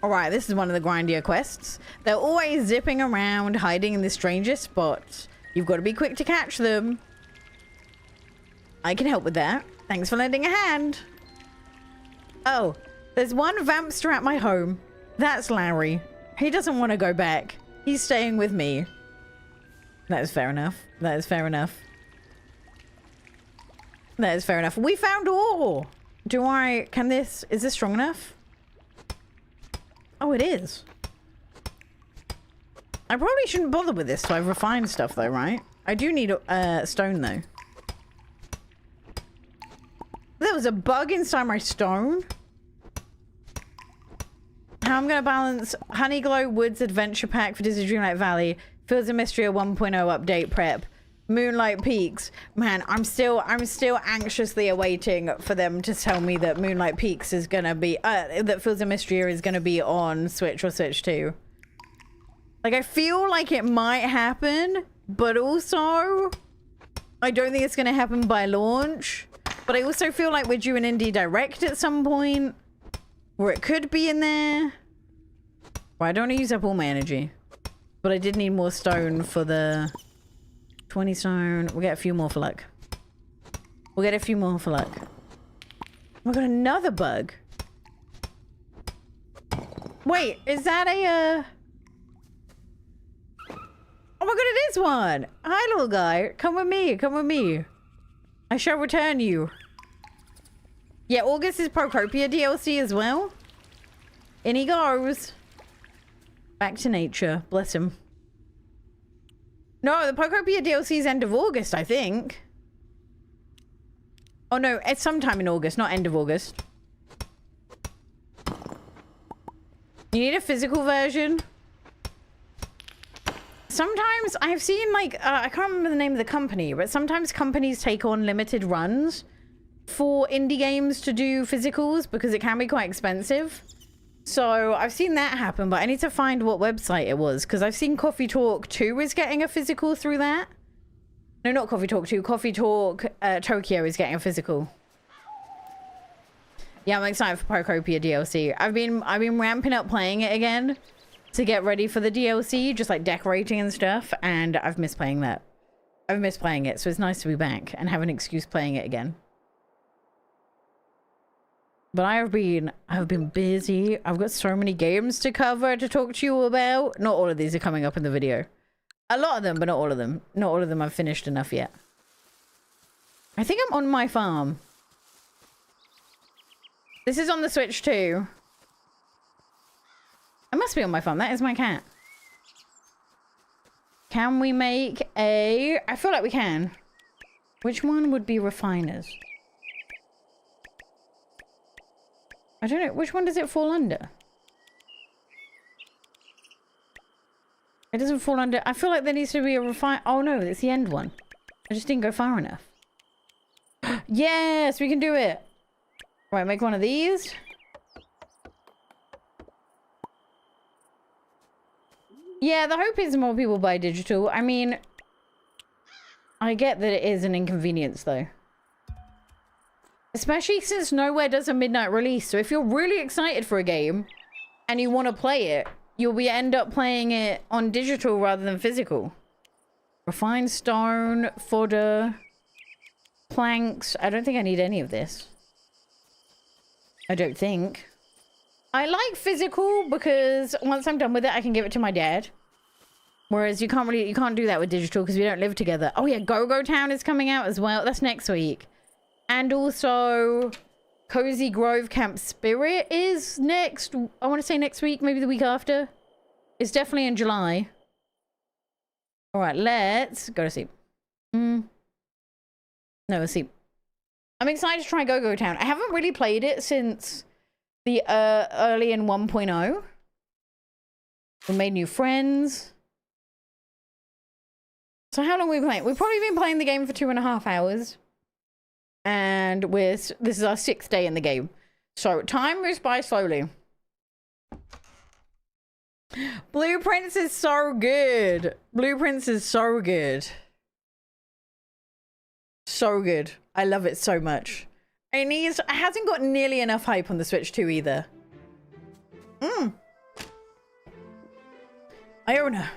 Alright, this is one of the grindier quests. They're always zipping around, hiding in the strangest spots. You've got to be quick to catch them. I can help with that. Thanks for lending a hand. Oh, there's one vampster at my home. That's Larry. He doesn't want to go back. He's staying with me. That is fair enough. That is fair enough. That is fair enough. We found ore! Is this strong enough? Oh, it is. I probably shouldn't bother with this till I've refined stuff though, right? I do need stone though. There was a bug inside my stone. How I'm gonna balance Honeyglow Woods Adventure Pack for Disney Dreamlight Valley, Fields of Mystery a 1.0 update prep, Moonlight Peaks. Man, I'm still anxiously awaiting for them to tell me that Moonlight Peaks is gonna be that Fields of Mystery is gonna be on Switch or Switch 2. Like, I feel like it might happen, but also I don't think it's gonna happen by launch. But I also feel like we're due an indie direct at some point, where it could be in there. Well, I don't want to use up all my energy, but I did need more stone for the 20 stone. We'll get a few more for luck. We'll get a few more for luck. We got another bug. Wait, is that a Oh my god, it is one! Hi, little guy. Come with me. Come with me. I shall return you. Yeah, August is Procopia DLC as well. In he goes. Back to nature. Bless him. No, the Procopia DLC is end of August, I think. Oh no, it's sometime in August, not end of August. You need a physical version? Sometimes I've seen, like, I can't remember the name of the company, but sometimes companies take on limited runs for indie games to do physicals because it can be quite expensive. So I've seen that happen, but I need to find what website it was because I've seen Coffee Talk 2 is getting a physical through that. No, not Coffee Talk 2. Coffee Talk Tokyo is getting a physical. Yeah, I'm excited for Procopia DLC. I've been ramping up playing it again to get ready for the DLC, just like decorating and stuff, and I've missed playing that. I've missed playing it, so it's nice to be back and have an excuse playing it again. But I've been busy. I've got so many games to cover to talk to you about. Not all of these are coming up in the video. A lot of them, but not all of them. Not all of them I've finished enough yet. I think I'm on my farm. This is on the Switch too. It must be on my phone. That is my cat. Can we make a... I feel like we can. Which one would be refiners? I don't know. Which one does it fall under? It doesn't fall under... I feel like there needs to be a refine... Oh no, it's the end one. I just didn't go far enough. Yes, we can do it. Right, make one of these. Yeah, the hope is more people buy digital. I mean, I get that it is an inconvenience though. Especially since nowhere does a midnight release. So if you're really excited for a game and you want to play it, you'll end up playing it on digital rather than physical. Refined stone, fodder, planks. I don't think I need any of this. I don't think. I like physical because once I'm done with it, I can give it to my dad. Whereas you can't do that with digital because we don't live together. Oh yeah, Go-Go Town is coming out as well. That's next week. And also Cozy Grove Camp Spirit is next. I want to say next week, maybe the week after. It's definitely in July. All right, let's go to sleep. No, let's see. I'm excited to try Go-Go Town. I haven't really played it since the early in 1.0. We made new friends. So how long have we been playing? We've probably been playing the game for 2.5 hours. And this is our 6th day in the game. So time moves by slowly. Blueprints is so good. Blueprints is so good. So good. I love it so much. It hasn't got nearly enough hype on the Switch 2 either. Iona.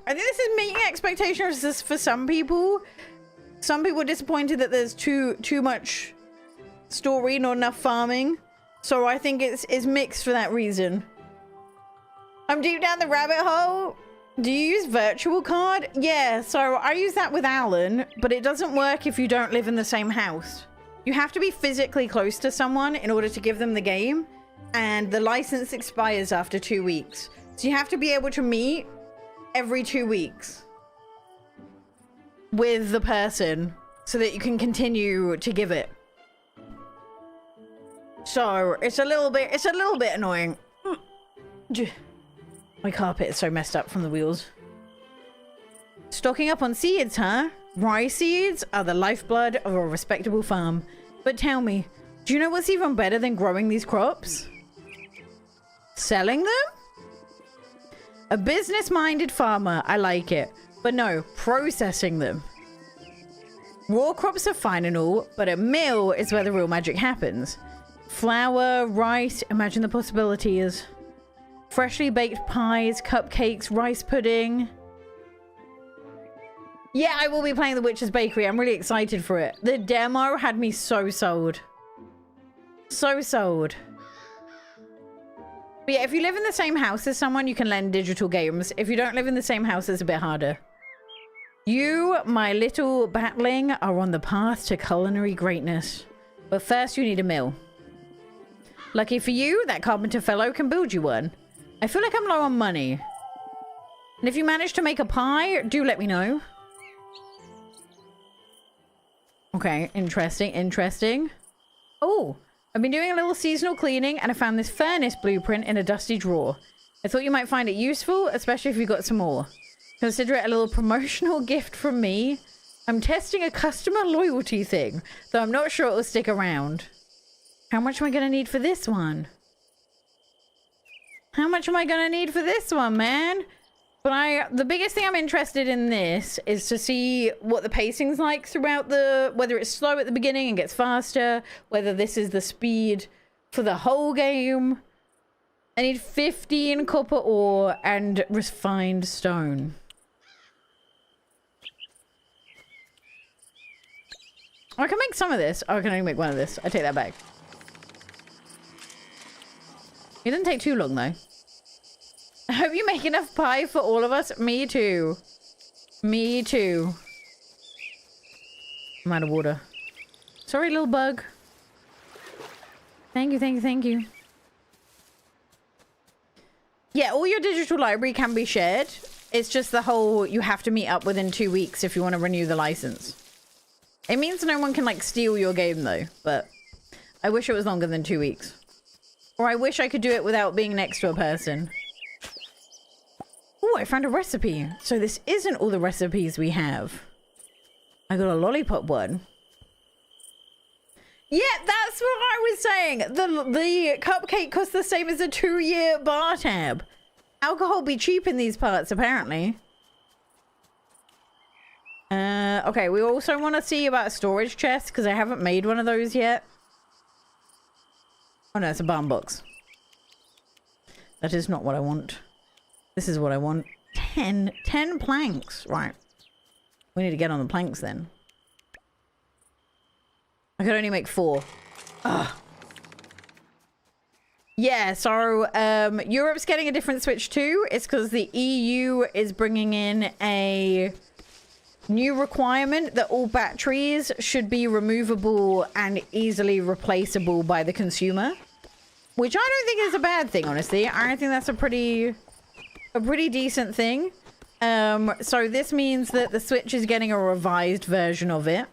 I think this is meeting expectations for some people. Some people are disappointed that there's too much story, not enough farming. So I think it's mixed for that reason. I'm deep down the rabbit hole. Do you use virtual card? Yeah, so I use that with Alan, but it doesn't work if you don't live in the same house. You have to be physically close to someone in order to give them the game, and the license expires after 2 weeks. So you have to be able to meet every 2 weeks with the person so that you can continue to give it. So it's a little bit annoying. My carpet is so messed up from the wheels. Stocking up on seeds, huh? Rice seeds are the lifeblood of a respectable farm. But tell me, do you know what's even better than growing these crops? Selling them? A business-minded farmer, I like it. But no, processing them. Raw crops are fine and all, but a mill is where the real magic happens. Flour, rice, imagine the possibilities. Freshly baked pies, cupcakes, rice pudding. Yeah, I will be playing The Witch's Bakery. I'm really excited for it. The demo had me so sold. So sold. But yeah, if you live in the same house as someone, you can lend digital games. If you don't live in the same house, it's a bit harder. You, my little batling, are on the path to culinary greatness. But first, you need a mill. Lucky for you, that carpenter fellow can build you one. I feel like I'm low on money. And if you manage to make a pie, do let me know. Okay, interesting, interesting. Oh, I've been doing a little seasonal cleaning and I found this furnace blueprint in a dusty drawer. I thought you might find it useful, especially if you got some more. Consider it a little promotional gift from me. I'm testing a customer loyalty thing, though I'm not sure it will stick around. How much am I going to need for this one? How much am I going to need for this one, man? But the biggest thing I'm interested in this is to see what the pacing's like throughout whether it's slow at the beginning and gets faster, whether this is the speed for the whole game. I need 15 copper ore and refined stone. I can make some of this. Oh, I can only make one of this. I take that back. It didn't take too long, though. I hope you make enough pie for all of us. Me too. Me too. I'm out of water. Sorry, little bug. Thank you, thank you, thank you. Yeah, all your digital library can be shared. It's just the whole, you have to meet up within 2 weeks if you want to renew the license. It means no one can like steal your game though, but I wish it was longer than 2 weeks. Or I wish I could do it without being next to a person. Oh, I found a recipe. So this isn't all the recipes we have. I got a lollipop one. Yeah, that's what I was saying. The cupcake costs the same as a 2-year bar tab. Alcohol be cheap in these parts, apparently. Okay, we also want to see about a storage chest, because I haven't made one of those yet. Oh no, it's a barn box. That is not what I want. This is what I want. 10 planks. Right. We need to get on the planks then. I could only make 4. Ugh. Yeah, so Europe's getting a different Switch too. It's because the EU is bringing in a new requirement that all batteries should be removable and easily replaceable by the consumer. Which I don't think is a bad thing, honestly. I think that's a pretty decent thing. So this means that the Switch is getting a revised version of it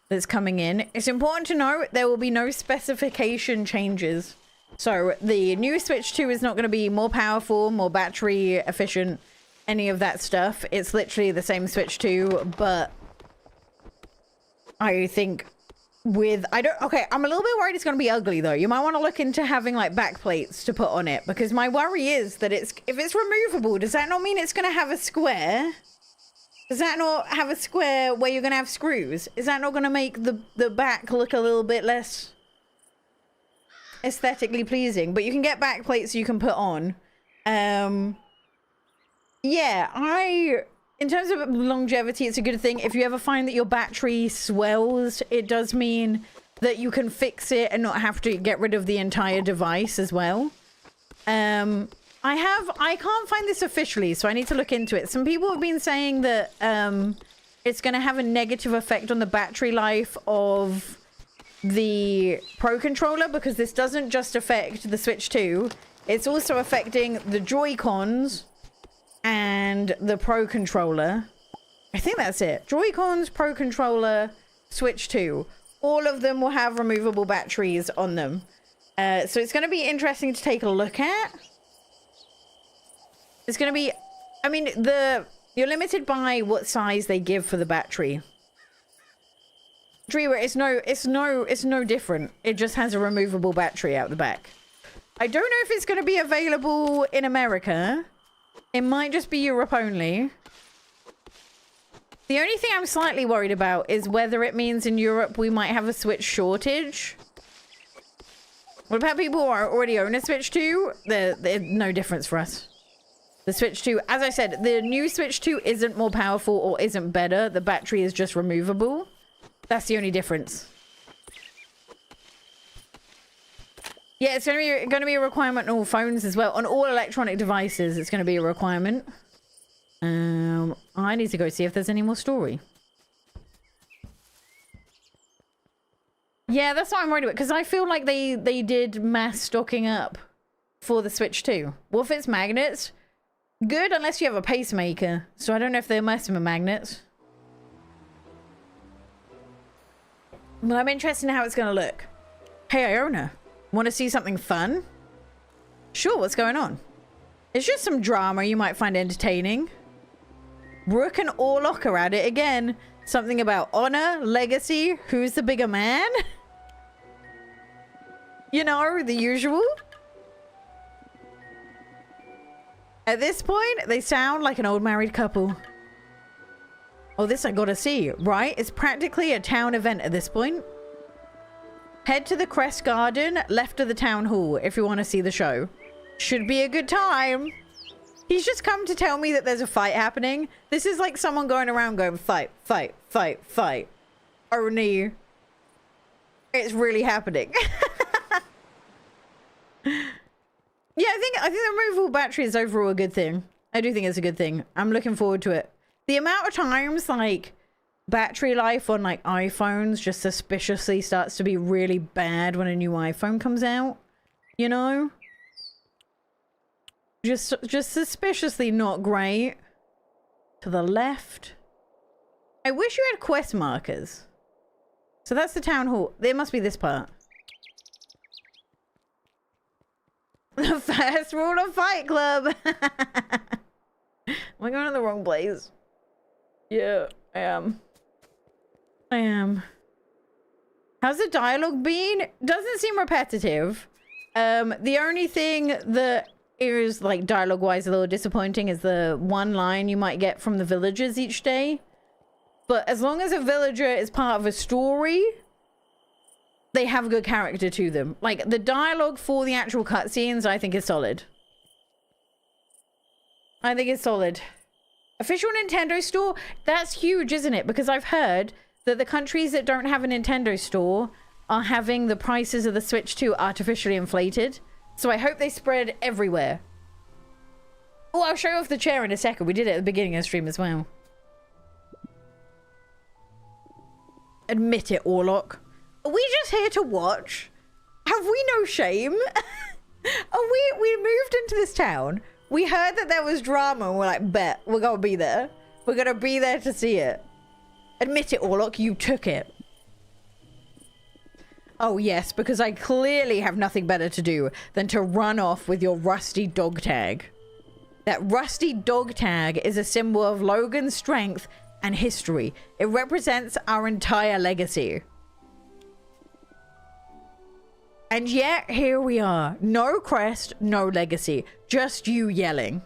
that's coming in. It's important to note there will be no specification changes. So the new Switch 2 is not going to be more powerful, more battery efficient, any of that stuff. It's literally the same Switch 2, but I think with... Okay, I'm a little bit worried it's going to be ugly, though. You might want to look into having, like, back plates to put on it, because my worry is that if it's removable, does that not mean it's going to have a square? Does that not have a square where you're going to have screws? Is that not going to make the back look a little bit less aesthetically pleasing? But you can get back plates you can put on. Yeah, in terms of longevity, it's a good thing. If you ever find that your battery swells, it does mean that you can fix it and not have to get rid of the entire device as well. I can't find this officially, so I need to look into it. Some people have been saying that it's going to have a negative effect on the battery life of the Pro Controller, because this doesn't just affect the Switch 2. It's also affecting the Joy-Cons and the Pro Controller. I think that's it. Joy-Cons, Pro Controller, Switch 2. All of them will have removable batteries on them. So it's going to be interesting to take a look at. It's going to be... I mean, you're limited by what size they give for the battery. Dreamer, it's no different. It just has a removable battery out the back. I don't know if it's going to be available in America. It might just be Europe only. The only thing I'm slightly worried about is whether it means in Europe we might have a Switch shortage. What about people who already own a Switch 2? They're no difference for us. The Switch 2, as I said, the new Switch 2 isn't more powerful or isn't better. The battery is just removable. That's the only difference. Yeah, it's going to be a requirement on all phones as well. On all electronic devices, it's going to be a requirement. I need to go see if there's any more story. Yeah, that's what I'm worried about, because I feel like they did mass stocking up for the Switch 2. Well, if it's magnets, good unless you have a pacemaker. So I don't know if they're messing with magnets. But I'm interested in how it's going to look. Hey, Iona. Want to see something fun? Sure, what's going on? It's just some drama you might find entertaining. Brooke and Orlock are at it again. Something about honor, legacy, who's the bigger man? You know, the usual. At this point, they sound like an old married couple. Oh, this I gotta see, right? It's practically a town event at this point. Head to the Crest Garden, left of the town hall, if you want to see the show. Should be a good time. He's just come to tell me that there's a fight happening. This is like someone going around going, fight, fight, fight, fight. Only it's really happening. Yeah, I think the removable battery is overall a good thing. I do think it's a good thing. I'm looking forward to it. The amount of times, like, battery life on, like, iPhones just suspiciously starts to be really bad when a new iPhone comes out. You know? Just suspiciously not great. To the left. I wish you had quest markers. So that's the town hall. There must be this part. The first rule of Fight Club. Am I going to the wrong place? Yeah, I am. I am. How's the dialogue been? Doesn't seem repetitive. The only thing that is like dialogue-wise a little disappointing is the one line you might get from the villagers each day. But as long as a villager is part of a story, they have a good character to them. Like, the dialogue for the actual cutscenes, I think is solid. I think it's solid. Official Nintendo store? That's huge, isn't it? Because I've heard that the countries that don't have a Nintendo store are having the prices of the Switch 2 artificially inflated. So I hope they spread everywhere. Oh, I'll show you off the chair in a second. We did it at the beginning of the stream as well. Admit it, Orlok. Are we just here to watch? Have we no shame? We moved into this town. We heard that there was drama and we're like, bet, we're gonna be there. We're gonna be there to see it. Admit it, Orlok, you took it. Oh yes, because I clearly have nothing better to do than to run off with your rusty dog tag. That rusty dog tag is a symbol of Logan's strength and history. It represents our entire legacy. And yet, here we are. No crest, no legacy. Just you yelling.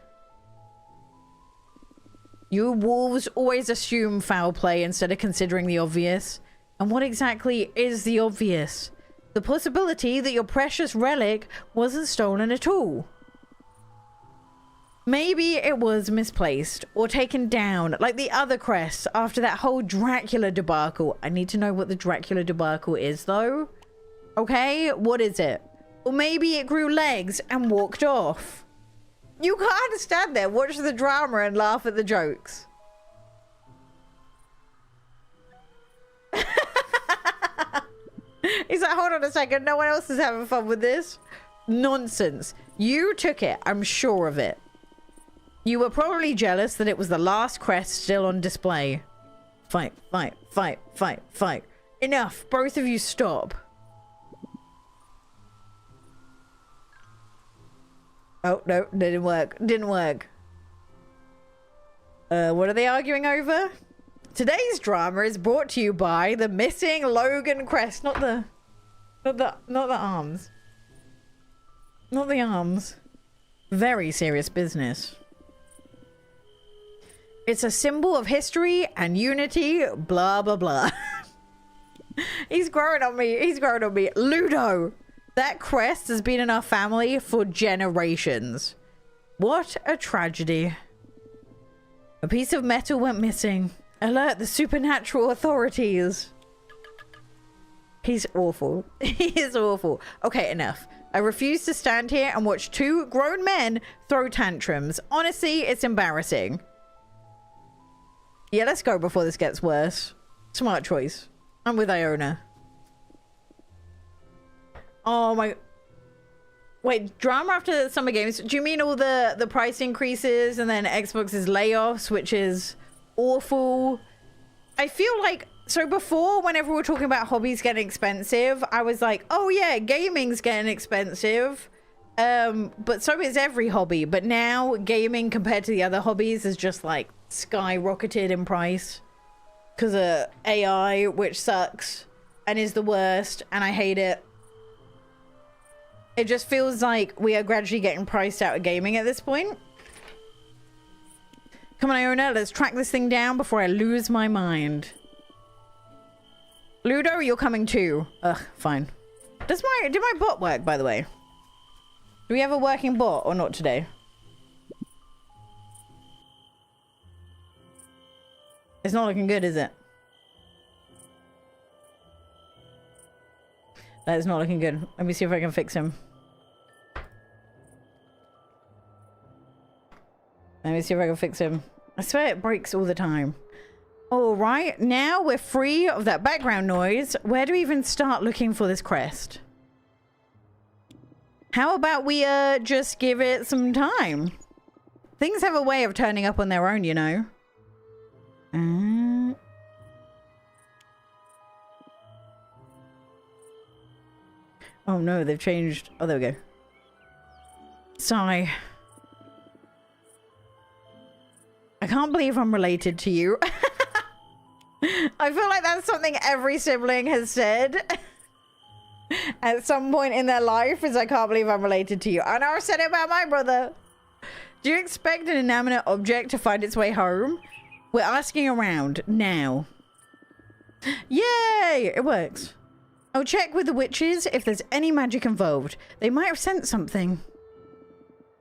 You wolves always assume foul play instead of considering the obvious. And what exactly is the obvious? The possibility that your precious relic wasn't stolen at all. Maybe it was misplaced or taken down like the other crests after that whole Dracula debacle. I need to know what the Dracula debacle is though. Okay, what is it? Or maybe it grew legs and walked off. You can't stand there, watch the drama and laugh at the jokes. He's like, hold on a second, no one else is having fun with this. Nonsense. You took it, I'm sure of it. You were probably jealous that it was the last crest still on display. Fight, fight, fight, fight, fight. Enough, both of you stop. Oh, no, didn't work. Didn't work. What are they arguing over? Today's drama is brought to you by the missing Logan crest. Not the arms. Not the arms. Very serious business. It's a symbol of history and unity, blah, blah, blah. He's growing on me. He's growing on me. Ludo. That crest has been in our family for generations. What a tragedy. A piece of metal went missing. Alert the supernatural authorities. He's awful. He is awful. Okay, enough. I refuse to stand here and watch two grown men throw tantrums. Honestly, it's embarrassing. Yeah, let's go before this gets worse. Smart choice. I'm with Iona. Oh my... Wait, drama after the Summer Games? Do you mean all the price increases and then Xbox's layoffs, which is awful? I feel like... So before, whenever we were talking about hobbies getting expensive, I was like, oh yeah, gaming's getting expensive. But so is every hobby. But now, gaming compared to the other hobbies is just like skyrocketed in price. Because of AI, which sucks and is the worst, and I hate it. It just feels like we are gradually getting priced out of gaming at this point. Come on, Iona, let's track this thing down before I lose my mind. Ludo, you're coming too. Ugh, fine. Did my bot work, by the way? Do we have a working bot or not today? It's not looking good, is it? That is not looking good. Let me see if I can fix him. Let me see if I can fix him. I swear it breaks all the time. All right, now we're free of that background noise. Where do we even start looking for this crest? How about we just give it some time? Things have a way of turning up on their own, you know. Oh no, they've changed. Oh, there we go. Sigh. I can't believe I'm related to you. I feel like that's something every sibling has said at some point in their life, is I can't believe I'm related to you. I know I said it about my brother. Do you expect an inanimate object to find its way home? We're asking around now. Yay! It works. I'll check with the witches if there's any magic involved. They might have sent something.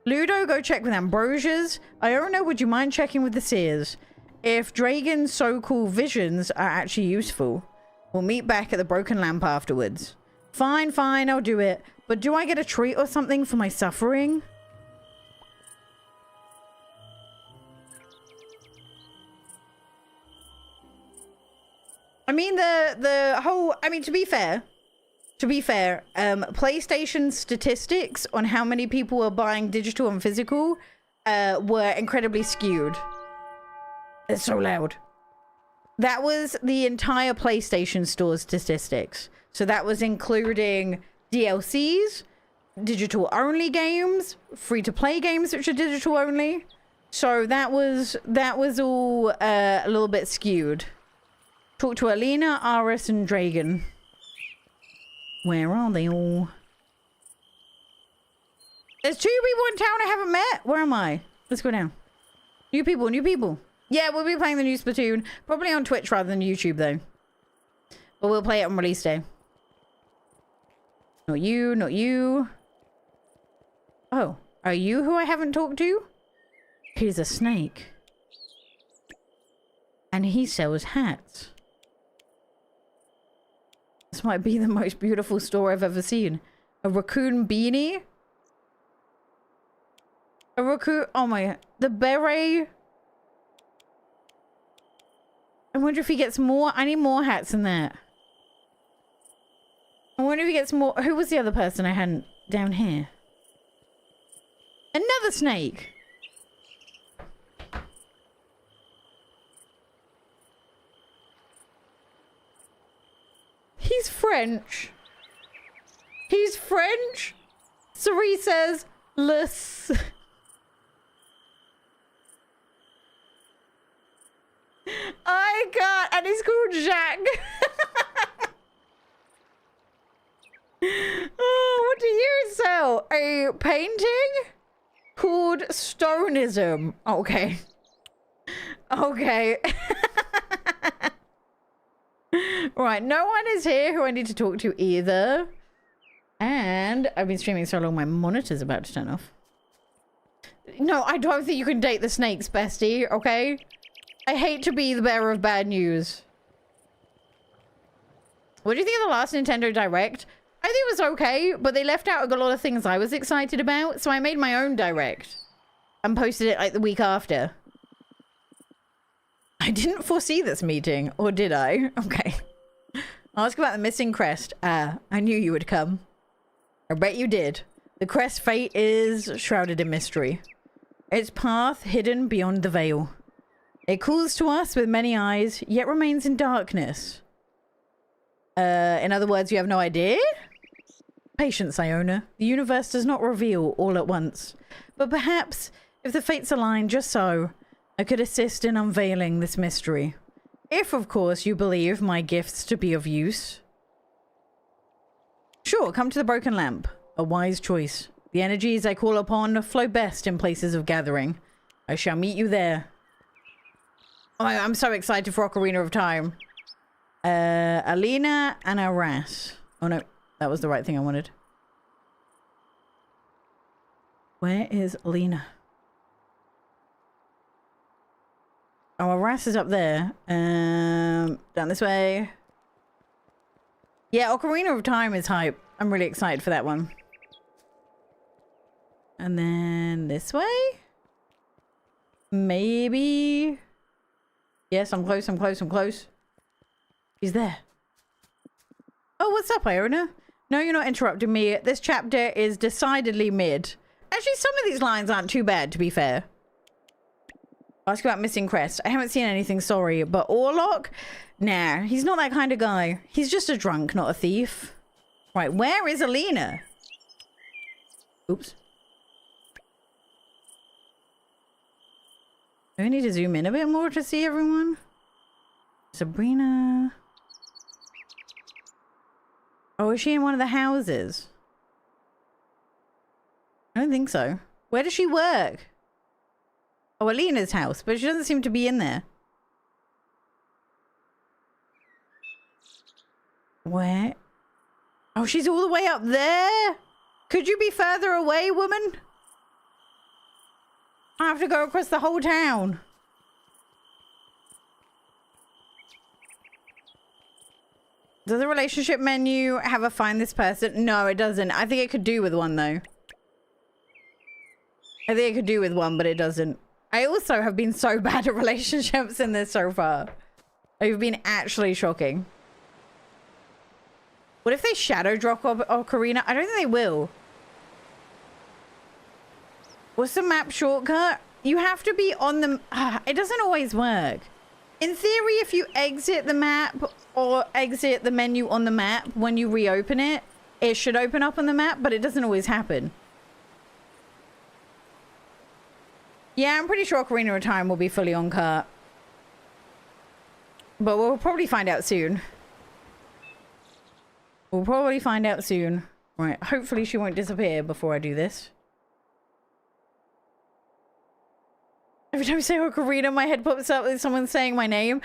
Ludo, go check with Ambrosia's. Iona, would you mind checking with the seers? If Dragon's so-called visions are actually useful, we'll meet back at the Broken Lamp afterwards. Fine, fine, I'll do it. But do I get a treat or something for my suffering? I mean, the whole... I mean, to be fair, PlayStation statistics on how many people are buying digital and physical were incredibly skewed. It's so loud. That was the entire PlayStation Store's statistics. So that was including DLCs, digital-only games, free-to-play games which are digital-only. So that was all a little bit skewed. Talk to Alina, Aris, and Dragon. Where are they all? There's 2 people in town I haven't met. Where am I? Let's go down. New people, new people. Yeah, we'll be playing the new Splatoon. Probably on Twitch rather than YouTube, though. But we'll play it on release day. Not you, not you. Oh, are you who I haven't talked to? He's a snake. And he sells hats. This might be the most beautiful store I've ever seen. A raccoon beanie? A raccoon... Oh my... The beret... I wonder if he gets more... I need more hats than that. I wonder if he gets more... Who was the other person I hadn't... Down here? Another snake! He's French. He's French? Cerise says, "Less." I can't. And he's called Jacques. Oh, what do you sell? A painting called Stoneism. Okay. Okay. Right, no one is here who I need to talk to either. And I've been streaming so long my monitor's about to turn off. No, I don't think you can date the snakes, bestie, okay? I hate to be the bearer of bad news. What do you think of the last Nintendo Direct? I think it was okay, but they left out a lot of things I was excited about, so I made my own Direct. And posted it like the week after. I didn't foresee this meeting, or did I? Okay. Ask about the missing crest. Ah, I knew you would come. I bet you did. The crest's fate is shrouded in mystery. Its path hidden beyond the veil. It calls to us with many eyes, yet remains in darkness. In other words, you have no idea? Patience, Iona. The universe does not reveal all at once. But perhaps, if the fates align just so, I could assist in unveiling this mystery. If, of course, you believe my gifts to be of use. Sure, come to the Broken Lamp. A wise choice. The energies I call upon flow best in places of gathering. I shall meet you there. Oh, I'm so excited for Ocarina of Time. Alina and Aras. Oh no, that was the right thing I wanted. Where is Alina? Oh, Aras is up there. Down this way. Yeah, Ocarina of Time is hype. I'm really excited for that one. And then this way? Maybe. Yes, I'm close, I'm close, I'm close. He's there. Oh, what's up, Iona? No, you're not interrupting me. This chapter is decidedly mid. Actually, some of these lines aren't too bad, to be fair. Ask about missing crest. I haven't seen anything, sorry. But Orlok? Nah, he's not that kind of guy. He's just a drunk, not a thief. Right, where is Alina? Oops. Do I need to zoom in a bit more to see everyone? Sabrina. Oh, is she in one of the houses? I don't think so. Where does she work? Oh, Alina's house, but she doesn't seem to be in there. Where? Oh, she's all the way up there? Could you be further away, woman? I have to go across the whole town. Does the relationship menu have a find this person? No, it doesn't. I think it could do with one, though. I think it could do with one, but it doesn't. I also have been so bad at relationships in this so far. They've been actually shocking. What if they shadow drop Ocarina? I don't think they will. What's the map shortcut? You have to be on the... it doesn't always work. In theory, if you exit the map or exit the menu on the map, when you reopen it, it should open up on the map, but it doesn't always happen. Yeah, I'm pretty sure Ocarina of Time will be fully on cart. But we'll probably find out soon. We'll probably find out soon. Right, hopefully she won't disappear before I do this. Every time I say Ocarina, my head pops up with someone saying my name.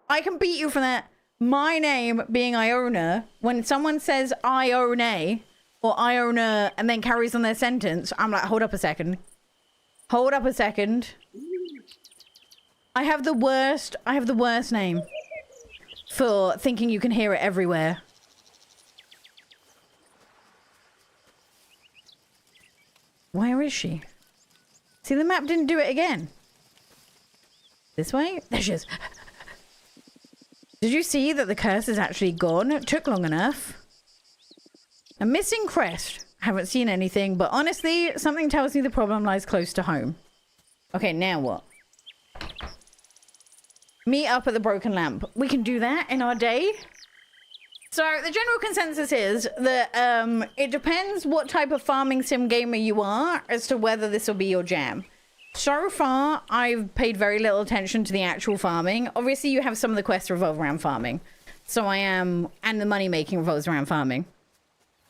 I can beat you for that. My name being Iona, when someone says Ione or Iona and then carries on their sentence, I'm like, hold up a second. Hold up a second. I have the worst name for thinking you can hear it everywhere. Where is she? See, the map didn't do it again. This way? There she is. Did you see that the curse is actually gone? It took long enough. A missing crest. Haven't seen anything, but honestly, something tells me the problem lies close to home. Okay, now what? Meet up at the broken lamp. We can do that in our day. So the general consensus is that it depends what type of farming sim gamer you are as to whether this will be your jam. So far, I've paid very little attention to the actual farming. Obviously, you have some of the quests revolve around farming. So I am, and the money making revolves around farming.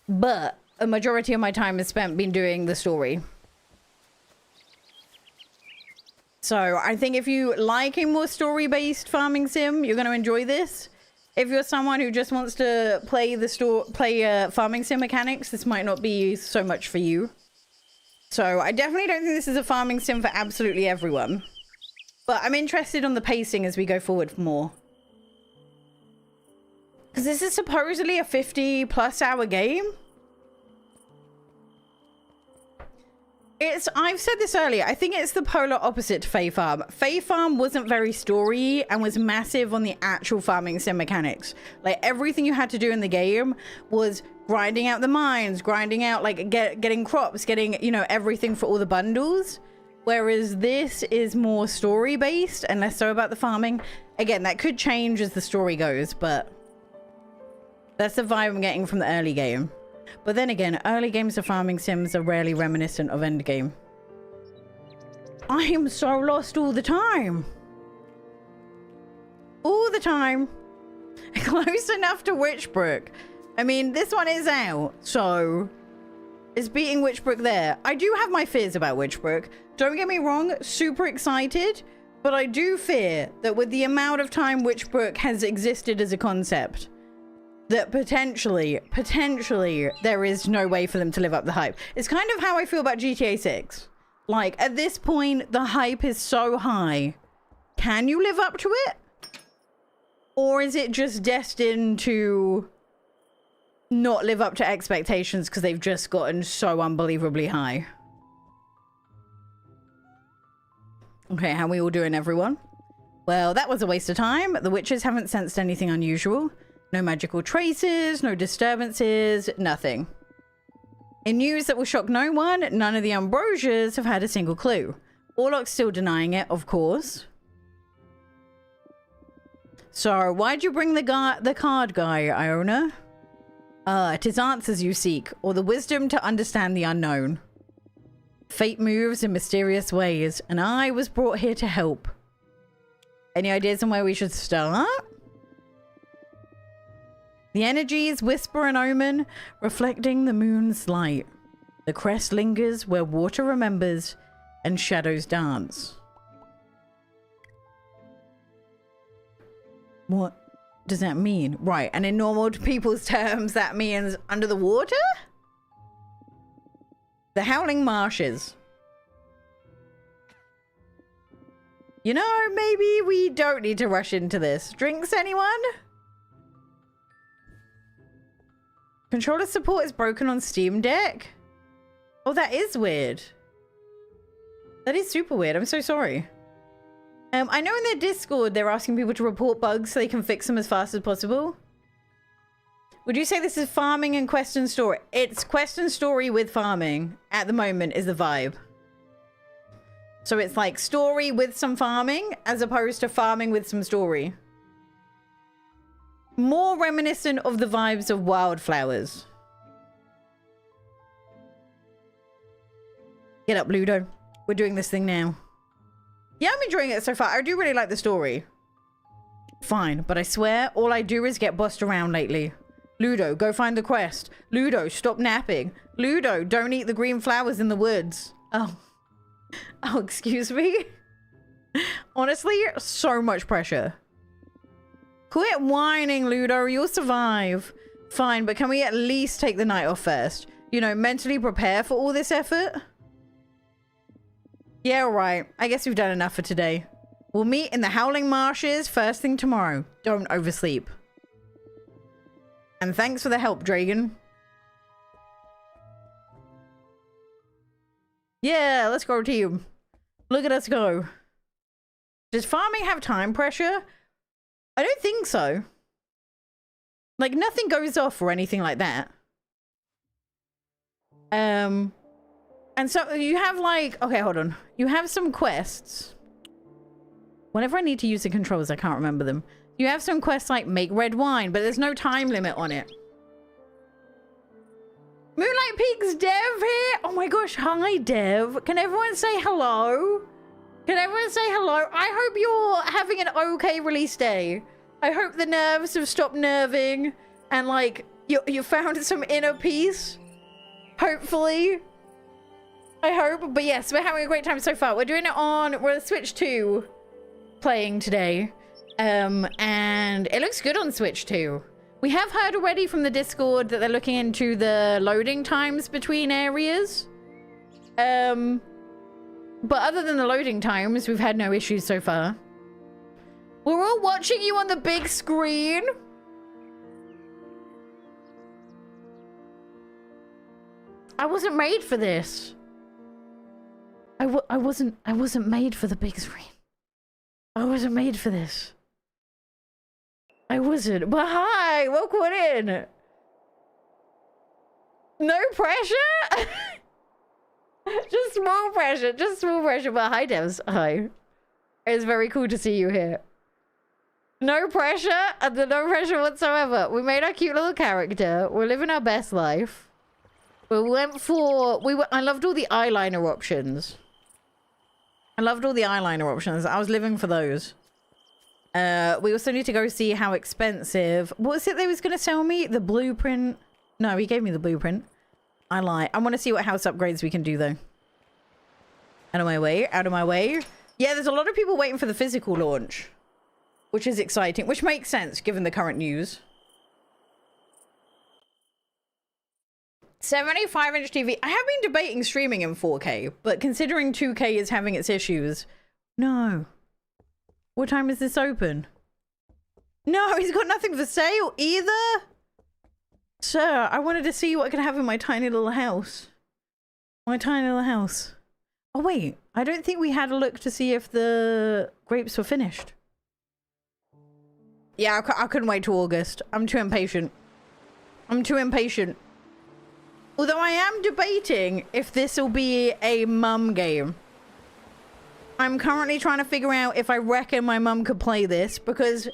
But a majority of my time is spent been doing the story. So I think if you like a more story-based farming sim, you're going to enjoy this. If you're someone who just wants to play farming sim mechanics, this might not be so much for you. So I definitely don't think this is a farming sim for absolutely everyone. But I'm interested on the pacing as we go forward more. Because this is supposedly a 50+ hour game. I've said this earlier, I think it's the polar opposite to Fae Farm. Fae Farm wasn't very story and was massive on the actual farming sim mechanics. Like, everything you had to do in the game was grinding out the mines, grinding out, like, getting crops, getting, you know, everything for all the bundles. Whereas this is more story-based and less so about the farming. Again, that could change as the story goes, but that's the vibe I'm getting from the early game. But then again, early games of farming sims are rarely reminiscent of endgame. I am so lost all the time. All the time. Close enough to Witchbrook. I mean, this one is out, so it's beating Witchbrook there. I do have my fears about Witchbrook. Don't get me wrong, super excited, but I do fear that with the amount of time Witchbrook has existed as a concept, that potentially, there is no way for them to live up the hype. It's kind of how I feel about GTA 6. Like, at this point, the hype is so high. Can you live up to it? Or is it just destined to not live up to expectations because they've just gotten so unbelievably high? Okay, how we all doing, everyone? Well, that was a waste of time. The witches haven't sensed anything unusual. No magical traces, no disturbances, nothing. In news that will shock no one, none of the Ambrosias have had a single clue. Orlok's still denying it, of course. So, why'd you bring the card guy, Iona? It is answers you seek, or the wisdom to understand the unknown. Fate moves in mysterious ways, and I was brought here to help. Any ideas on where we should start? The energies whisper an omen, reflecting the moon's light. The crest lingers where water remembers, and shadows dance. What does that mean? Right, and in normal people's terms, that means under the water? The Howling Marshes. You know, maybe we don't need to rush into this. Drinks, anyone? Controller support is broken on Steam Deck? Oh, that is weird. That is super weird. I'm so sorry. I know in their Discord, they're asking people to report bugs so they can fix them as fast as possible. Would you say this is farming and quest and story? It's quest and story with farming at the moment is the vibe. So it's like story with some farming as opposed to farming with some story. More reminiscent of the vibes of Wildflowers. Get up, Ludo. We're doing this thing now. Yeah, I'm enjoying it so far. I do really like the story. Fine, but I swear all I do is get bossed around lately. Ludo, go find the quest. Ludo, stop napping. Ludo, don't eat the green flowers in the woods. Oh. Oh, excuse me? Honestly, so much pressure. Quit whining, Ludo. You'll survive. Fine, but can we at least take the night off first? You know, mentally prepare for all this effort? Yeah, all right. I guess we've done enough for today. We'll meet in the Howling Marshes first thing tomorrow. Don't oversleep. And thanks for the help, Dragon. Yeah, let's go, team. Look at us go. Does farming have time pressure? I don't think so. Like, nothing goes off or anything like that. And so you have like... Okay, hold on. You have some quests. Whenever I need to use the controls, I can't remember them. You have some quests like make red wine, but there's no time limit on it. Moonlight Peaks Dev here. Oh my gosh, hi Dev. Can everyone say hello? Can everyone say hello? I hope you're having an okay release day. I hope the nerves have stopped nerving and like you found some inner peace. Hopefully. I hope. But yes, we're having a great time so far. We're doing it on, we're Switch 2 playing today. And it looks good on Switch 2. We have heard already from the Discord that they're looking into the loading times between areas. But other than the loading times, we've had no issues so far. We're all watching you on the big screen. I wasn't made for this. I wasn't made for the big screen. I wasn't made for this. I wasn't. But hi, welcome in. No pressure? Just small pressure. Just small pressure. But hi, Devs. Hi. It's very cool to see you here. No pressure. No pressure whatsoever. We made our cute little character. We're living our best life. We went for... I loved all the eyeliner options. I loved all the eyeliner options. I was living for those. We also need to go see how expensive... What was it they was going to sell me? The blueprint? No, he gave me the blueprint. I lie. I want to see what house upgrades we can do, though. Out of my way. Out of my way. Yeah, there's a lot of people waiting for the physical launch. Which is exciting. Which makes sense, given the current news. 75-inch TV. I have been debating streaming in 4K. But considering 2K is having its issues... No. What time is this open? No, he's got nothing for sale either. Sir, I wanted to see what I could have in my tiny little house. My tiny little house. Oh, wait. I don't think we had a look to see if the grapes were finished. Yeah, I couldn't wait till August. I'm too impatient. I'm too impatient. Although I am debating if this will be a mum game. I'm currently trying to figure out if I reckon my mum could play this, because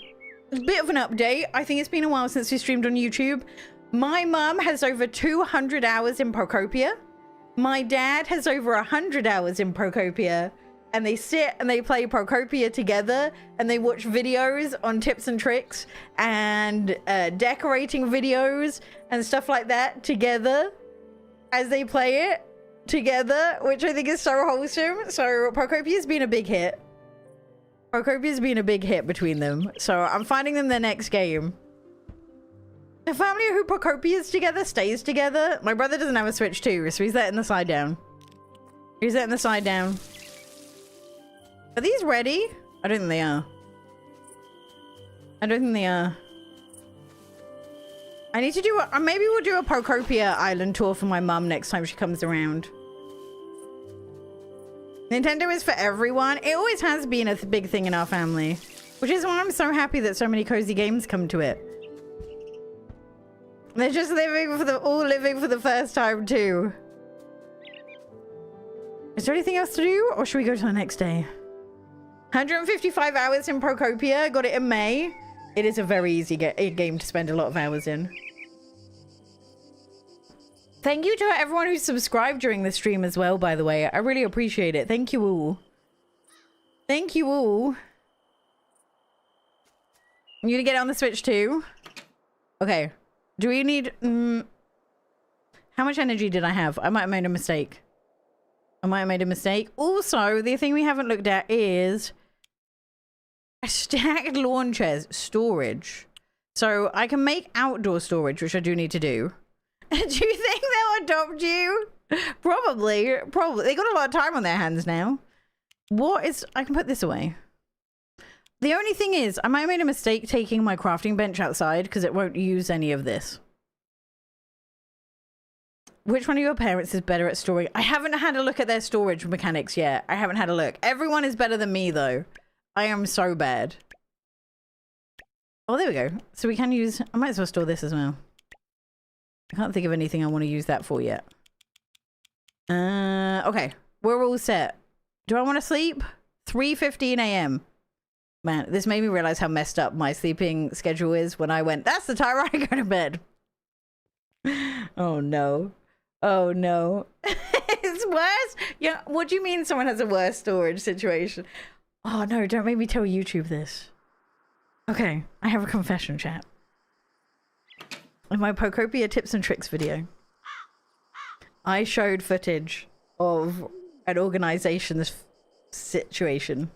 it's a bit of an update. I think it's been a while since we streamed on YouTube. My mum has over 200 hours in Procopia. My dad has over 100 hours in Procopia. And they sit and they play Procopia together, and they watch videos on tips and tricks and decorating videos and stuff like that together as they play it together, which I think is so wholesome. So Procopia's been a big hit. Procopia's been a big hit between them. So I'm finding them their next game. A family who Procopia's together stays together. My brother doesn't have a Switch too, so he's letting the side down. He's letting the side down. Are these ready? I don't think they are. I don't think they are. I need to do a, maybe we'll do a Procopia island tour for my mum next time she comes around. Nintendo is for everyone. It always has been a big thing in our family, which is why I'm so happy that so many cozy games come to it. They're just living for the, all living for the first time too. Is there anything else to do, or should we go to the next day? 155 hours in Procopia. Got it in May. It is a very easy game to spend a lot of hours in. Thank you to everyone who subscribed during the stream as well, by the way. I really appreciate it. Thank you all. Thank you all. You gonna get on the Switch too? Okay. Do we need... how much energy did I have? I might have made a mistake. I might have made a mistake. Also, the thing we haven't looked at is stacked lawn chairs storage. So I can make outdoor storage, which I do need to do. Do you think they'll adopt you? Probably. Probably. They got a lot of time on their hands now. What is... I can put this away. The only thing is, I might have made a mistake taking my crafting bench outside because it won't use any of this. Which one of your parents is better at storing? I haven't had a look at their storage mechanics yet. I haven't had a look. Everyone is better than me, though. I am so bad. Oh, there we go. So we can use... I might as well store this as well. I can't think of anything I want to use that for yet. Okay. We're all set. Do I want to sleep? 3:15 a.m. Man, this made me realize how messed up my sleeping schedule is when I went, that's the time I go to bed. Oh, no. Oh, no. It's worse? Yeah, what do you mean someone has a worse storage situation? Oh, no, don't make me tell YouTube this. Okay, I have a confession, chat. In my Procopia tips and tricks video, I showed footage of an organization's situation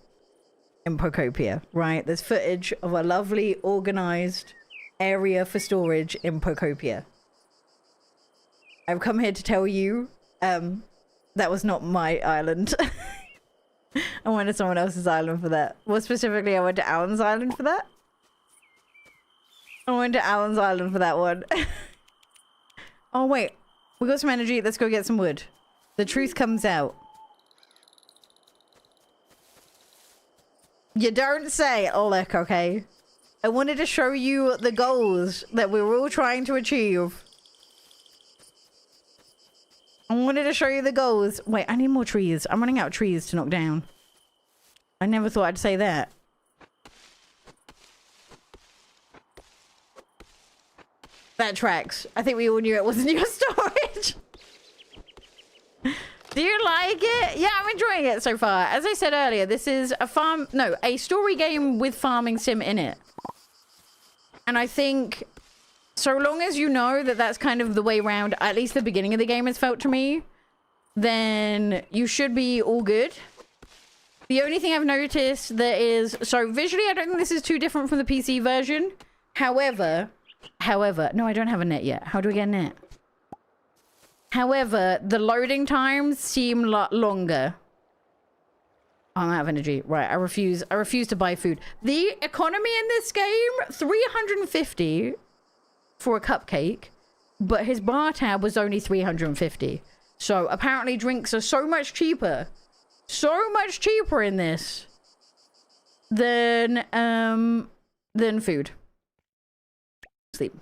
in Procopia, right? There's footage of a lovely organized area for storage in Procopia. I've come here to tell you that was not my island. I went to someone else's island for that. More specifically, I went to Alan's island for that. I went to Alan's island for that one. Oh, wait. We got some energy. Let's go get some wood. The truth comes out. You don't say. Oh, look, okay. I wanted to show you the goals that we were all trying to achieve. I wanted to show you the goals. Wait, I need more trees. I'm running out of trees to knock down. I never thought I'd say that. That tracks. I think we all knew it wasn't your storage. Do you like it? Yeah, I'm enjoying it so far. As I said earlier, this is a story game with farming sim in it. And I think so long as you know that that's kind of the way around, at least the beginning of the game has felt to me, then you should be all good. The only thing I've noticed that is, so visually, I don't think this is too different from the PC version. However, no, I don't have a net yet. How do we get a net? However, the loading times seem longer. Oh, I'm out of energy. Right, I refuse to buy food. The economy in this game, 350 for a cupcake, but his bar tab was only 350. So apparently drinks are so much cheaper in this than food. Sleep.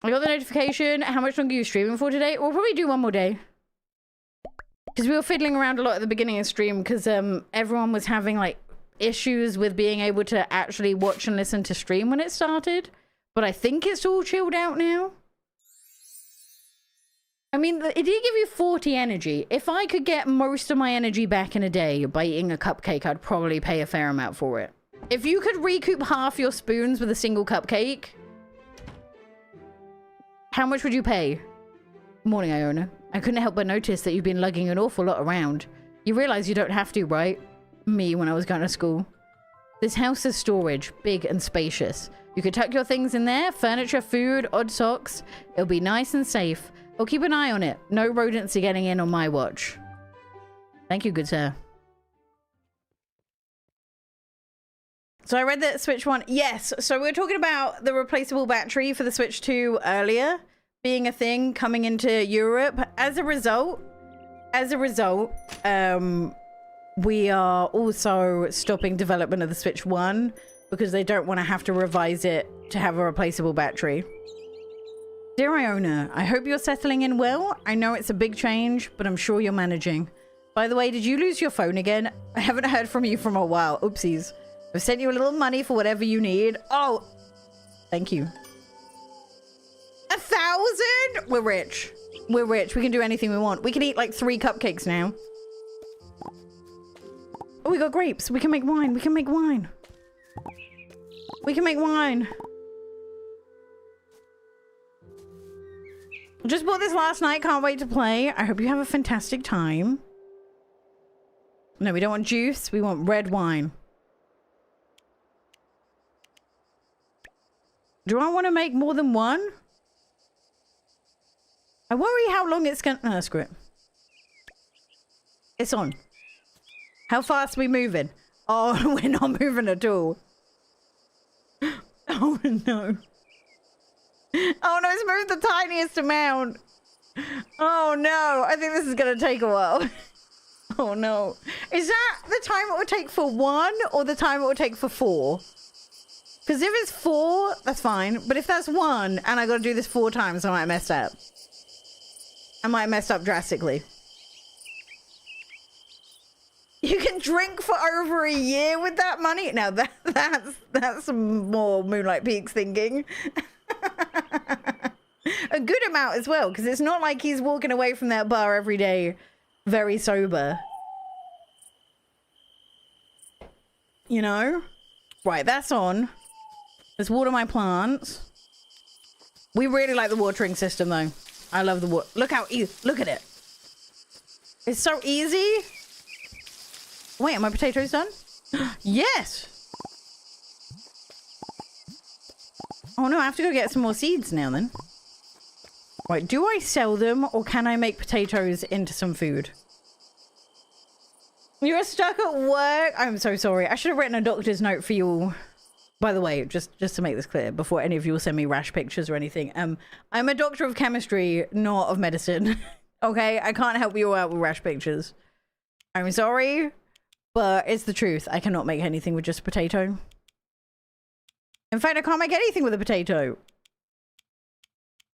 I got the notification. How much longer are you streaming for today? We'll probably do one more day. Because we were fiddling around a lot at the beginning of stream because everyone was having like issues with being able to actually watch and listen to stream when it started. But I think it's all chilled out now. I mean, it did give you 40 energy. If I could get most of my energy back in a day by eating a cupcake, I'd probably pay a fair amount for it. If you could recoup half your spoons with a single cupcake, how much would you pay? Morning, Iona. I couldn't help but notice that you've been lugging an awful lot around. You realize you don't have to, right? Me, when I was going to school. This house is storage, big and spacious. You could tuck your things in there, furniture, food, odd socks. It'll be nice and safe. I'll keep an eye on it. No rodents are getting in on my watch. Thank you, good sir. So I read that Switch 1... Yes, so we were talking about the replaceable battery for the Switch 2 earlier being a thing coming into Europe. As a result, we are also stopping development of the Switch 1 because they don't want to have to revise it to have a replaceable battery. Dear Iona, I hope you're settling in well. I know it's a big change, but I'm sure you're managing. By the way, did you lose your phone again? I haven't heard from you from a while. Oopsies. I've sent you a little money for whatever you need. Oh, thank you. 1,000? We're rich. We're rich. We can do anything we want. We can eat like 3 cupcakes now. Oh, we got grapes. We can make wine. We can make wine. We can make wine. Just bought this last night. Can't wait to play. I hope you have a fantastic time. No, we don't want juice. We want red wine. Do I want to make more than one? I worry how long it's gonna... Oh, screw it. It's on. How fast are we moving? Oh, we're not moving at all. Oh, no. Oh, no, it's moved the tiniest amount. Oh, no. I think this is going to take a while. Oh, no. Is that the time it would take for 1 or the time it would take for 4? Because if it's 4, that's fine. But if that's 1 and I got to do this 4 times, I might have messed up. I might have messed up drastically. You can drink for over a year with that money? Now that's some more Moonlight Peaks thinking. A good amount as well, because it's not like he's walking away from that bar every day very sober. You know? Right, that's on. Let's water my plants. We really like the watering system, though. I love the water. Look how easy. Look at it. It's so easy. Wait, are my potatoes done? Yes. Oh, no, I have to go get some more seeds now, then. Right, do I sell them, or can I make potatoes into some food? You're stuck at work? I'm so sorry. I should have written a doctor's note for you all. By the way, just to make this clear, before any of you will send me rash pictures or anything, I'm a doctor of chemistry, not of medicine. Okay? I can't help you out with rash pictures. I'm sorry, but it's the truth. I cannot make anything with just a potato. In fact, I can't make anything with a potato.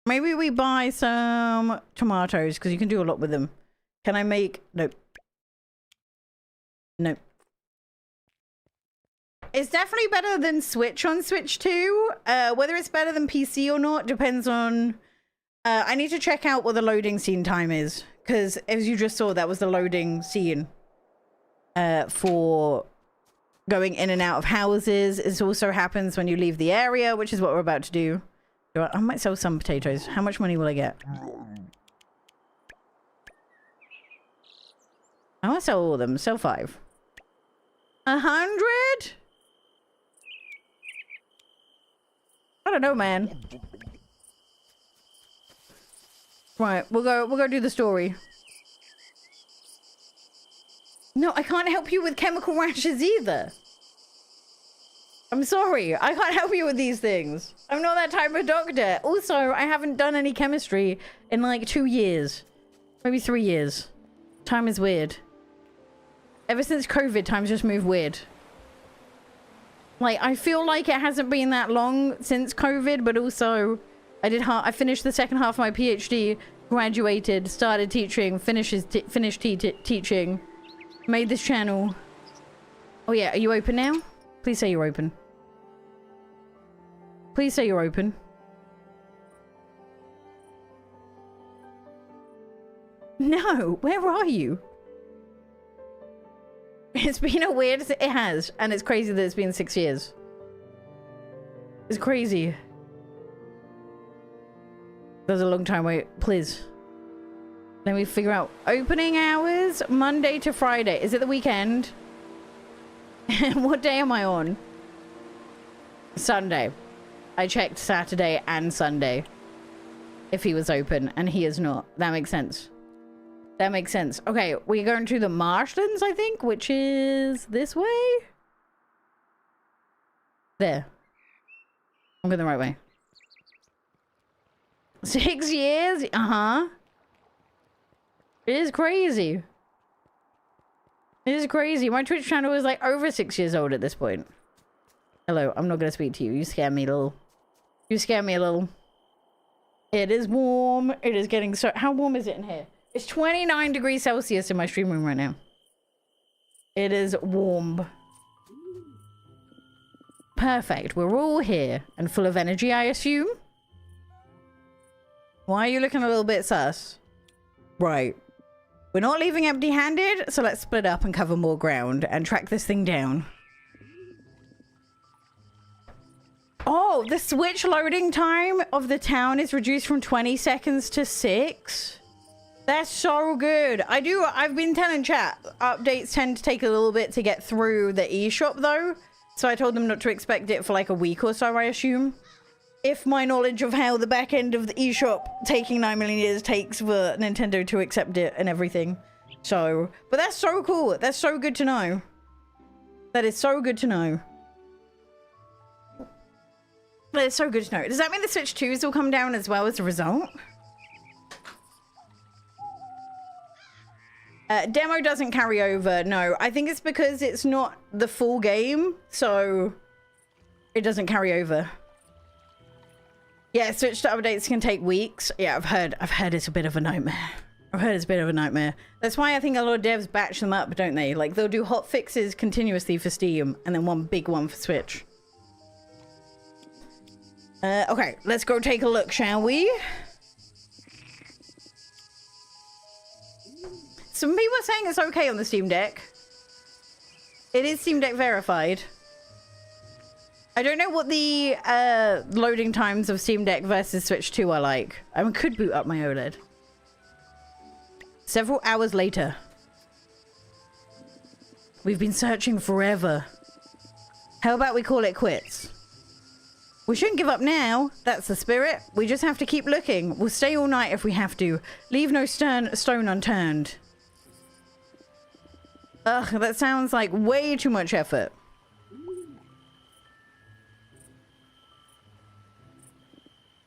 Maybe we buy some tomatoes, because you can do a lot with them. Can I make... Nope. Nope. It's definitely better than Switch on Switch 2. Whether it's better than PC or not depends on... I need to check out what the loading scene time is. Because as you just saw, that was the loading scene for going in and out of houses. It also happens when you leave the area, which is what we're about to do. I might sell some potatoes. How much money will I get? I want to sell all of them. Sell 5. 100? I don't know, man. Right, we'll go do the story. No, I can't help you with chemical rashes either. I'm sorry. I can't help you with these things. I'm not that type of doctor. Also, I haven't done any chemistry in like 2 years. Maybe 3 years. Time is weird. Ever since COVID, time's just moved weird. Like, I feel like it hasn't been that long since COVID, but also I finished the second half of my PhD, graduated, started teaching, finished teaching, made this channel. Oh yeah, are you open now? Please say you're open. Please say you're open. No, where are you? It's been a weird... It has, and it's crazy that it's been 6 years. It's crazy. There's a long time wait. Please. Let me figure out. Opening hours, Monday to Friday. Is it the weekend? What day am I on? Sunday. I checked Saturday and Sunday. If he was open, and he is not. That makes sense. That makes sense. Okay, we're going to the marshlands, I think, which is this way? There. I'm going the right way. 6 years? Uh-huh. It is crazy. It is crazy. My Twitch channel is like over 6 years old at this point. Hello, I'm not going to speak to you. You scare me a little. You scare me a little. It is warm. It is getting so... How warm is it in here? It's 29 degrees Celsius in my stream room right now. It is warm. Perfect. We're all here and full of energy, I assume. Why are you looking a little bit sus? Right. We're not leaving empty-handed, so let's split up and cover more ground and track this thing down. Oh, the switch loading time of the town is reduced from 20 seconds to 6. That's so good. I've been telling chat, updates tend to take a little bit to get through the eShop though. So I told them not to expect it for like a week or so, I assume. If my knowledge of how the back end of the eShop taking 9 million years takes for Nintendo to accept it and everything. So, but that's so cool. That's so good to know. That is so good to know. That is so good to know. Does that mean the Switch 2s will come down as well as a result? Demo doesn't carry over, no. I think it's because it's not the full game, so it doesn't carry over. Yeah, Switch to updates can take weeks. Yeah, I've heard it's a bit of a nightmare. I've heard it's a bit of a nightmare. That's why I think a lot of devs batch them up, don't they? Like, they'll do hot fixes continuously for Steam, and then one big one for Switch. Okay, let's go take a look, shall we? Some people are saying it's okay on the Steam Deck. It is Steam Deck verified. I don't know what the loading times of Steam Deck versus Switch 2 are like. I could boot up my OLED. Several hours later. We've been searching forever. How about we call it quits? We shouldn't give up now. That's the spirit. We just have to keep looking. We'll stay all night if we have to. Leave no stone unturned. Ugh, that sounds like way too much effort.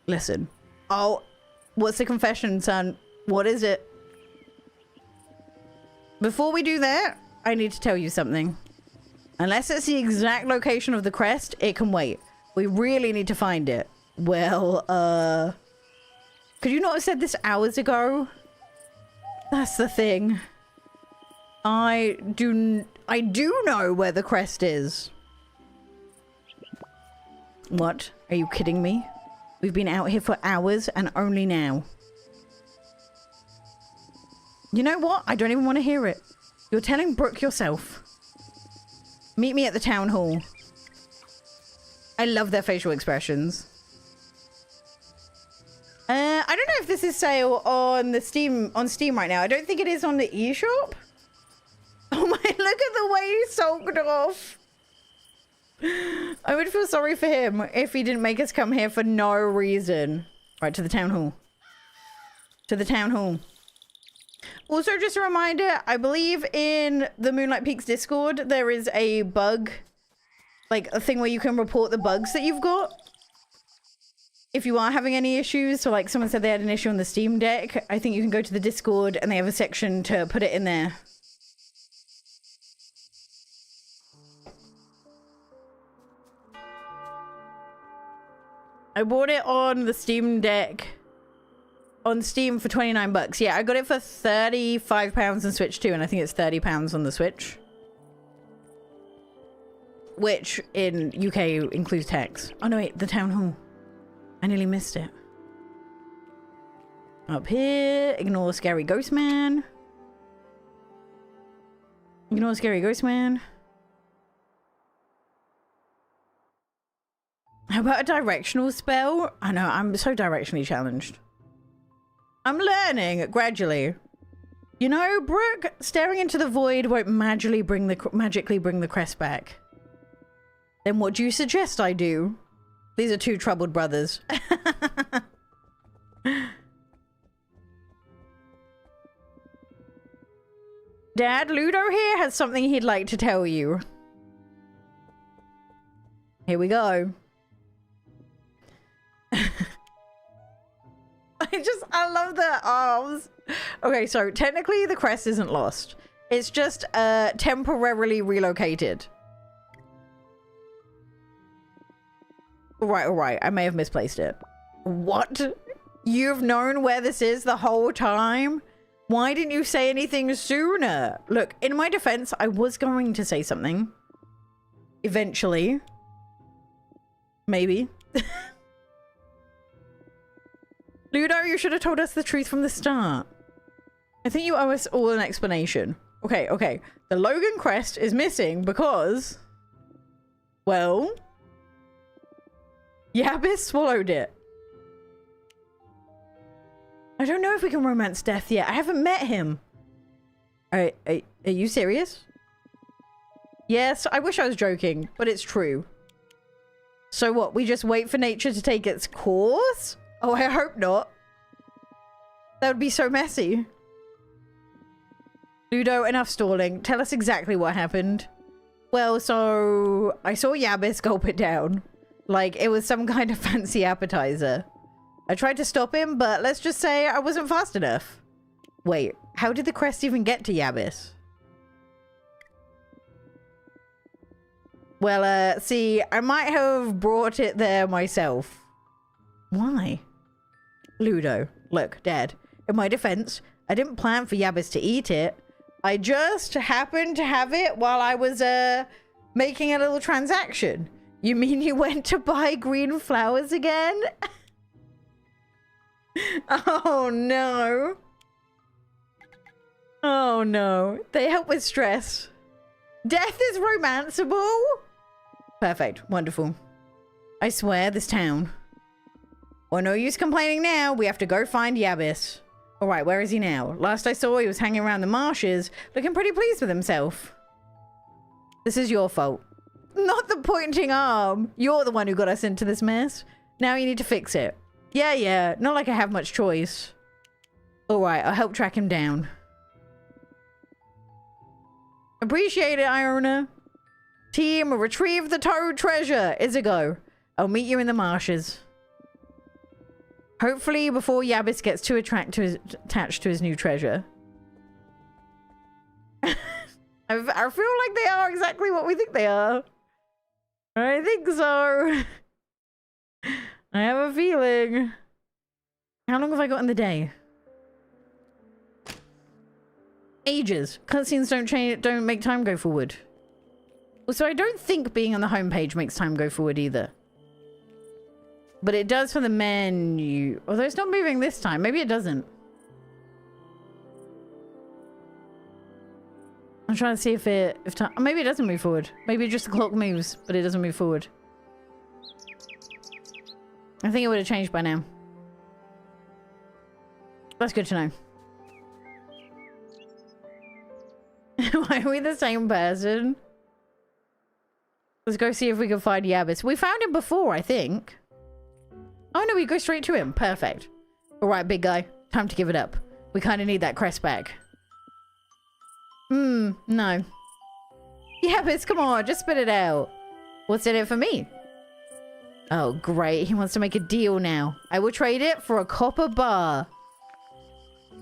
Listen. Oh, what's the confession, son? What is it? Before we do that, I need to tell you something. Unless it's the exact location of the crest, it can wait. We really need to find it. Well, could you not have said this hours ago? That's the thing. I do know where the crest is. What? Are you kidding me? We've been out here for hours and only now. You know what? I don't even want to hear it. You're telling Brooke yourself. Meet me at the town hall. I love their facial expressions. I don't know if this is sale on Steam right now. I don't think it is on the eShop. Oh my, look at the way he's sulked off. I would feel sorry for him if he didn't make us come here for no reason. Right, to the town hall. To the town hall. Also, just a reminder, I believe in the Moonlight Peaks Discord, there is a bug, like a thing where you can report the bugs that you've got. If you are having any issues, so like someone said they had an issue on the Steam Deck, I think you can go to the Discord and they have a section to put it in there. I bought it on the Steam Deck. On Steam for 29 bucks. Yeah, I got it for 35 pounds on Switch too, and I think it's 30 pounds on the Switch. Which in UK includes tax. Oh no, wait, the town hall. I nearly missed it. Up here, ignore scary ghost man. Ignore scary ghost man. How about a directional spell? I know, I'm so directionally challenged. I'm learning gradually. You know, Brooke, staring into the void won't magically bring the crest back. Then what do you suggest I do? These are two troubled brothers. Dad, Ludo here has something he'd like to tell you. Here we go. I love the arms. Okay, so technically the crest isn't lost. It's just temporarily relocated. All right. I may have misplaced it. What? You've known where this is the whole time? Why didn't you say anything sooner? Look, in my defense, I was going to say something. Eventually. Maybe. Ludo, you should have told us the truth from the start. I think you owe us all an explanation. Okay. The Logan crest is missing because... well... Yabbis swallowed it. I don't know if we can romance Death yet. I haven't met him. Are you serious? Yes, I wish I was joking, but it's true. So what, we just wait for nature to take its course? Oh, I hope not. That would be so messy. Ludo, enough stalling. Tell us exactly what happened. Well, so I saw Yabbis gulp it down. Like it was some kind of fancy appetizer. I tried to stop him, but let's just say I wasn't fast enough. Wait, how did the crest even get to Yabbis? Well, see, I might have brought it there myself. Why? Ludo, look, Dad, in my defense, I didn't plan for Yabbis to eat it. I just happened to have it while I was, making a little transaction. You mean you went to buy green flowers again? Oh, no. Oh, no. They help with stress. Death is romanceable? Perfect. Wonderful. I swear, this town... well, no use complaining now. We have to go find Yabbis. All right, where is he now? Last I saw, he was hanging around the marshes, looking pretty pleased with himself. This is your fault. Not the pointing arm. You're the one who got us into this mess. Now you need to fix it. Yeah. Not like I have much choice. All right, I'll help track him down. Appreciate it, Iona. Team, retrieve the toad treasure. Izago, I'll meet you in the marshes. Hopefully before Yabbis gets too attached to his new treasure. I feel like they are exactly what we think they are. I think so. I have a feeling. How long have I got in the day? Ages. Cutscenes don't make time go forward. Also, I don't think being on the homepage makes time go forward either. But it does for the menu. Although it's not moving this time. Maybe it doesn't. I'm trying to see if time... maybe it doesn't move forward. Maybe just the clock moves, but it doesn't move forward. I think it would have changed by now. That's good to know. Why are we the same person? Let's go see if we can find Yabbis. We found him before, I think. Oh no, we go straight to him. Perfect. All right, big guy. Time to give it up. We kind of need that crest back. No. Yabbis, come on, just spit it out. What's in it for me? Oh, great. He wants to make a deal now. I will trade it for a copper bar.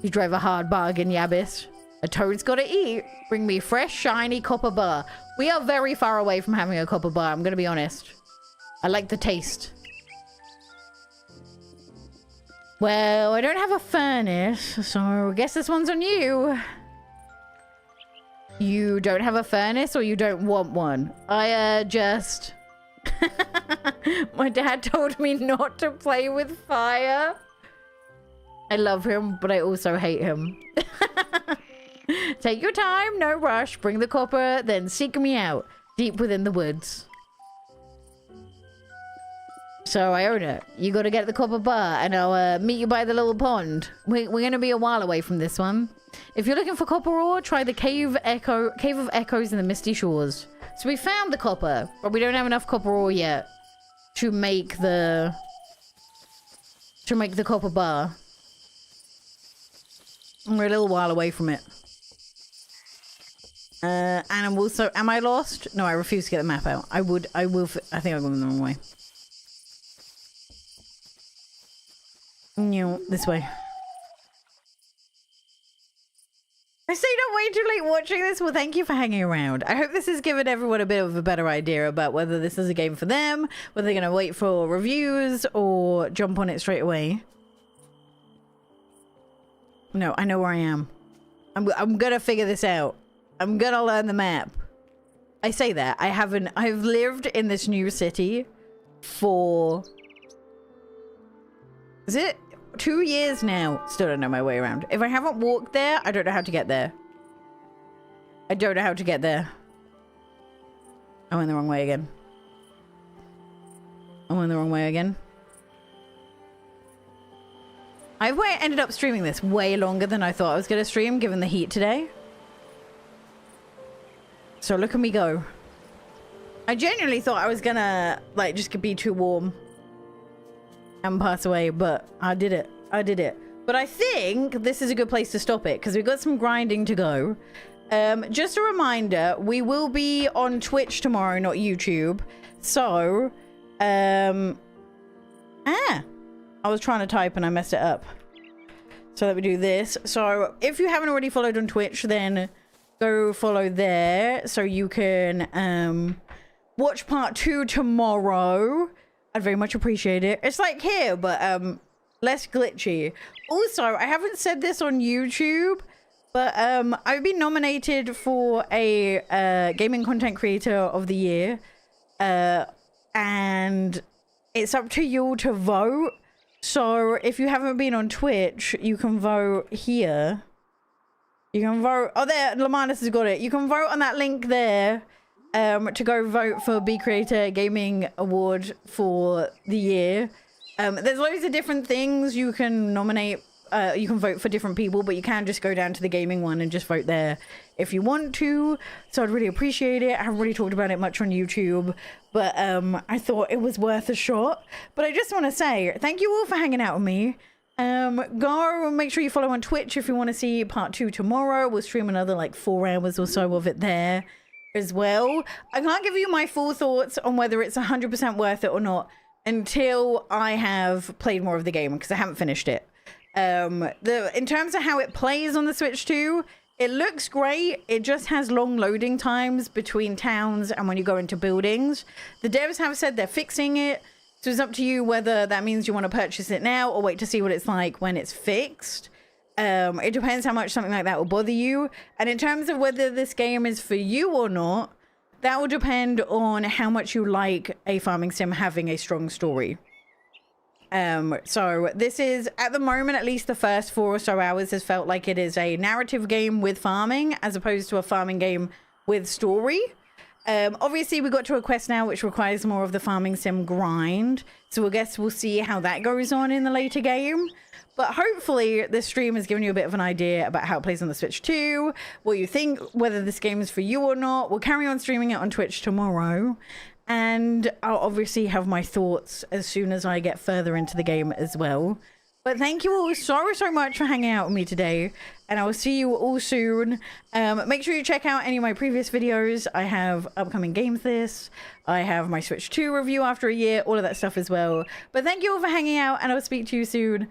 You drove a hard bargain, Yabbis. A toad's gotta eat. Bring me fresh, shiny copper bar. We are very far away from having a copper bar, I'm gonna be honest. I like the taste. Well, I don't have a furnace, so I guess this one's on you. You don't have a furnace or you don't want one? I, just... My dad told me not to play with fire. I love him, but I also hate him. Take your time, no rush. Bring the copper, then seek me out, deep within the woods. So, Iona, you gotta get the copper bar, and I'll meet you by the little pond. We're gonna be a while away from this one. If you're looking for copper ore, try the Cave of Echoes in the Misty Shores. So we found the copper, but we don't have enough copper ore yet to make the copper bar. We're a little while away from it. And I'm also, am I lost? No, I refuse to get the map out. I think I'm going the wrong way. No, this way. I stayed up way too late watching this. Well, thank you for hanging around. I hope this has given everyone a bit of a better idea about whether this is a game for them, whether they're going to wait for reviews or jump on it straight away. No, I know where I am. I'm going to figure this out. I'm going to learn the map. I say that. I've lived in this new city for... Is it 2 years now? Still don't know my way around. If I haven't walked there, I don't know how to get there. I don't know how to get there. I went the wrong way again. I've ended up streaming this way longer than I thought I was going to stream, given the heat today. So look at me go. I genuinely thought I was going to, like, just be too warm and pass away, but I did it. But I think this is a good place to stop it because we've got some grinding to go. Just a reminder, we will be on Twitch tomorrow, not YouTube. So, I was trying to type and I messed it up. So let me do this. So if you haven't already followed on Twitch, then go follow there so you can watch part 2 tomorrow. I'd very much appreciate it. It's like here, but less glitchy. Also, I haven't said this on YouTube, but I've been nominated for a Gaming Content Creator of the Year. And it's up to you to vote. So if you haven't been on Twitch, you can vote here. You can vote. Oh, there, Lamanus has got it. You can vote on that link there. To go vote for Be Creator Gaming Award for the year. There's loads of different things you can nominate. You can vote for different people, but you can just go down to the gaming one and just vote there if you want to. So I'd really appreciate it. I haven't really talked about it much on YouTube, but I thought it was worth a shot. But I just want to say thank you all for hanging out with me. Go make sure you follow on Twitch if you want to see part 2 tomorrow. We'll stream another like 4 hours or so of it there as well. I can't give you my full thoughts on whether it's 100% worth it or not until I have played more of the game because I haven't finished it. In terms of how it plays on the Switch 2, it looks great. It just has long loading times between towns and when you go into buildings. The devs have said they're fixing it, so it's up to you whether that means you want to purchase it now or wait to see what it's like when it's fixed. It depends how much something like that will bother you. And in terms of whether this game is for you or not, that will depend on how much you like a farming sim having a strong story. So this is, at the moment, at least the first 4 or so hours has felt like it is a narrative game with farming as opposed to a farming game with story. Obviously we got to a quest now which requires more of the farming sim grind. So I guess we'll see how that goes on in the later game. But hopefully this stream has given you a bit of an idea about how it plays on the Switch 2, what you think, whether this game is for you or not. We'll carry on streaming it on Twitch tomorrow. And I'll obviously have my thoughts as soon as I get further into the game as well. But thank you all so much for hanging out with me today. And I will see you all soon. Make sure you check out any of my previous videos. I have upcoming games list. I have my Switch 2 review after a year. All of that stuff as well. But thank you all for hanging out. And I'll speak to you soon.